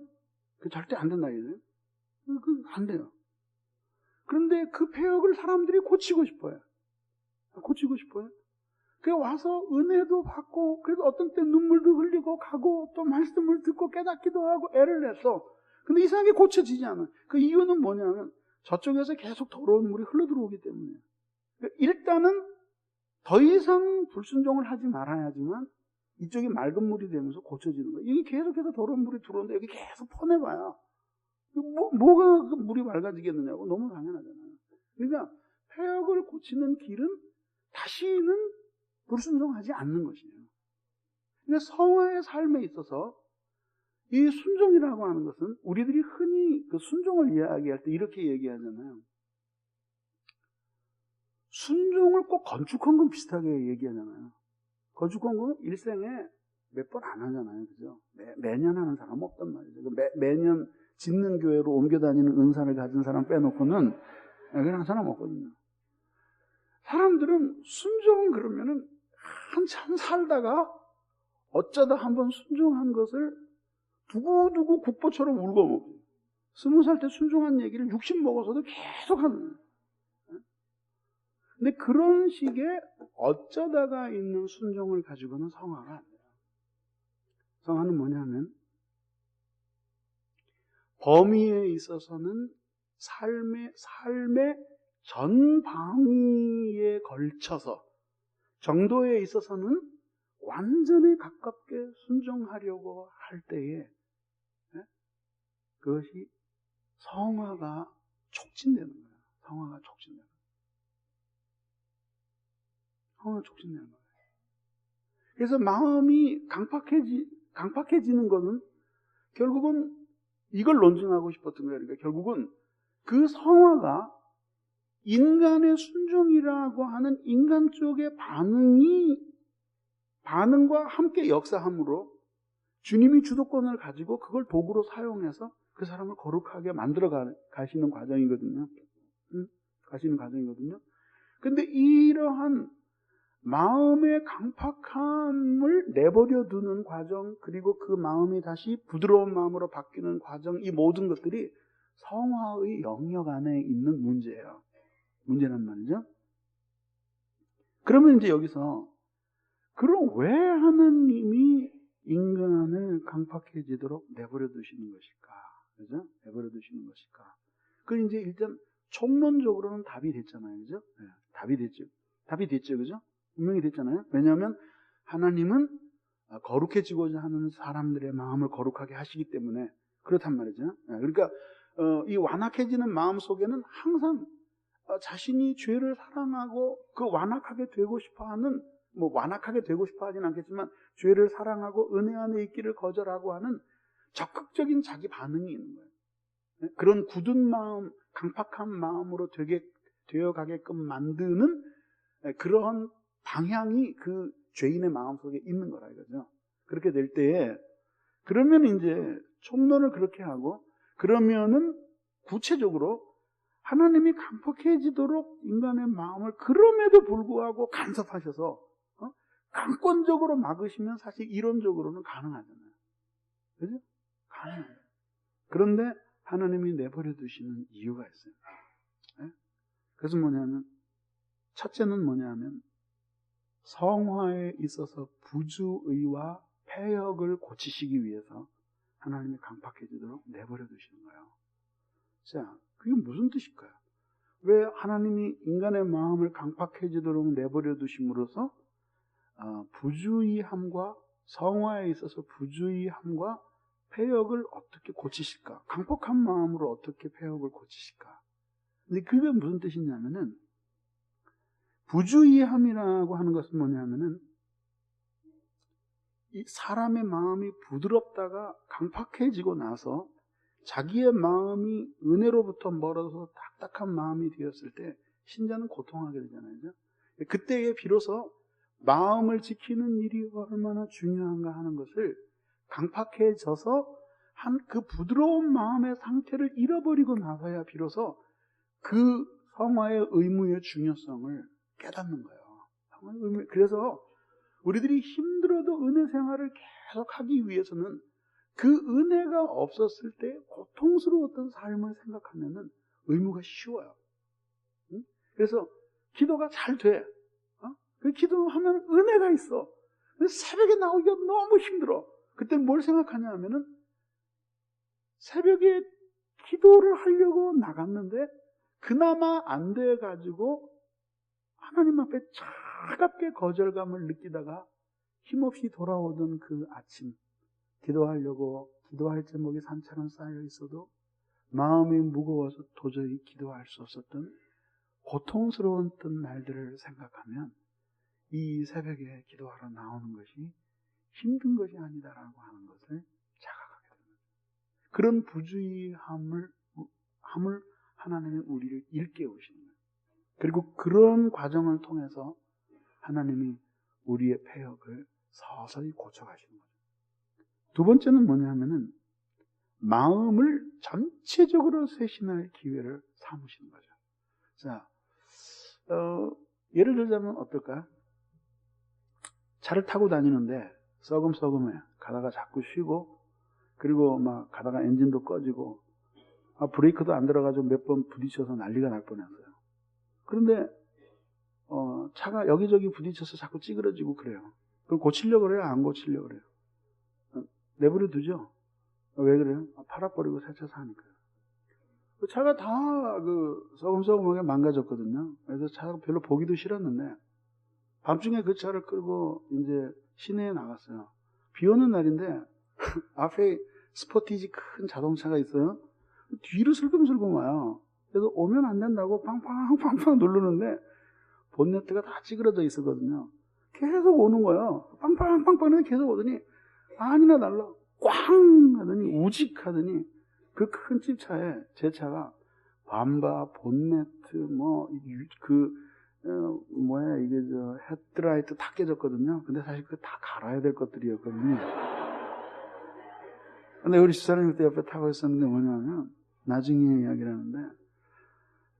그 절대 안 된다. 그 안 돼요. 그런데 그 폐역을 사람들이 고치고 싶어요. 고치고 싶어요. 그 와서 은혜도 받고, 그래도 어떤 때 눈물도 흘리고 가고, 또 말씀을 듣고 깨닫기도 하고 애를 냈어. 근데 이상하게 고쳐지지 않아. 그 이유는 뭐냐면 저쪽에서 계속 더러운 물이 흘러들어오기 때문이에요. 일단은 더 이상 불순종을 하지 말아야지만 이쪽이 맑은 물이 되면서 고쳐지는 거예요. 이게 계속해서 더러운 물이 들어오는데 여기 계속 퍼내봐야 뭐가 그 물이 맑아지겠느냐고. 너무 당연하잖아요. 그러니까 폐역을 고치는 길은 다시는 불순종하지 않는 것이에요. 그러니까 성화의 삶에 있어서 이 순종이라고 하는 것은 우리들이 흔히 그 순종을 이야기할 때 이렇게 얘기하잖아요. 순종을 꼭 건축한 건 비슷하게 얘기하잖아요. 건축한 건 일생에 몇 번 안 하잖아요. 그죠? 매년 하는 사람 없단 말이죠. 매년 짓는 교회로 옮겨 다니는 은사를 가진 사람 빼놓고는 그런 사람 없거든요. 사람들은 순종 그러면은 한참 살다가 어쩌다 한번 순종한 것을 두고두고 국보처럼 울고먹고 20살 때 순종한 얘기를 60 먹어서도 계속 하는 거예요. 근데 그런 식의 어쩌다가 있는 순종을 가지고는 성화가 안 돼요. 성화는 뭐냐면 범위에 있어서는 삶의 전 방위에 걸쳐서 정도에 있어서는 완전히 가깝게 순종하려고 할 때에 그것이 성화가 촉진되는 거예요. 성화가 촉진되는 거예요. 성화가 촉진되는 거예요. 그래서 마음이 강팍해지는 것은 결국은 이걸 논증하고 싶었던 거예요. 그러니까 결국은 그 성화가 인간의 순종이라고 하는 인간 쪽의 반응과 함께 역사함으로 주님이 주도권을 가지고 그걸 도구로 사용해서 그 사람을 거룩하게 만들어 가시는 과정이거든요. 가시는 과정이거든요. 근데 이러한 마음의 강팍함을 내버려 두는 과정, 그리고 그 마음이 다시 부드러운 마음으로 바뀌는 과정, 이 모든 것들이 성화의 영역 안에 있는 문제예요. 문제란 말이죠. 그러면 이제 여기서 그럼 왜 하나님이 인간을 강팍해지도록 내버려 두시는 것일까? 그죠? 내버려 두시는 것일까? 그 이제 일단 총론적으로는 답이 됐잖아요. 그죠? 네, 답이 됐죠. 답이 됐죠. 그죠? 분명히 됐잖아요. 왜냐하면 하나님은 거룩해지고자 하는 사람들의 마음을 거룩하게 하시기 때문에 그렇단 말이죠. 네, 그러니까 이 완악해지는 마음 속에는 항상 자신이 죄를 사랑하고 그 완악하게 되고 싶어하는, 뭐 완악하게 되고 싶어하진 않겠지만 죄를 사랑하고 은혜 안에 있기를 거절하고 하는 적극적인 자기 반응이 있는 거예요. 네? 그런 굳은 마음, 강팍한 마음으로 되어 가게끔 만드는 그런 방향이 그 죄인의 마음속에 있는 거라 이거죠. 그렇게 될 때에 그러면 이제 총론을 그렇게 하고 그러면은 구체적으로 하나님이 강팍해지도록 인간의 마음을 그럼에도 불구하고 간섭하셔서 강권적으로 막으시면 사실 이론적으로는 가능하잖아요. 그죠? 가능해요. 그런데 하나님이 내버려 두시는 이유가 있어요. 네? 그래서 뭐냐면 첫째는 뭐냐면 성화에 있어서 부주의와 폐역을 고치시기 위해서 하나님이 강팍해지도록 내버려 두시는 거예요. 자, 그게 무슨 뜻일까요? 왜 하나님이 인간의 마음을 강팍해지도록 내버려 두심으로써 부주의함과 성화에 있어서 부주의함과 폐역을 어떻게 고치실까? 강팍한 마음으로 어떻게 폐역을 고치실까? 근데 그게 무슨 뜻이냐면은 부주의함이라고 하는 것은 뭐냐면은 이 사람의 마음이 부드럽다가 강팍해지고 나서 자기의 마음이 은혜로부터 멀어서 딱딱한 마음이 되었을 때 신자는 고통하게 되잖아요. 그죠? 그때에 비로소 마음을 지키는 일이 얼마나 중요한가 하는 것을 강팍해져서 한 그 부드러운 마음의 상태를 잃어버리고 나서야 비로소 그 성화의 의무의 중요성을 깨닫는 거예요. 그래서 우리들이 힘들어도 은혜 생활을 계속 하기 위해서는 그 은혜가 없었을 때 고통스러웠던 삶을 생각하면은 의무가 쉬워요. 응? 그래서 기도가 잘 돼. 그 기도하면 은혜가 있어. 근데 새벽에 나오기가 너무 힘들어. 그때는 뭘 생각하냐 하면은 새벽에 기도를 하려고 나갔는데 그나마 안 돼가지고 하나님 앞에 차갑게 거절감을 느끼다가 힘없이 돌아오던 그 아침 기도하려고 기도할 제목이 산처럼 쌓여 있어도 마음이 무거워서 도저히 기도할 수 없었던 고통스러웠던 날들을 생각하면 이 새벽에 기도하러 나오는 것이 힘든 것이 아니다라고 하는 것을 자각하게 됩니다. 그런 부주의함을 하나님이 우리를 일깨우시는 거예요. 그리고 그런 과정을 통해서 하나님이 우리의 폐역을 서서히 고쳐가시는 거죠. 두 번째는 뭐냐면은 마음을 전체적으로 쇄신할 기회를 삼으시는 거죠. 자, 예를 들자면 어떨까요? 차를 타고 다니는데 썩음썩음해. 가다가 자꾸 쉬고, 그리고 막 가다가 엔진도 꺼지고, 브레이크도 안 들어가지고 몇 번 부딪혀서 난리가 날 뻔했어요. 그런데 차가 여기저기 부딪혀서 자꾸 찌그러지고 그래요. 그럼 고치려고 그래요? 안 고치려고 그래요? 내버려 두죠? 왜 그래요? 팔아버리고 새 차 사니까요. 그 차가 다 썩음썩음하게 망가졌거든요. 그래서 차가 별로 보기도 싫었는데 밤중에 그 차를 끌고 이제 시내에 나갔어요. 비 오는 날인데 앞에 스포티지 큰 자동차가 있어요. 뒤로 슬금슬금 와요. 그래서 오면 안 된다고 팡팡팡팡 누르는데 본네트가 다 찌그러져 있었거든요. 계속 오는 거예요. 빵빵빵빵 계속 오더니 아니나 달라 꽝 하더니 우직하더니 그 큰 집차에 제 차가 밤바 본네트 이게 헤드라이트 다 깨졌거든요. 근데 사실 그거 다 갈아야 될 것들이었거든요. 근데 우리 집사람이 그때 옆에 타고 있었는데 뭐냐면 나중에 이야기를 하는데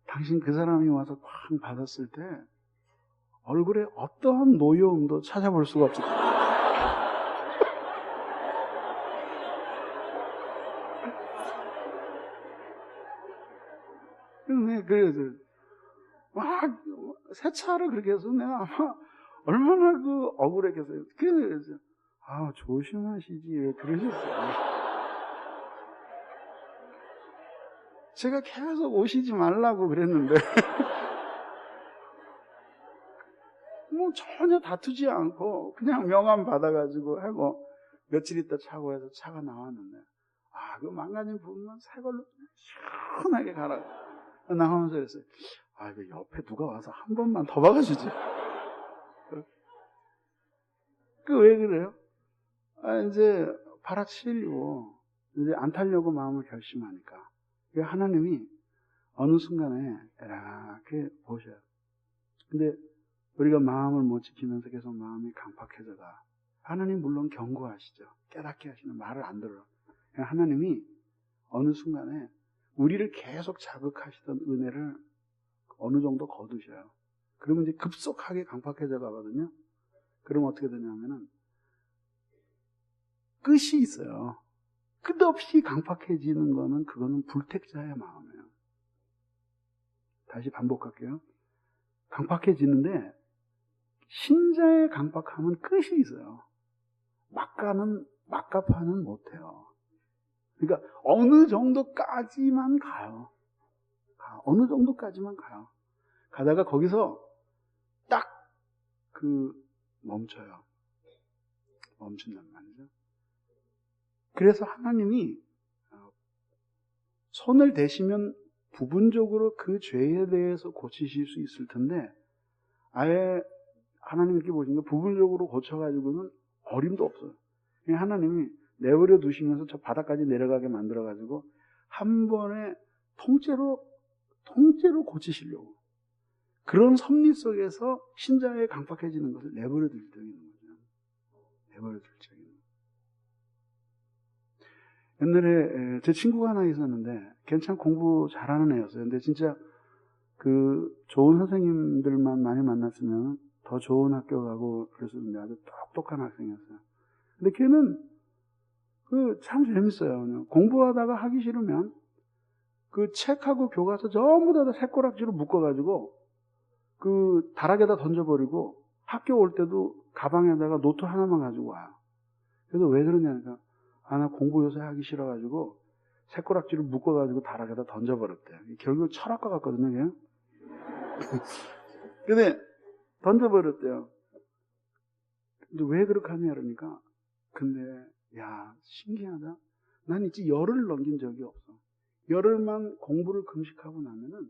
당신 그 사람이 와서 쾅 받았을 때 얼굴에 어떠한 노여움도 찾아볼 수가 없었어요. 그래서 막 새 차를 그렇게 해서 내가 아마 얼마나 억울했겠어요. 그래서 조심하시지 왜 그러셨어요. 제가 계속 오시지 말라고 그랬는데 뭐 전혀 다투지 않고 그냥 명함 받아가지고 하고 며칠 있다 차고 해서 차가 나왔는데 그 망가진 부분만 새 걸로 시원하게 가라. 나가면서 그랬어요. 이거 옆에 누가 와서 한 번만 더 박아주지. 왜 그래요? 이제 팔아치려고 이제 안 타려고 마음을 결심하니까 하나님이 어느 순간에 이렇게 보셔요. 근데 우리가 마음을 못 지키면서 계속 마음이 강팍해져가. 하나님 물론 경고하시죠. 깨닫게 하시는 말을 안 들어요. 하나님이 어느 순간에 우리를 계속 자극하시던 은혜를 어느 정도 거두셔요. 그러면 이제 급속하게 강팍해져 가거든요. 그러면 어떻게 되냐면은 끝이 있어요. 끝없이 강팍해지는 거는 그거는 불택자의 마음이에요. 다시 반복할게요. 강팍해지는데 신자의 강팍함은 끝이 있어요. 막가파는 못해요. 그러니까 어느 정도까지만 가요. 어느 정도까지만 가요. 가다가 거기서 딱 멈춰요. 멈춘단 말이죠. 그래서 하나님이 손을 대시면 부분적으로 그 죄에 대해서 고치실 수 있을 텐데 아예 하나님께 보시니까 부분적으로 고쳐가지고는 어림도 없어요. 그냥 하나님이 내버려 두시면서 저 바닥까지 내려가게 만들어가지고 한 번에 통째로 고치시려고. 그런 섭리 속에서 신자의 강팍해지는 것을 내버려 둘 적이 있는 거죠. 내버려 둘 적이 있는 거죠. 옛날에 제 친구가 하나 있었는데 괜찮은 공부 잘하는 애였어요. 근데 진짜 그 좋은 선생님들만 많이 만났으면 더 좋은 학교 가고 그랬었는데 아주 똑똑한 학생이었어요. 근데 걔는 참 재밌어요. 그냥 공부하다가 하기 싫으면 그 책하고 교과서 전부 다 새꼬락지로 묶어가지고 그 다락에다 던져버리고 학교 올 때도 가방에다가 노트 하나만 가지고 와요. 그래서 왜 그러냐니까 나 공부 요새 하기 싫어가지고 새꼬락지를 묶어가지고 다락에다 던져버렸대요. 결국 철학과 같거든요, 그냥. 근데 던져버렸대요. 근데 왜 그렇게 하냐 그러니까 근데 야 신기하다. 난 이제 열흘을 넘긴 적이 없어. 열흘만 공부를 금식하고 나면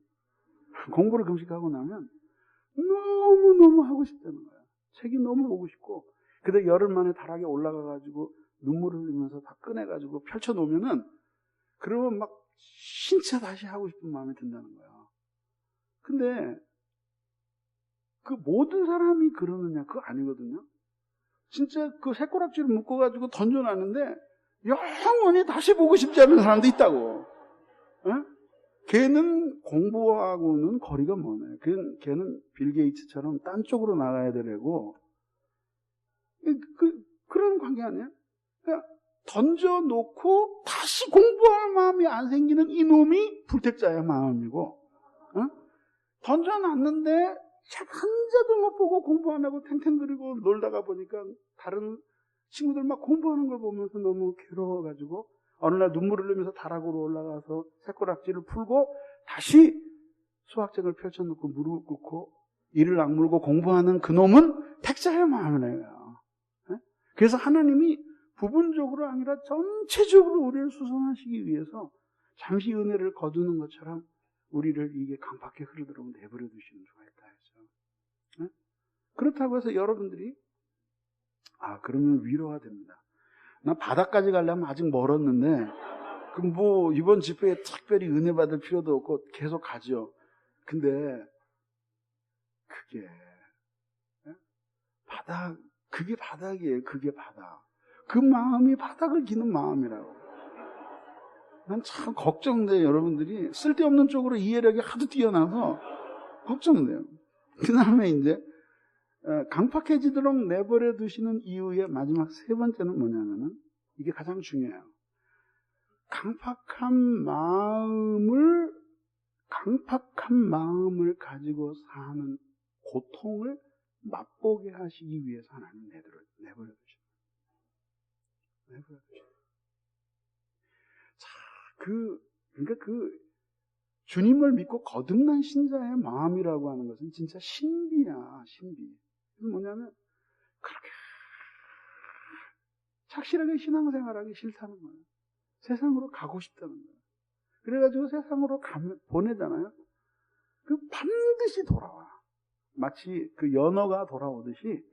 너무너무 하고 싶다는 거야. 책이 너무 보고 싶고 근데 열흘 만에 다락에 올라가가지고 눈물을 흘리면서 다 꺼내가지고 펼쳐놓으면은 그러면 막 진짜 다시 하고 싶은 마음이 든다는 거야. 근데 그 모든 사람이 그러느냐 그거 아니거든요. 진짜 그 새꼬락지를 묶어가지고 던져놨는데 영원히 다시 보고 싶지 않은 사람도 있다고. 걔는 공부하고는 거리가 머네. 걔는 빌 게이츠처럼 딴 쪽으로 나가야 되려고. 그런 관계 아니야? 그러니까 던져놓고 다시 공부할 마음이 안 생기는 이놈이 불택자의 마음이고, 던져놨는데 책 한 자도 못 보고 공부 안 하고 탱탱거리고 놀다가 보니까 다른 친구들 막 공부하는 걸 보면서 너무 괴로워가지고 어느 날 눈물을 흘리면서 다락으로 올라가서 새꼬락지를 풀고 다시 수학책을 펼쳐놓고 무릎을 꿇고 이를 악물고 공부하는 그놈은 택자의 마음이에요. 그래서 하나님이 부분적으로 아니라 전체적으로 우리를 수선하시기 위해서 잠시 은혜를 거두는 것처럼 우리를 이게 강팍하게 흐르도록 내버려 두시는 수가 있다 해서. 그렇다고 해서 여러분들이 그러면 위로가 됩니다. 나 바닥까지 가려면 아직 멀었는데 그럼 뭐 이번 집회에 특별히 은혜 받을 필요도 없고 계속 가죠. 근데 그게 그게 바닥이에요. 그게 바닥. 그 마음이 바닥을 기는 마음이라고. 난 참 걱정돼요. 여러분들이 쓸데없는 쪽으로 이해력이 하도 뛰어나서 걱정돼요. 그 다음에 이제 강팍해지도록 내버려 두시는 이유의 마지막 세 번째는 뭐냐면은 이게 가장 중요해요. 강팍한 마음을 가지고 사는 고통을 맛보게 하시기 위해서 하나님 내버려 두십니다. 내버려 두십니다. 자, 그러니까 주님을 믿고 거듭난 신자의 마음이라고 하는 것은 진짜 신비야, 신비. 그래서 뭐냐면, 그렇게 착실하게 신앙생활하기 싫다는 거예요. 세상으로 가고 싶다는 거예요. 그래가지고 세상으로 보내잖아요. 반드시 돌아와. 마치 그 연어가 돌아오듯이,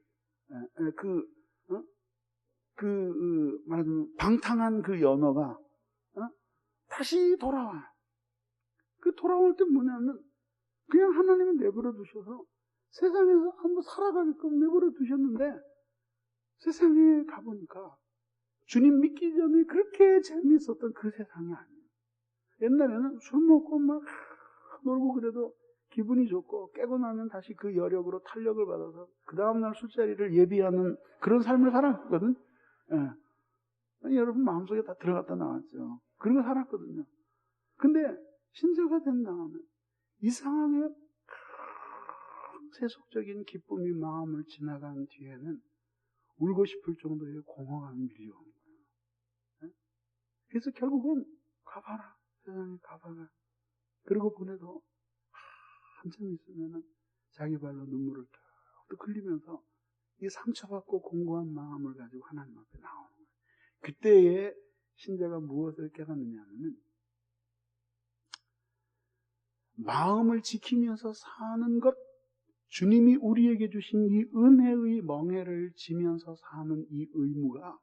말하자면 방탕한 그 연어가, 다시 돌아와. 돌아올 때 뭐냐면, 그냥 하나님이 내버려 두셔서 세상에서 한번 살아가게끔 내버려 두셨는데, 세상에 가보니까, 주님 믿기 전에 그렇게 재미있었던 그 세상이 아니에요. 옛날에는 술 먹고 막 놀고 그래도 기분이 좋고 깨고 나면 다시 그 여력으로 탄력을 받아서 그 다음날 술자리를 예비하는 그런 삶을 살았거든. 여러분 마음속에 다 들어갔다 나왔죠. 그런 거 살았거든요. 근데 신자가 된 다음에 이상하게 세속적인 기쁨이 마음을 지나간 뒤에는 울고 싶을 정도의 공허감이 밀려오는 거예요. 그래서 결국은 가봐라. 세상에 가봐라. 그러고 보내도 한참 있으면은 자기 발로 눈물을 뚝뚝 흘리면서 이 상처받고 공고한 마음을 가지고 하나님 앞에 나오는 거예요. 그때에 신자가 무엇을 깨닫느냐 하면은 마음을 지키면서 사는 것 주님이 우리에게 주신 이 은혜의 멍에를 지면서 사는 이 의무가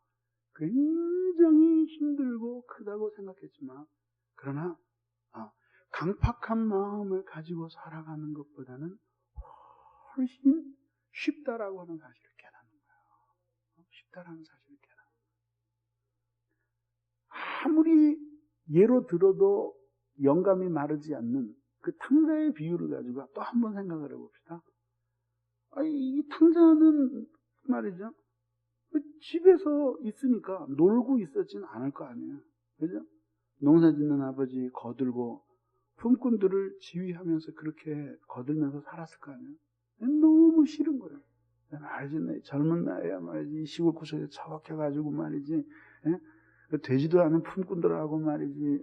굉장히 힘들고 크다고 생각했지만, 그러나 강팍한 마음을 가지고 살아가는 것보다는 훨씬 쉽다라고 하는 사실을 깨닫는 거예요. 쉽다라는 사실을 깨닫는 거예요. 아무리 예로 들어도 영감이 마르지 않는 그 탕자의 비유를 가지고 또 한 번 생각을 해봅시다. 이 탕자는 말이죠, 집에서 있으니까 놀고 있었지는 않을 거 아니에요. 그죠? 농사 짓는 아버지 거들고 품꾼들을 지휘하면서 그렇게 거들면서 살았을 거 아니에요. 너무 싫은 거예요. 말이지, 젊은 나이야 말이지, 시골 구석에 처박혀가지고 말이지, 되지도 않은 품꾼들하고 말이지,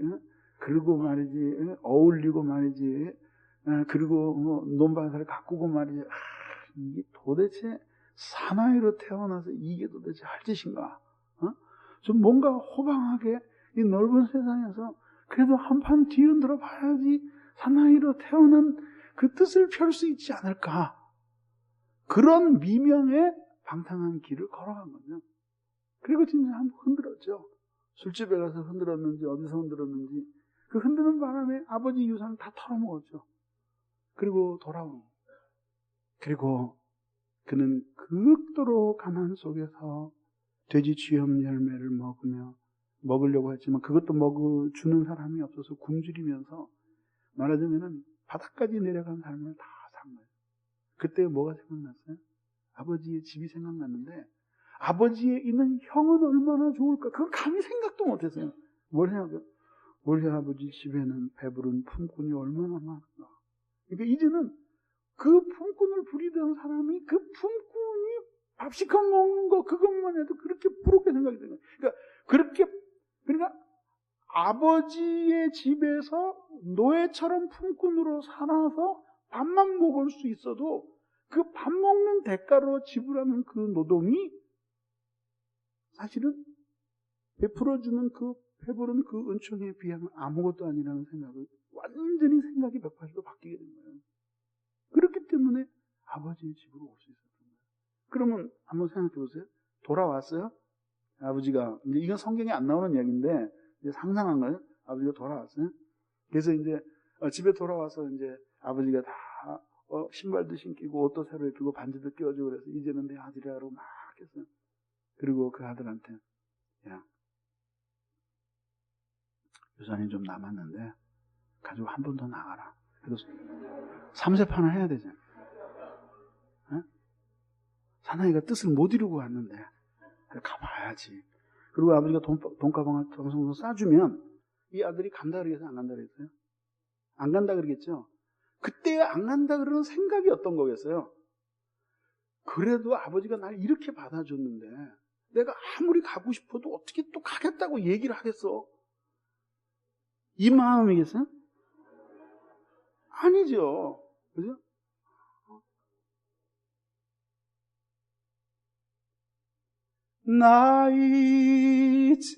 그리고 말이지, 어울리고 말이지, 그리고 뭐 논밭을 가꾸고 말이지, 이게 도대체 사나이로 태어나서 이게 도대체 할 짓인가? 좀 뭔가 호방하게 이 넓은 세상에서 그래도 한판 뒤흔들어 봐야지 사나이로 태어난 그 뜻을 펼 수 있지 않을까? 그런 미명의 방탕한 길을 걸어간 거죠. 그리고 진짜 한번 흔들었죠. 술집에 가서 흔들었는지 어디서 흔들었는지 그 흔드는 바람에 아버지 유산 다 털어먹었죠. 그리고 돌아오는 거예요. 그리고 그는 극도로 가난 속에서 돼지 쥐염 열매를 먹으려고 했지만 그것도 주는 사람이 없어서 굶주리면서 말하자면 바닥까지 내려간 삶을 다 산 거예요. 그때 뭐가 생각났어요? 아버지의 집이 생각났는데 아버지의 있는 형은 얼마나 좋을까? 그걸 감히 생각도 못했어요. 뭘 생각해요? 우리 아버지 집에는 배부른 품꾼이 얼마나 많을까? 그러니까 이제는 그 품꾼을 부리던 사람이 그 품꾼이 밥 시켜 먹는 거 그것만 해도 그렇게 부럽게 생각이 되는 거예요. 그러니까 아버지의 집에서 노예처럼 품꾼으로 살아서 밥만 먹을 수 있어도 그 밥 먹는 대가로 지불하는 그 노동이 사실은 베풀어주는 그 배부른 그 은총에 비하면 아무것도 아니라는 생각을 완전히 생각이 180도 바뀌게 된 거예요. 그렇기 때문에 아버지의 집으로 올 수 있었던 거예요. 그러면 한번 생각해 보세요. 돌아왔어요? 아버지가, 이제 이건 성경에 안 나오는 이야기인데, 이제 상상한 거예요. 아버지가 돌아왔어요. 그래서 이제 집에 돌아와서 이제 아버지가 다 신발도 신기고 옷도 새로 입히고 반지도 끼워주고 그래서 이제는 내 아들이라고 막 했어요. 그리고 그 아들한테, 야, 유산이 좀 남았는데 가지고 한 번 더 나가라. 그래서 3세판을 해야 되잖아요. 사나이가 뜻을 못 이루고 왔는데 가봐야지. 그리고 아버지가 돈가방을 정성으로 싸주면 이 아들이 간다 그러겠어요? 안 간다 그랬어요? 안 간다 그러겠죠? 그때 안 간다 그러는 생각이 어떤 거겠어요? 그래도 아버지가 날 이렇게 받아줬는데 내가 아무리 가고 싶어도 어떻게 또 가겠다고 얘기를 하겠어? 이 마음이겠어요? 아니죠. 그죠? 나 이제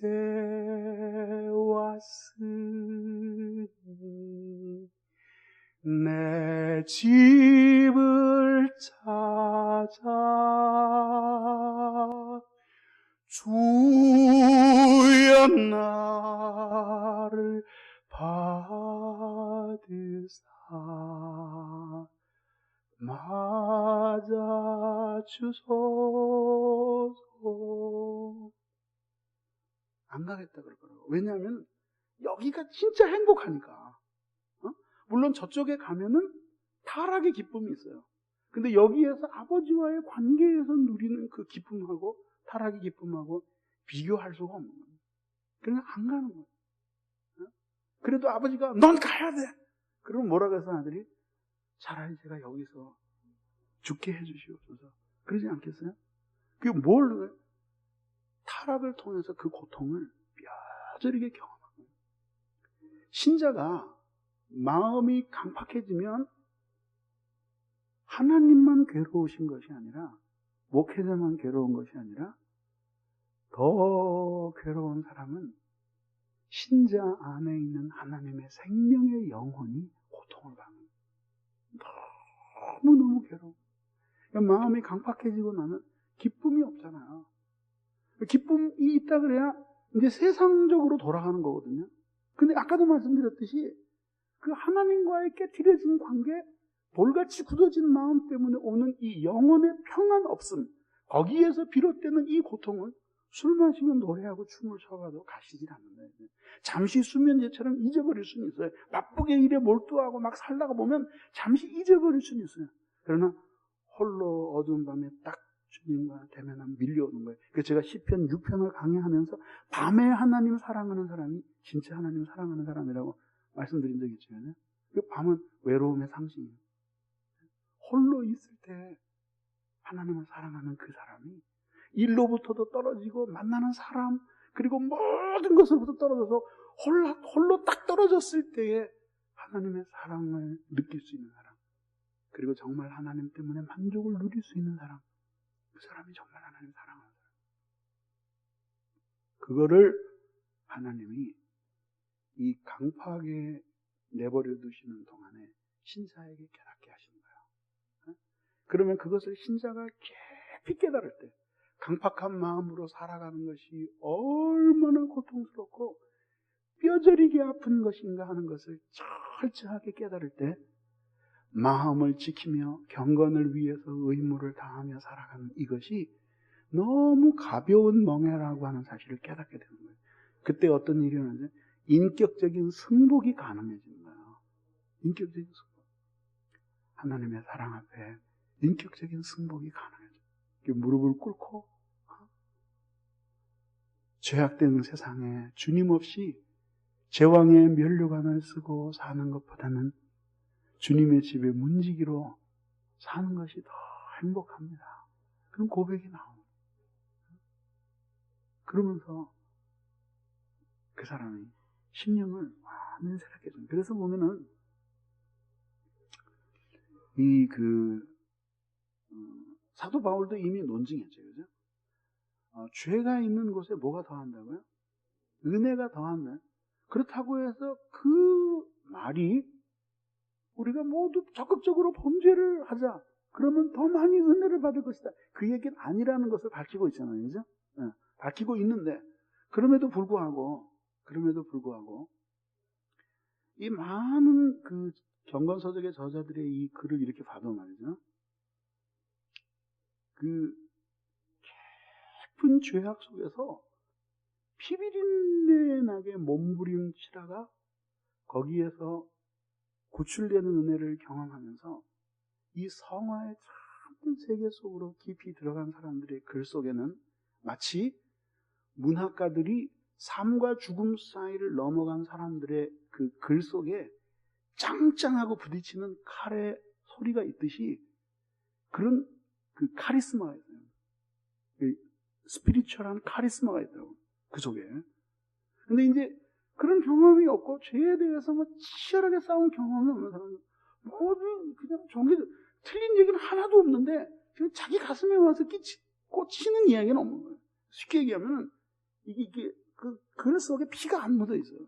왔으니 내 집을 찾아 주여 나를 받으사 맞아주소서. 안 가겠다 그럴 거라고. 왜냐하면 여기가 진짜 행복하니까. 물론 저쪽에 가면은 타락의 기쁨이 있어요. 근데 여기에서 아버지와의 관계에서 누리는 그 기쁨하고 타락의 기쁨하고 비교할 수가 없는 거예요. 그냥 안 가는 거예요. 그래도 아버지가 넌 가야 돼. 그러면 뭐라고 해서 아들이 차라리 제가 여기서 죽게 해주시옵소서. 그러지 않겠어요? 그게 뭘 타락을 통해서 그 고통을 뼈저리게 경험하는 거예요. 신자가 마음이 강팍해지면 하나님만 괴로우신 것이 아니라 목회자만 괴로운 것이 아니라 더 괴로운 사람은 신자 안에 있는 하나님의 생명의 영혼이 고통을 받는 거예요. 너무너무 괴로워. 그러니까 마음이 강팍해지고 나면 기쁨이 없잖아요. 기쁨이 있다 그래야 이제 세상적으로 돌아가는 거거든요. 근데 아까도 말씀드렸듯이 그 하나님과의 깨트려진 관계, 돌같이 굳어진 마음 때문에 오는 이 영혼의 평안 없음, 거기에서 비롯되는 이 고통은 술 마시면 노래하고 춤을 춰가도 가시질 않는다. 잠시 수면제처럼 잊어버릴 수는 있어요. 바쁘게 일에 몰두하고 막 살다가 보면 잠시 잊어버릴 수는 있어요. 그러나 홀로 어두운 밤에 딱 주님과 대면하면 밀려오는 거예요. 그래서 제가 시편 6편을 강의하면서 밤에 하나님 사랑하는 사람이 진짜 하나님 사랑하는 사람이라고 말씀드린 적이 있잖아요. 그 밤은 외로움의 상징이에요. 홀로 있을 때 하나님을 사랑하는 그 사람이 일로부터도 떨어지고 만나는 사람 그리고 모든 것으로부터 떨어져서 홀로 딱 떨어졌을 때에 하나님의 사랑을 느낄 수 있는 사람, 그리고 정말 하나님 때문에 만족을 누릴 수 있는 사람, 그 사람이 정말 하나님 사랑하는 사람. 그거를 하나님이 이 강팍에 내버려 두시는 동안에 신자에게 깨닫게 하신 거예요. 그러면 그것을 신자가 깊이 깨달을 때 강팍한 마음으로 살아가는 것이 얼마나 고통스럽고 뼈저리게 아픈 것인가 하는 것을 철저하게 깨달을 때 마음을 지키며 경건을 위해서 의무를 다하며 살아가는 이것이 너무 가벼운 멍해라고 하는 사실을 깨닫게 되는 거예요. 그때 어떤 일이 일어나죠? 인격적인 승복이 가능해지는 거예요. 인격적인 승복. 하나님의 사랑 앞에 인격적인 승복이 가능해져요. 무릎을 꿇고 죄악된 세상에 주님 없이 제왕의 면류관을 쓰고 사는 것보다는 주님의 집에 문지기로 사는 것이 더 행복합니다. 그런 고백이 나옵니다. 그러면서 그 사람이 심령을 완전히 새롭게 해줍니다. 그래서 보면은 사도 바울도 이미 논증했죠, 그죠? 죄가 있는 곳에 뭐가 더한다고요? 은혜가 더한다. 그렇다고 해서 그 말이 우리가 모두 적극적으로 범죄를 하자. 그러면 더 많이 은혜를 받을 것이다. 그 얘기는 아니라는 것을 밝히고 있잖아요, 그죠? 네, 밝히고 있는데 그럼에도 불구하고 이 많은 그 경건서적의 저자들의 이 글을 이렇게 봐도 말이죠. 그 깊은 죄악 속에서 피비린내 나게 몸부림치다가 거기에서 구출되는 은혜를 경험하면서 이 성화의 참된 세계 속으로 깊이 들어간 사람들의 글 속에는 마치 문학가들이 삶과 죽음 사이를 넘어간 사람들의 그 글 속에 짱짱하고 부딪히는 칼의 소리가 있듯이 그런 그 카리스마가 있어요. 그 스피리추얼한 카리스마가 있더라고요. 그 속에. 근데 이제 그런 경험이 없고 죄에 대해서 치열하게 싸운 경험이 없는 사람은 모두 그냥 틀린 얘기는 하나도 없는데 그냥 자기 가슴에 와서 꽂히는 이야기는 없는 거예요. 쉽게 얘기하면 이게 그 글 속에 피가 안 묻어 있어요.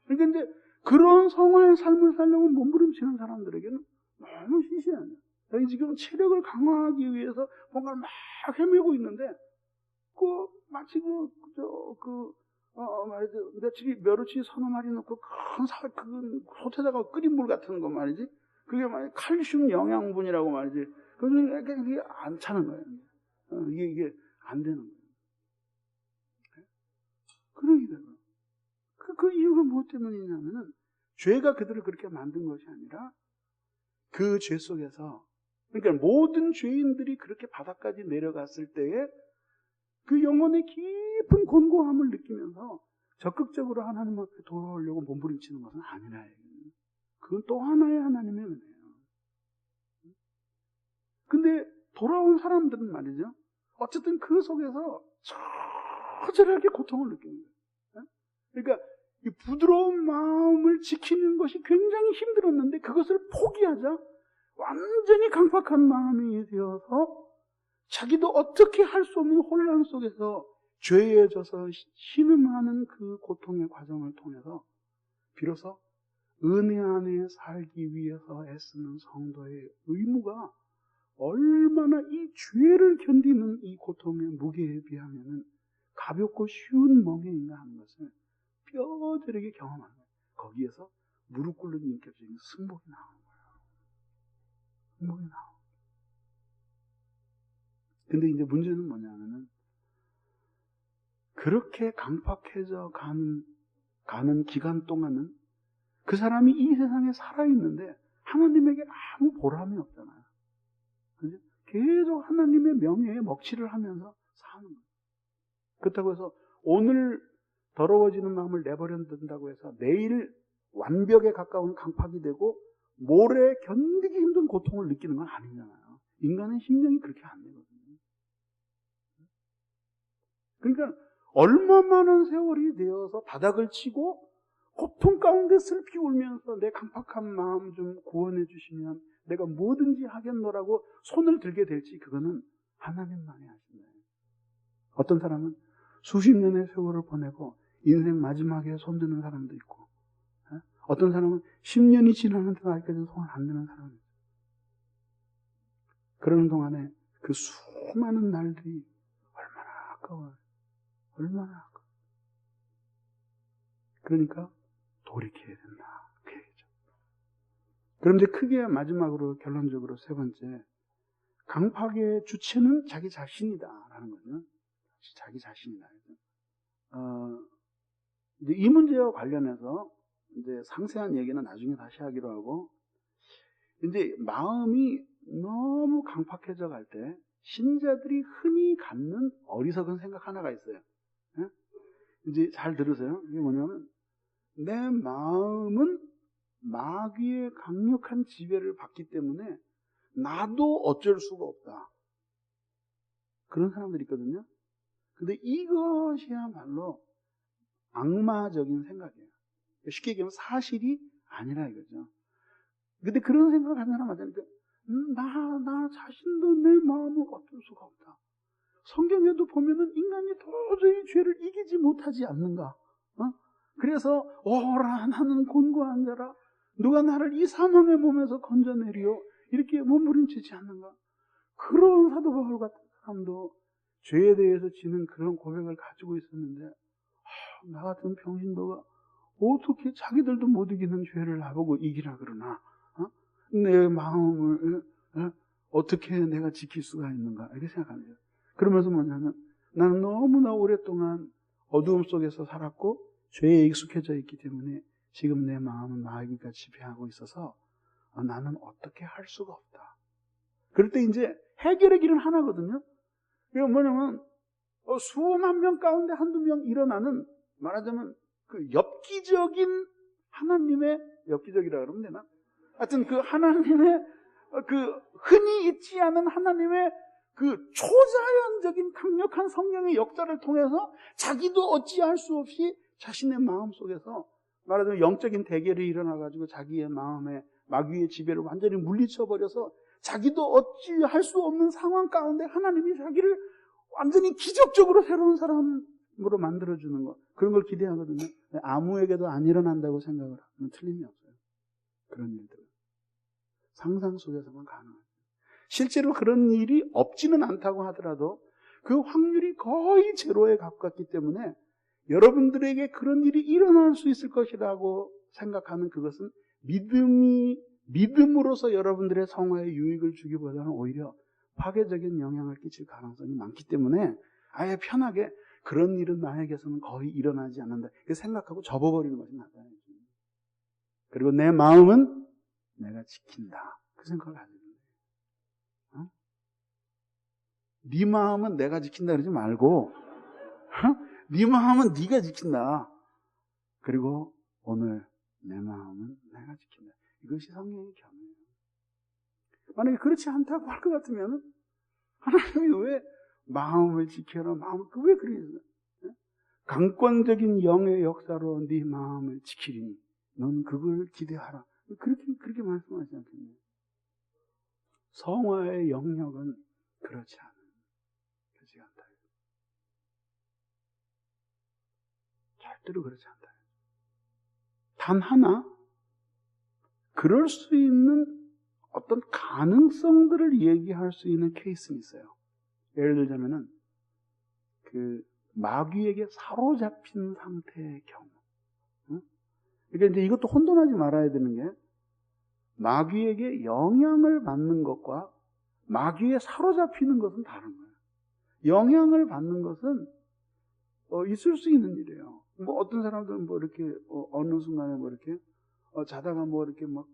그런데 그런 성화의 삶을 살려고 몸부림치는 사람들에게는 너무 시시해요. 여기 지금 체력을 강화하기 위해서 뭔가를 막 헤매고 있는데 마치 말이죠. 멸치 서너 마리 넣고 큰 솥에다가 끓인 물 같은 거 말이지. 그게 말이지 칼슘 영양분이라고 말이지. 그래서 이게 안 차는 거예요. 이게 안 되는 거예요. 그러게 되고요. 그 이유가 무엇 때문이냐면은 죄가 그들을 그렇게 만든 것이 아니라 그 죄 속에서 그러니까 모든 죄인들이 그렇게 바닥까지 내려갔을 때에 그 영혼의 깊은 곤고함을 느끼면서 적극적으로 하나님 앞에 돌아오려고 몸부림치는 것은 아니라 그건 또 하나의 하나님의 은혜예요. 근데 돌아온 사람들은 말이죠. 어쨌든 그 속에서 처절하게 고통을 느끼는 거예요. 그러니까 이 부드러운 마음을 지키는 것이 굉장히 힘들었는데 그것을 포기하자 완전히 강팍한 마음이 되어서 자기도 어떻게 할 수 없는 혼란 속에서 죄에 져서 신음하는 그 고통의 과정을 통해서 비로소 은혜 안에 살기 위해서 애쓰는 성도의 의무가 얼마나 이 죄를 견디는 이 고통의 무게에 비하면 가볍고 쉬운 멍에인가 하는 것을 뼈저리게 경험하는 거예요. 거기에서 무릎 꿇는 인격적인 승복이 나오는 거예요. 승복이 나오는 거예요. 근데 이제 문제는 뭐냐면은 그렇게 강팍해져 가는 기간 동안은 그 사람이 이 세상에 살아있는데 하나님에게 아무 보람이 없잖아요. 그죠? 계속 하나님의 명예에 먹칠을 하면서 사는 거예요. 그렇다고 해서 오늘 더러워지는 마음을 내버려둔다고 해서 내일 완벽에 가까운 강팍이 되고 모레 견디기 힘든 고통을 느끼는 건 아니잖아요. 인간의 심령이 그렇게 안 되거든요. 그러니까 얼마 많은 세월이 되어서 바닥을 치고 고통 가운데 슬피 울면서 내 강팍한 마음 좀 구원해 주시면 내가 뭐든지 하겠노라고 손을 들게 될지 그거는 하나님만이 하신다. 어떤 사람은 수십 년의 세월을 보내고 인생 마지막에 손 드는 사람도 있고, 어떤 사람은 10년이 지났는데도 아직까지 손을 안 드는 사람이 있어요. 그러는 동안에 그 수많은 날들이 얼마나 아까워요. 얼마나 아까워요. 그러니까 돌이켜야 된다. 그 얘기죠. 그런데 크게 마지막으로 결론적으로 세 번째, 강팍의 주체는 자기 자신이다라는 거죠. 자기 자신이다. 이제 이 문제와 관련해서 이제 상세한 얘기는 나중에 다시 하기로 하고, 이제 마음이 너무 강팍해져 갈 때 신자들이 흔히 갖는 어리석은 생각 하나가 있어요. 이제 잘 들으세요. 이게 뭐냐면 내 마음은 마귀의 강력한 지배를 받기 때문에 나도 어쩔 수가 없다. 그런 사람들이 있거든요. 근데 이것이야말로 악마적인 생각이에요. 쉽게 얘기하면 사실이 아니라 이거죠. 근데 그런 생각을 하면 맞으니까 나 자신도 내 마음을 어쩔 수가 없다. 성경에도 보면은 인간이 도저히 죄를 이기지 못하지 않는가. 그래서 오라 나는 곤고한 자라 누가 나를 이 사망의 몸에서 건져내리요 이렇게 몸부림치지 않는가. 그런 사도 바울 같은 사람도 죄에 대해서 지는 그런 고백을 가지고 있었는데 나 같은 병신도가 어떻게 자기들도 못 이기는 죄를 나보고 이기라 그러나 내 마음을 어떻게 내가 지킬 수가 있는가 이렇게 생각합니다. 그러면서 뭐냐면 나는 너무나 오랫동안 어두움 속에서 살았고 죄에 익숙해져 있기 때문에 지금 내 마음은 마귀가 지배하고 있어서 나는 어떻게 할 수가 없다. 그럴 때 이제 해결의 길은 하나거든요. 그게 뭐냐면 수만 명 가운데 한두 명 일어나는 말하자면 그 엽기적인 하나님의 엽기적이라 그러면 되나? 하여튼 그 하나님의 그 흔히 있지 않은 하나님의 그 초자연적인 강력한 성령의 역사를 통해서 자기도 어찌할 수 없이 자신의 마음 속에서 말하자면 영적인 대결이 일어나가지고 자기의 마음에 마귀의 지배를 완전히 물리쳐버려서 자기도 어찌할 수 없는 상황 가운데 하나님이 자기를 완전히 기적적으로 새로운 사람으로 만들어주는 것, 그런 걸 기대하거든요. 아무에게도 안 일어난다고 생각을 하면 틀림이 없어요. 그런 일들은 상상 속에서만 가능해요. 실제로 그런 일이 없지는 않다고 하더라도 그 확률이 거의 제로에 가깝기 때문에 여러분들에게 그런 일이 일어날 수 있을 것이라고 생각하는 그것은 믿음으로서 여러분들의 성화에 유익을 주기보다는 오히려 파괴적인 영향을 끼칠 가능성이 많기 때문에 아예 편하게 그런 일은 나에게서는 거의 일어나지 않는다 이렇게 생각하고 접어버리는 것이 낫다. 그리고 내 마음은 내가 지킨다. 그 생각을 하는 거예요. 네 마음은 내가 지킨다 그러지 말고 네 마음은 네가 지킨다. 그리고 오늘 내 마음은 내가 지킨다. 이것이 성경의 견해예요. 만약에 그렇지 않다고 할 것 같으면 하나님이 왜 마음을 지켜라 마음을 왜 그러세요? 강권적인 영의 역사로 네 마음을 지키리니 넌 그걸 기대하라. 그렇게 말씀하지 않겠네요. 성화의 영역은 그렇지 않아요. 그렇지 않다. 절대로 그렇지 않다. 단 하나 그럴 수 있는 어떤 가능성들을 얘기할 수 있는 케이스는 있어요. 예를 들자면은 그 마귀에게 사로잡힌 상태의 경우. 응? 그러니까 이제 이것도 혼돈하지 말아야 되는 게 마귀에게 영향을 받는 것과 마귀에 사로잡히는 것은 다른 거예요. 영향을 받는 것은 있을 수 있는 일이에요. 뭐 어떤 사람들은 뭐 이렇게 어느 순간에 뭐 이렇게 자다가 뭐 이렇게 막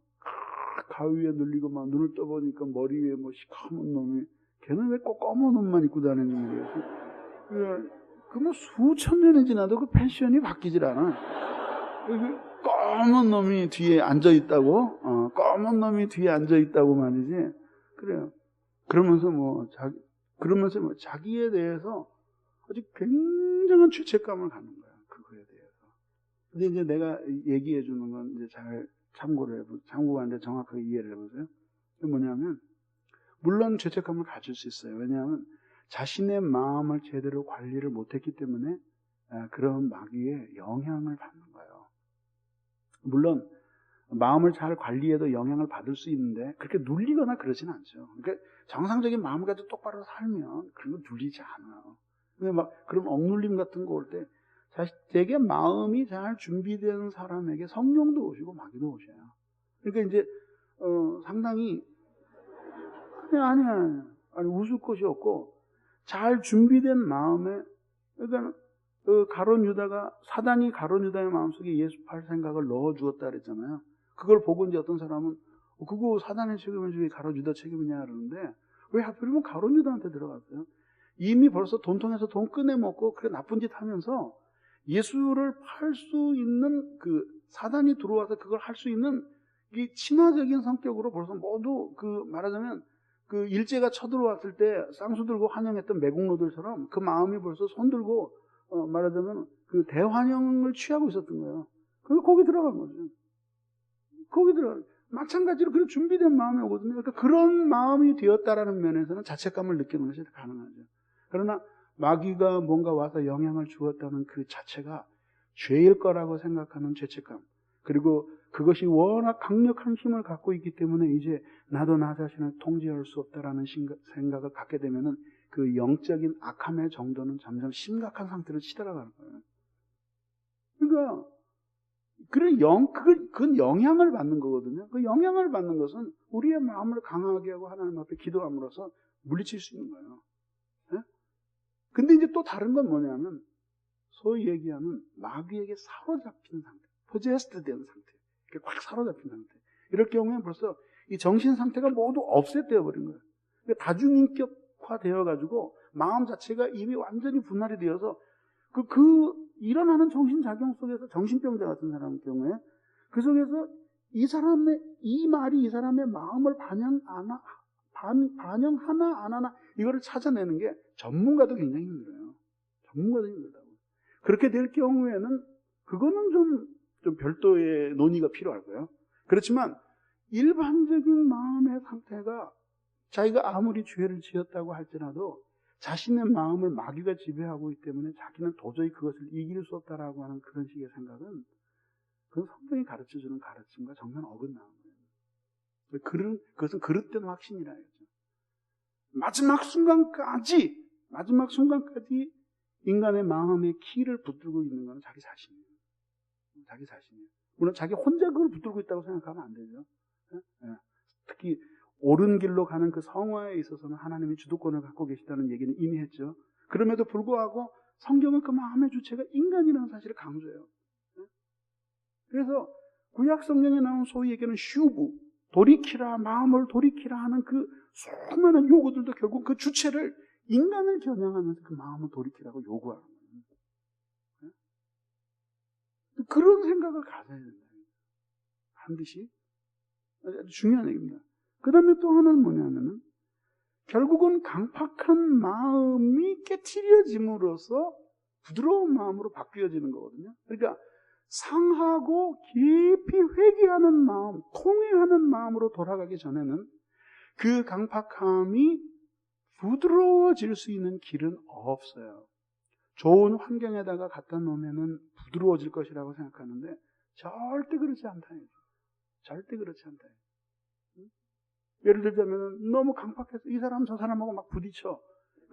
가위에 눌리고 막 눈을 떠보니까 머리 위에 뭐 시커먼 놈이 걔는 왜 꼭 검은 옷만 입고 다니는 거예요? 그뭐 수천 년이 지나도 그 패션이 바뀌질 않아. 그 검은 놈이 뒤에 앉아 있다고, 검은 놈이 뒤에 앉아 있다고 말이지. 그래요. 그러면서 뭐 자기에 대해서 아주 굉장한 죄책감을 갖는 거야. 그거에 대해서. 근데 이제 내가 얘기해 주는 건 이제 잘 참고가 안 돼 정확하게 이해를 해보세요. 그게 뭐냐면, 물론 죄책감을 가질 수 있어요. 왜냐하면 자신의 마음을 제대로 관리를 못했기 때문에 그런 마귀의 영향을 받는 거예요. 물론 마음을 잘 관리해도 영향을 받을 수 있는데 그렇게 눌리거나 그러지는 않죠. 그러니까 정상적인 마음을 가지고 똑바로 살면 그런 건 눌리지 않아요. 근데 막 그런 억눌림 같은 거 올 때 되게 마음이 잘 준비된 사람에게 성령도 오시고 마귀도 오셔요. 그러니까 이제 상당히 아니 웃을 것이 없고 잘 준비된 마음에 그러니까 사단이 가룟 유다의 마음속에 예수 팔 생각을 넣어 주었다 그랬잖아요. 그걸 보고 이제 어떤 사람은 그거 사단의 책임이지 가룟 유다 책임이냐 그러는데 왜 하필이면 가룟 유다한테 들어갔어요? 이미 벌써 돈통에서 돈 꺼내 먹고 그래 나쁜 짓 하면서 예수를 팔 수 있는 그 사단이 들어와서 그걸 할 수 있는 이 친화적인 성격으로 벌써 모두 말하자면 그 일제가 쳐들어왔을 때 쌍수 들고 환영했던 매국노들처럼 그 마음이 벌써 손 들고 말하자면 그 대환영을 취하고 있었던 거예요. 그래서 거기 들어간 거죠. 마찬가지로 그런 준비된 마음이 오거든요. 그러니까 그런 마음이 되었다라는 면에서는 자책감을 느끼는 것이 가능하죠. 그러나 마귀가 뭔가 와서 영향을 주었다는 그 자체가 죄일 거라고 생각하는 죄책감, 그리고 그것이 워낙 강력한 힘을 갖고 있기 때문에 이제 나도 나 자신을 통제할 수 없다라는 생각을 갖게 되면은 그 영적인 악함의 정도는 점점 심각한 상태로 치달아가는 거예요. 그러니까 그건 영향을 받는 거거든요. 그 영향을 받는 것은 우리의 마음을 강하게 하고 하나님 앞에 기도함으로써 물리칠 수 있는 거예요. 네? 근데 이제 또 다른 건 뭐냐면 소위 얘기하는 마귀에게 사로잡힌 상태, 포제스트 된 상태, 확 사로잡힌 상태. 이럴 경우에는 벌써 이 정신 상태가 모두 없애되어 버린 거예요. 그러니까 다중인격화 되어가지고 마음 자체가 이미 완전히 분할이 되어서 일어나는 정신작용 속에서 정신병자 같은 사람 경우에 그 속에서 이 말이 이 사람의 마음을 반영하나 안 하나 이거를 찾아내는 게 전문가도 굉장히 힘들어요. 전문가도 힘들다고. 그렇게 될 경우에는 그거는 좀 별도의 논의가 필요할 거예요. 그렇지만 일반적인 마음의 상태가 자기가 아무리 죄를 지었다고 할지라도 자신의 마음을 마귀가 지배하고 있기 때문에 자기는 도저히 그것을 이길 수 없다라고 하는 그런 식의 생각은 그건 성경이 가르쳐주는 가르침과 정말 어긋나는 거예요. 그것은 그릇된 확신이라 했죠. 마지막 순간까지 인간의 마음의 키를 붙들고 있는 건 자기 자신이에요. 자기 자신이에요. 물론 자기 혼자 그걸 붙들고 있다고 생각하면 안 되죠. 특히 옳은 길로 가는 그 성화에 있어서는 하나님이 주도권을 갖고 계시다는 얘기는 이미 했죠. 그럼에도 불구하고 성경은 그 마음의 주체가 인간이라는 사실을 강조해요. 그래서 구약 성경에 나온 소위 얘기하는 슈브, 마음을 돌이키라 하는 그 수많은 요구들도 결국 그 주체를 인간을 겨냥하면서 그 마음을 돌이키라고 요구하는 거예요. 그런 생각을 가져야 된다. 반드시. 아주 중요한 얘기입니다. 그 다음에 또 하나는 뭐냐면은, 결국은 강팍한 마음이 깨트려짐으로써 부드러운 마음으로 바뀌어지는 거거든요. 그러니까 상하고 깊이 회개하는 마음, 통회하는 마음으로 돌아가기 전에는 그 강팍함이 부드러워질 수 있는 길은 없어요. 좋은 환경에다가 갖다 놓으면은 부드러워질 것이라고 생각하는데 절대 그렇지 않다. 절대 그렇지 않다. 예를 들자면 너무 강팍해서 이 사람 저 사람하고 막 부딪혀.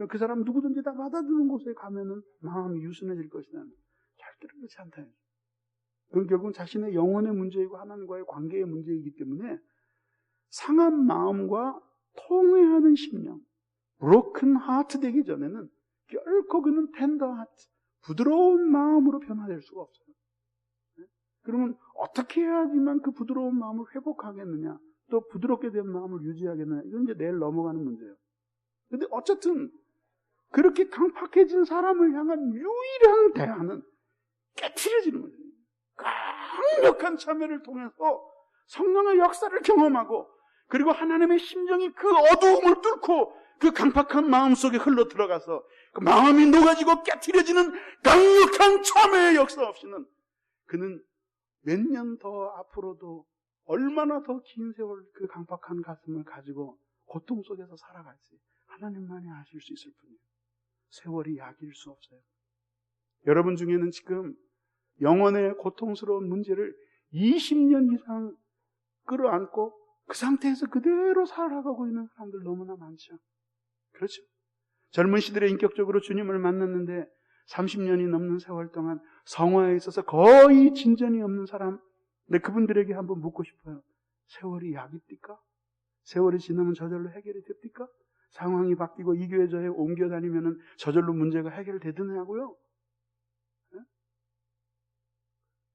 그 사람 누구든지 다 받아주는 곳에 가면은 마음이 유순해질 것이다. 절대로 그렇지 않다. 그건 결국은 자신의 영혼의 문제이고 하나님과의 관계의 문제이기 때문에 상한 마음과 통회하는 심령, 브로큰 하트 되기 전에는 결코 그는 텐더 하트, 부드러운 마음으로 변화될 수가 없어요. 그러면 어떻게 해야지만 그 부드러운 마음을 회복하겠느냐, 또 부드럽게 된 마음을 유지하겠느냐, 이건 이제 내일 넘어가는 문제예요. 근데 어쨌든 그렇게 강팍해진 사람을 향한 유일한 대안은 깨트려지는 거예요. 강력한 참여를 통해서 성령의 역사를 경험하고, 그리고 하나님의 심정이 그 어두움을 뚫고 그 강팍한 마음 속에 흘러 들어가서 그 마음이 녹아지고 깨트려지는 강력한 참여의 역사 없이는 그는 몇 년 더 앞으로도 얼마나 더 긴 세월 그 강팍한 가슴을 가지고 고통 속에서 살아갈지 하나님만이 아실 수 있을 뿐이에요. 세월이 약일 수 없어요. 여러분 중에는 지금 영혼의 고통스러운 문제를 20년 이상 끌어안고 그 상태에서 그대로 살아가고 있는 사람들 너무나 많죠. 그렇죠? 젊은 시절에 인격적으로 주님을 만났는데 30년이 넘는 세월 동안 성화에 있어서 거의 진전이 없는 사람, 근데 그분들에게 한번 묻고 싶어요. 세월이 약입니까? 세월이 지나면 저절로 해결이 됩니까? 상황이 바뀌고 이 교회 저에 옮겨 다니면은 저절로 문제가 해결되드냐고요? 네?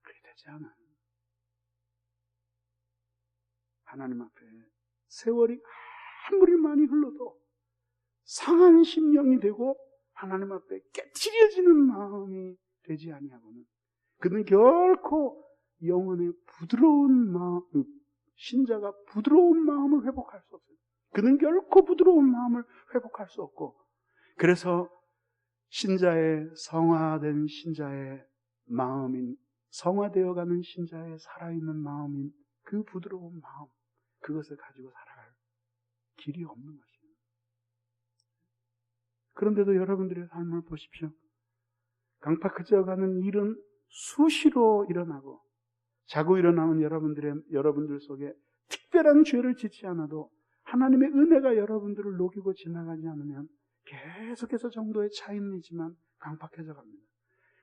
그렇게 되지 않아요. 하나님 앞에 세월이 아무리 많이 흘러도 상한 심령이 되고 하나님 앞에 깨트려지는 마음이 되지 아니하고는 그는 결코 영혼의 부드러운 마음, 신자가 부드러운 마음을 회복할 수 없어요. 그는 결코 부드러운 마음을 회복할 수 없고, 그래서 신자의 성화된 신자의 마음인, 성화되어가는 신자의 살아있는 마음인 그 부드러운 마음, 그것을 가지고 살아갈 길이 없는 것입니다. 그런데도 여러분들의 삶을 보십시오. 강팍해져가는 일은 수시로 일어나고, 자고 일어나는 여러분들 속에 특별한 죄를 짓지 않아도 하나님의 은혜가 여러분들을 녹이고 지나가지 않으면 계속해서 정도의 차이는 있지만 강팍해져 갑니다.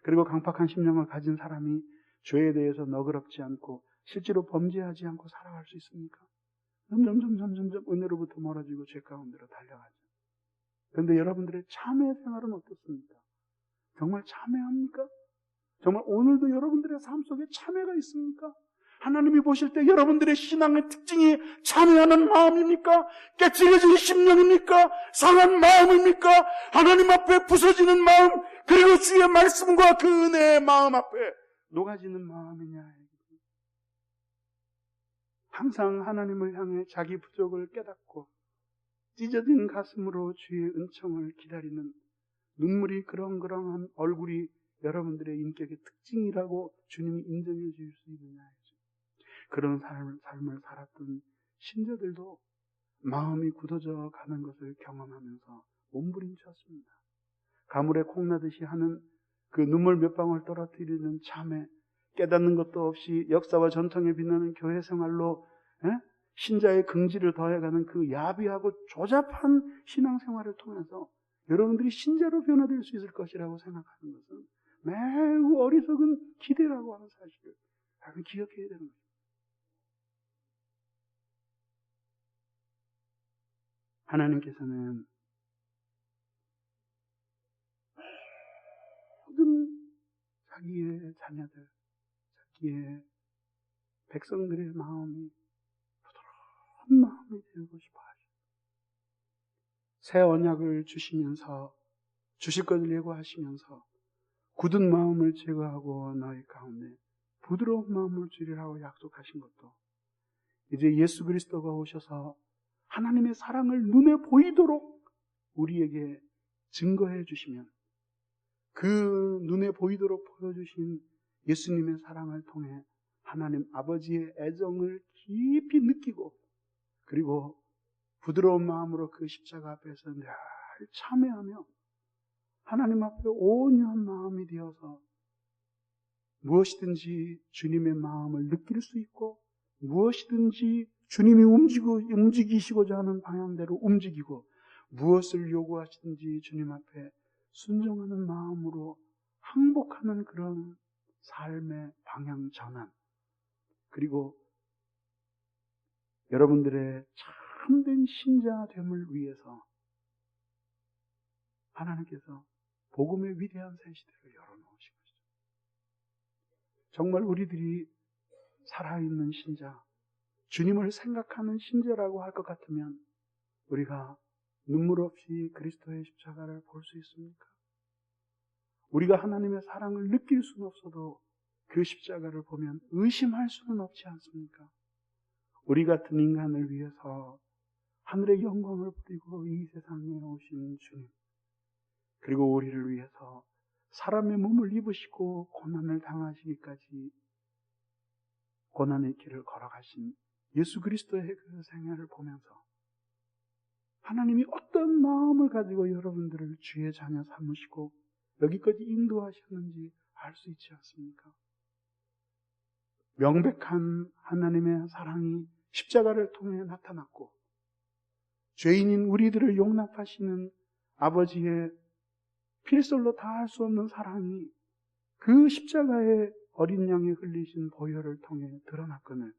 그리고 강팍한 심령을 가진 사람이 죄에 대해서 너그럽지 않고 실제로 범죄하지 않고 살아갈 수 있습니까? 점점 은혜로부터 멀어지고 죄 가운데로 달려가죠. 그런데 여러분들의 참회 생활은 어떻습니까? 정말 참회합니까? 정말 오늘도 여러분들의 삶 속에 참회가 있습니까? 하나님이 보실 때 여러분들의 신앙의 특징이 참회하는 마음입니까? 깨트려진 심령입니까? 상한 마음입니까? 하나님 앞에 부서지는 마음, 그리고 주의 말씀과 그 은혜의 마음 앞에 녹아지는 마음이냐? 항상 하나님을 향해 자기 부족을 깨닫고 찢어진 가슴으로 주의 은총을 기다리는 눈물이 그렁그렁한 얼굴이 여러분들의 인격의 특징이라고 주님이 인정해 주실 수 있느냐. 그런 삶을 살았던 신자들도 마음이 굳어져 가는 것을 경험하면서 몸부림쳤습니다. 가물에 콩나듯이 하는 그 눈물 몇 방울 떨어뜨리는 참회, 깨닫는 것도 없이 역사와 전통에 빛나는 교회 생활로 신자의 긍지를 더해가는 그 야비하고 조잡한 신앙생활을 통해서 여러분들이 신자로 변화될 수 있을 것이라고 생각하는 것은 매우 어리석은 기대라고 하는 사실을 다들 기억해야 되는 거죠. 하나님께서는 모든 자기의 자녀들, 자기의 백성들의 마음이 부드러운 마음이 되고 싶어 하죠. 새 언약을 주시면서 주실 것을 예고하시면서 굳은 마음을 제거하고 너희 가운데 부드러운 마음을 주리라고 약속하신 것도 이제 예수 그리스도가 오셔서 하나님의 사랑을 눈에 보이도록 우리에게 증거해 주시면 그 눈에 보이도록 보여주신 예수님의 사랑을 통해 하나님 아버지의 애정을 깊이 느끼고 그리고 부드러운 마음으로 그 십자가 앞에서 늘 참회하며 하나님 앞에 온유한 마음이 되어서 무엇이든지 주님의 마음을 느낄 수 있고 무엇이든지 주님이 움직이시고자 하는 방향대로 움직이고 무엇을 요구하시든지 주님 앞에 순종하는 마음으로 항복하는 그런 삶의 방향 전환, 그리고 여러분들의 참된 신자됨을 위해서 하나님께서 복음의 위대한 새 시대를 열어놓으신 것이죠. 정말 우리들이 살아있는 신자, 주님을 생각하는 신자라고 할 것 같으면 우리가 눈물 없이 그리스도의 십자가를 볼 수 있습니까? 우리가 하나님의 사랑을 느낄 수는 없어도 그 십자가를 보면 의심할 수는 없지 않습니까? 우리 같은 인간을 위해서 하늘의 영광을 버리고 이 세상에 오신 주님, 그리고 우리를 위해서 사람의 몸을 입으시고 고난을 당하시기까지 고난의 길을 걸어가신 예수 그리스도의 그 생애를 보면서 하나님이 어떤 마음을 가지고 여러분들을 주의 자녀 삼으시고 여기까지 인도하셨는지 알 수 있지 않습니까? 명백한 하나님의 사랑이 십자가를 통해 나타났고 죄인인 우리들을 용납하시는 아버지의 필설로 다할 수 없는 사랑이 그 십자가의 어린 양이 흘리신 보혈을 통해 드러났거늘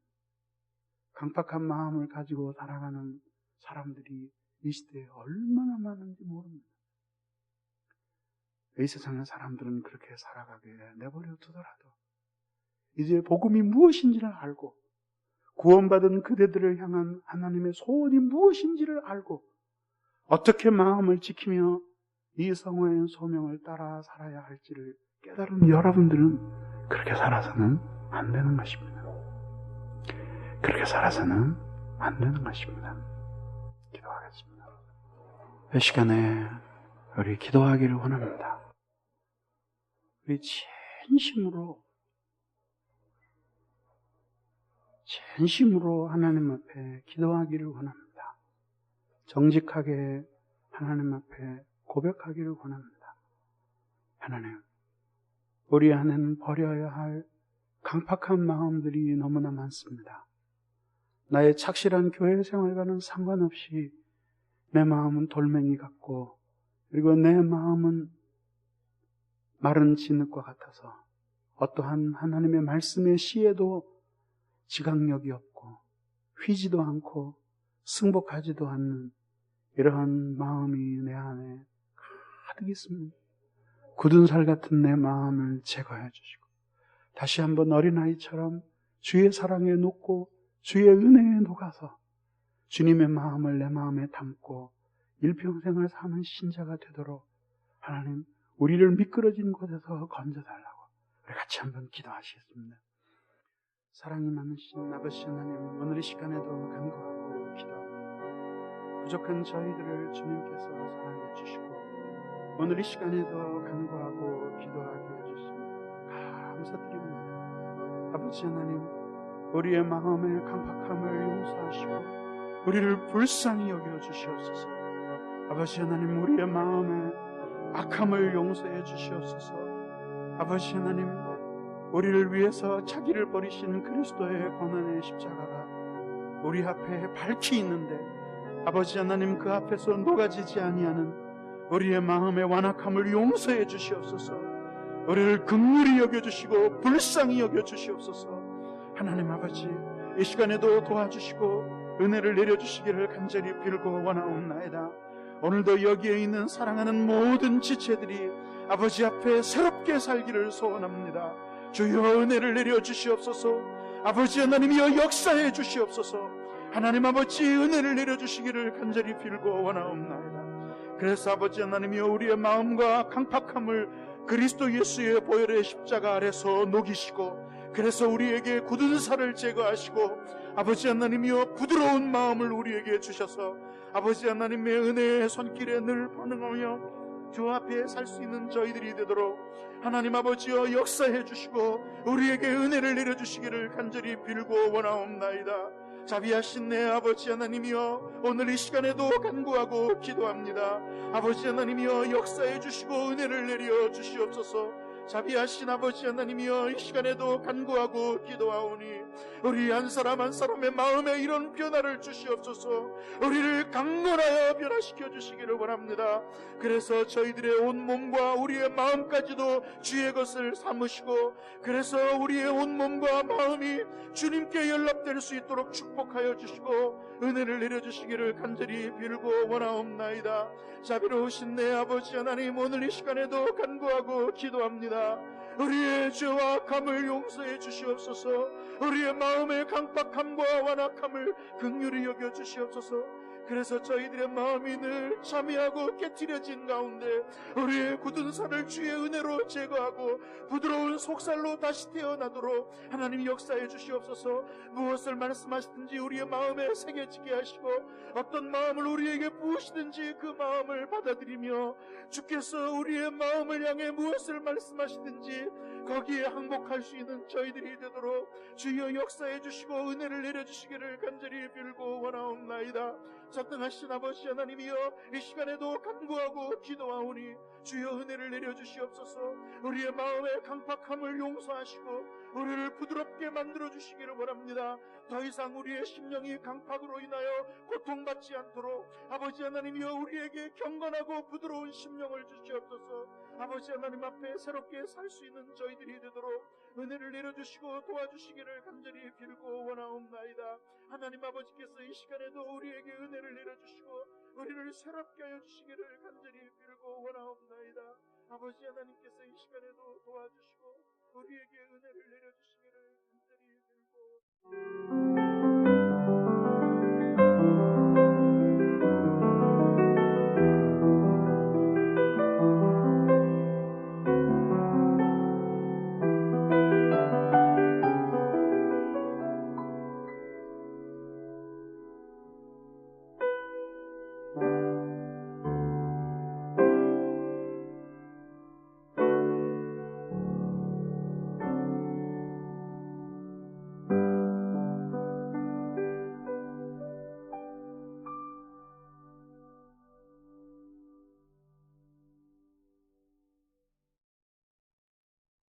강팍한 마음을 가지고 살아가는 사람들이 이 시대에 얼마나 많은지 모릅니다. 이 세상의 사람들은 그렇게 살아가게 내버려 두더라도 이제 복음이 무엇인지를 알고 구원받은 그대들을 향한 하나님의 소원이 무엇인지를 알고 어떻게 마음을 지키며 이 성화의 소명을 따라 살아야 할지를 깨달은 여러분들은 그렇게 살아서는 안 되는 것입니다. 그렇게 살아서는 안 되는 것입니다. 기도하겠습니다. 이 시간에 우리 기도하기를 원합니다. 우리 진심으로 하나님 앞에 기도하기를 원합니다. 정직하게 하나님 앞에 고백하기를 원합니다. 하나님, 우리 안에는 버려야 할 강팍한 마음들이 너무나 많습니다. 나의 착실한 교회 생활과는 상관없이 내 마음은 돌멩이 같고 그리고 내 마음은 마른 진흙과 같아서 어떠한 하나님의 말씀의 시에도 지각력이 없고 휘지도 않고 승복하지도 않는 이러한 마음이 내 안에 가득 있습니다. 굳은 살 같은 내 마음을 제거해 주시고 다시 한번 어린아이처럼 주의 사랑에 녹고 주의 은혜에 녹아서 주님의 마음을 내 마음에 담고 일평생을 사는 신자가 되도록 하나님 우리를 미끄러진 곳에서 건져달라고 우리 같이 한번 기도하시겠습니다. 사랑이 많으신 아버지 하나님, 오늘 이 시간에도 간구하고 기도합니다. 부족한 저희들을 주님께서 사랑해 주시고 오늘 이 시간에도 간구하고 기도하게 해주시니 감사드립니다. 아버지 하나님, 우리의 마음의 강팍함을 용서하시고 우리를 불쌍히 여겨주시옵소서. 아버지 하나님, 우리의 마음의 악함을 용서해 주시옵소서. 아버지 하나님, 우리를 위해서 자기를 버리신 그리스도의 고난의 십자가가 우리 앞에 밝히 있는데 아버지 하나님, 그 앞에서 녹아지지 아니하는 우리의 마음의 완악함을 용서해 주시옵소서. 우리를 긍휼히 여겨주시고 불쌍히 여겨주시옵소서. 하나님 아버지, 이 시간에도 도와주시고 은혜를 내려주시기를 간절히 빌고 원하옵나이다. 오늘도 여기에 있는 사랑하는 모든 지체들이 아버지 앞에 새롭게 살기를 소원합니다. 주여 은혜를 내려주시옵소서. 아버지 하나님이여 역사해 주시옵소서. 하나님 아버지 은혜를 내려주시기를 간절히 빌고 원하옵나이다. 그래서 아버지 하나님이여 우리의 마음과 강팍함을 그리스도 예수의 보혈의 십자가 아래서 녹이시고 그래서 우리에게 굳은 살을 제거하시고 아버지 하나님이여 부드러운 마음을 우리에게 주셔서 아버지 하나님의 은혜의 손길에 늘 반응하며 주 앞에 살 수 있는 저희들이 되도록 하나님 아버지여 역사해 주시고 우리에게 은혜를 내려주시기를 간절히 빌고 원하옵나이다. 자비하신 내 아버지 하나님이여 오늘 이 시간에도 간구하고 기도합니다. 아버지 하나님이여 역사해 주시고 은혜를 내려 주시옵소서. 자비하신 아버지 하나님이여, 이 시간에도 간구하고 기도하오니 우리 한 사람 한 사람의 마음에 이런 변화를 주시옵소서. 우리를 강건하여 변화시켜 주시기를 원합니다. 그래서 저희들의 온 몸과 우리의 마음까지도 주의 것을 삼으시고, 그래서 우리의 온 몸과 마음이 주님께 연락될 수 있도록 축복하여 주시고 은혜를 내려주시기를 간절히 빌고 원하옵나이다. 자비로우신 내 아버지 하나님, 오늘 이 시간에도 간구하고 기도합니다. 우리의 죄와 악함을 용서해 주시옵소서. 우리의 마음의 강팍함과 완악함을 긍휼히 여겨 주시옵소서. 그래서 저희들의 마음이 늘 참회하고 깨트려진 가운데 우리의 굳은 살을 주의 은혜로 제거하고 부드러운 속살로 다시 태어나도록 하나님 역사해 주시옵소서. 무엇을 말씀하시든지 우리의 마음에 새겨지게 하시고, 어떤 마음을 우리에게 부으시든지 그 마음을 받아들이며, 주께서 우리의 마음을 향해 무엇을 말씀하시든지 거기에 항복할 수 있는 저희들이 되도록 주여 역사해 주시고 은혜를 내려주시기를 간절히 빌고 원하옵나이다. 전능하신 아버지 하나님이여, 이 시간에도 간구하고 기도하오니 주여 은혜를 내려주시옵소서. 우리의 마음의 강팍함을 용서하시고 우리를 부드럽게 만들어주시기를 원합니다. 더 이상 우리의 심령이 강팍으로 인하여 고통받지 않도록 아버지 하나님이여, 우리에게 경건하고 부드러운 심령을 주시옵소서. 아버지 하나님 앞에 새롭게 살 수 있는 저희들이 되도록 은혜를 내려주시고 도와주시기를 간절히 빌고 원하옵나이다. 하나님 아버지께서 이 시간에도 우리에게 은혜를 내려주시고 우리를 새롭게 하여 주시기를 간절히 빌고 원하옵나이다. 아버지 하나님께서 이 시간에도 도와주시고 우리에게 은혜를 내려주시기를 간절히 빌고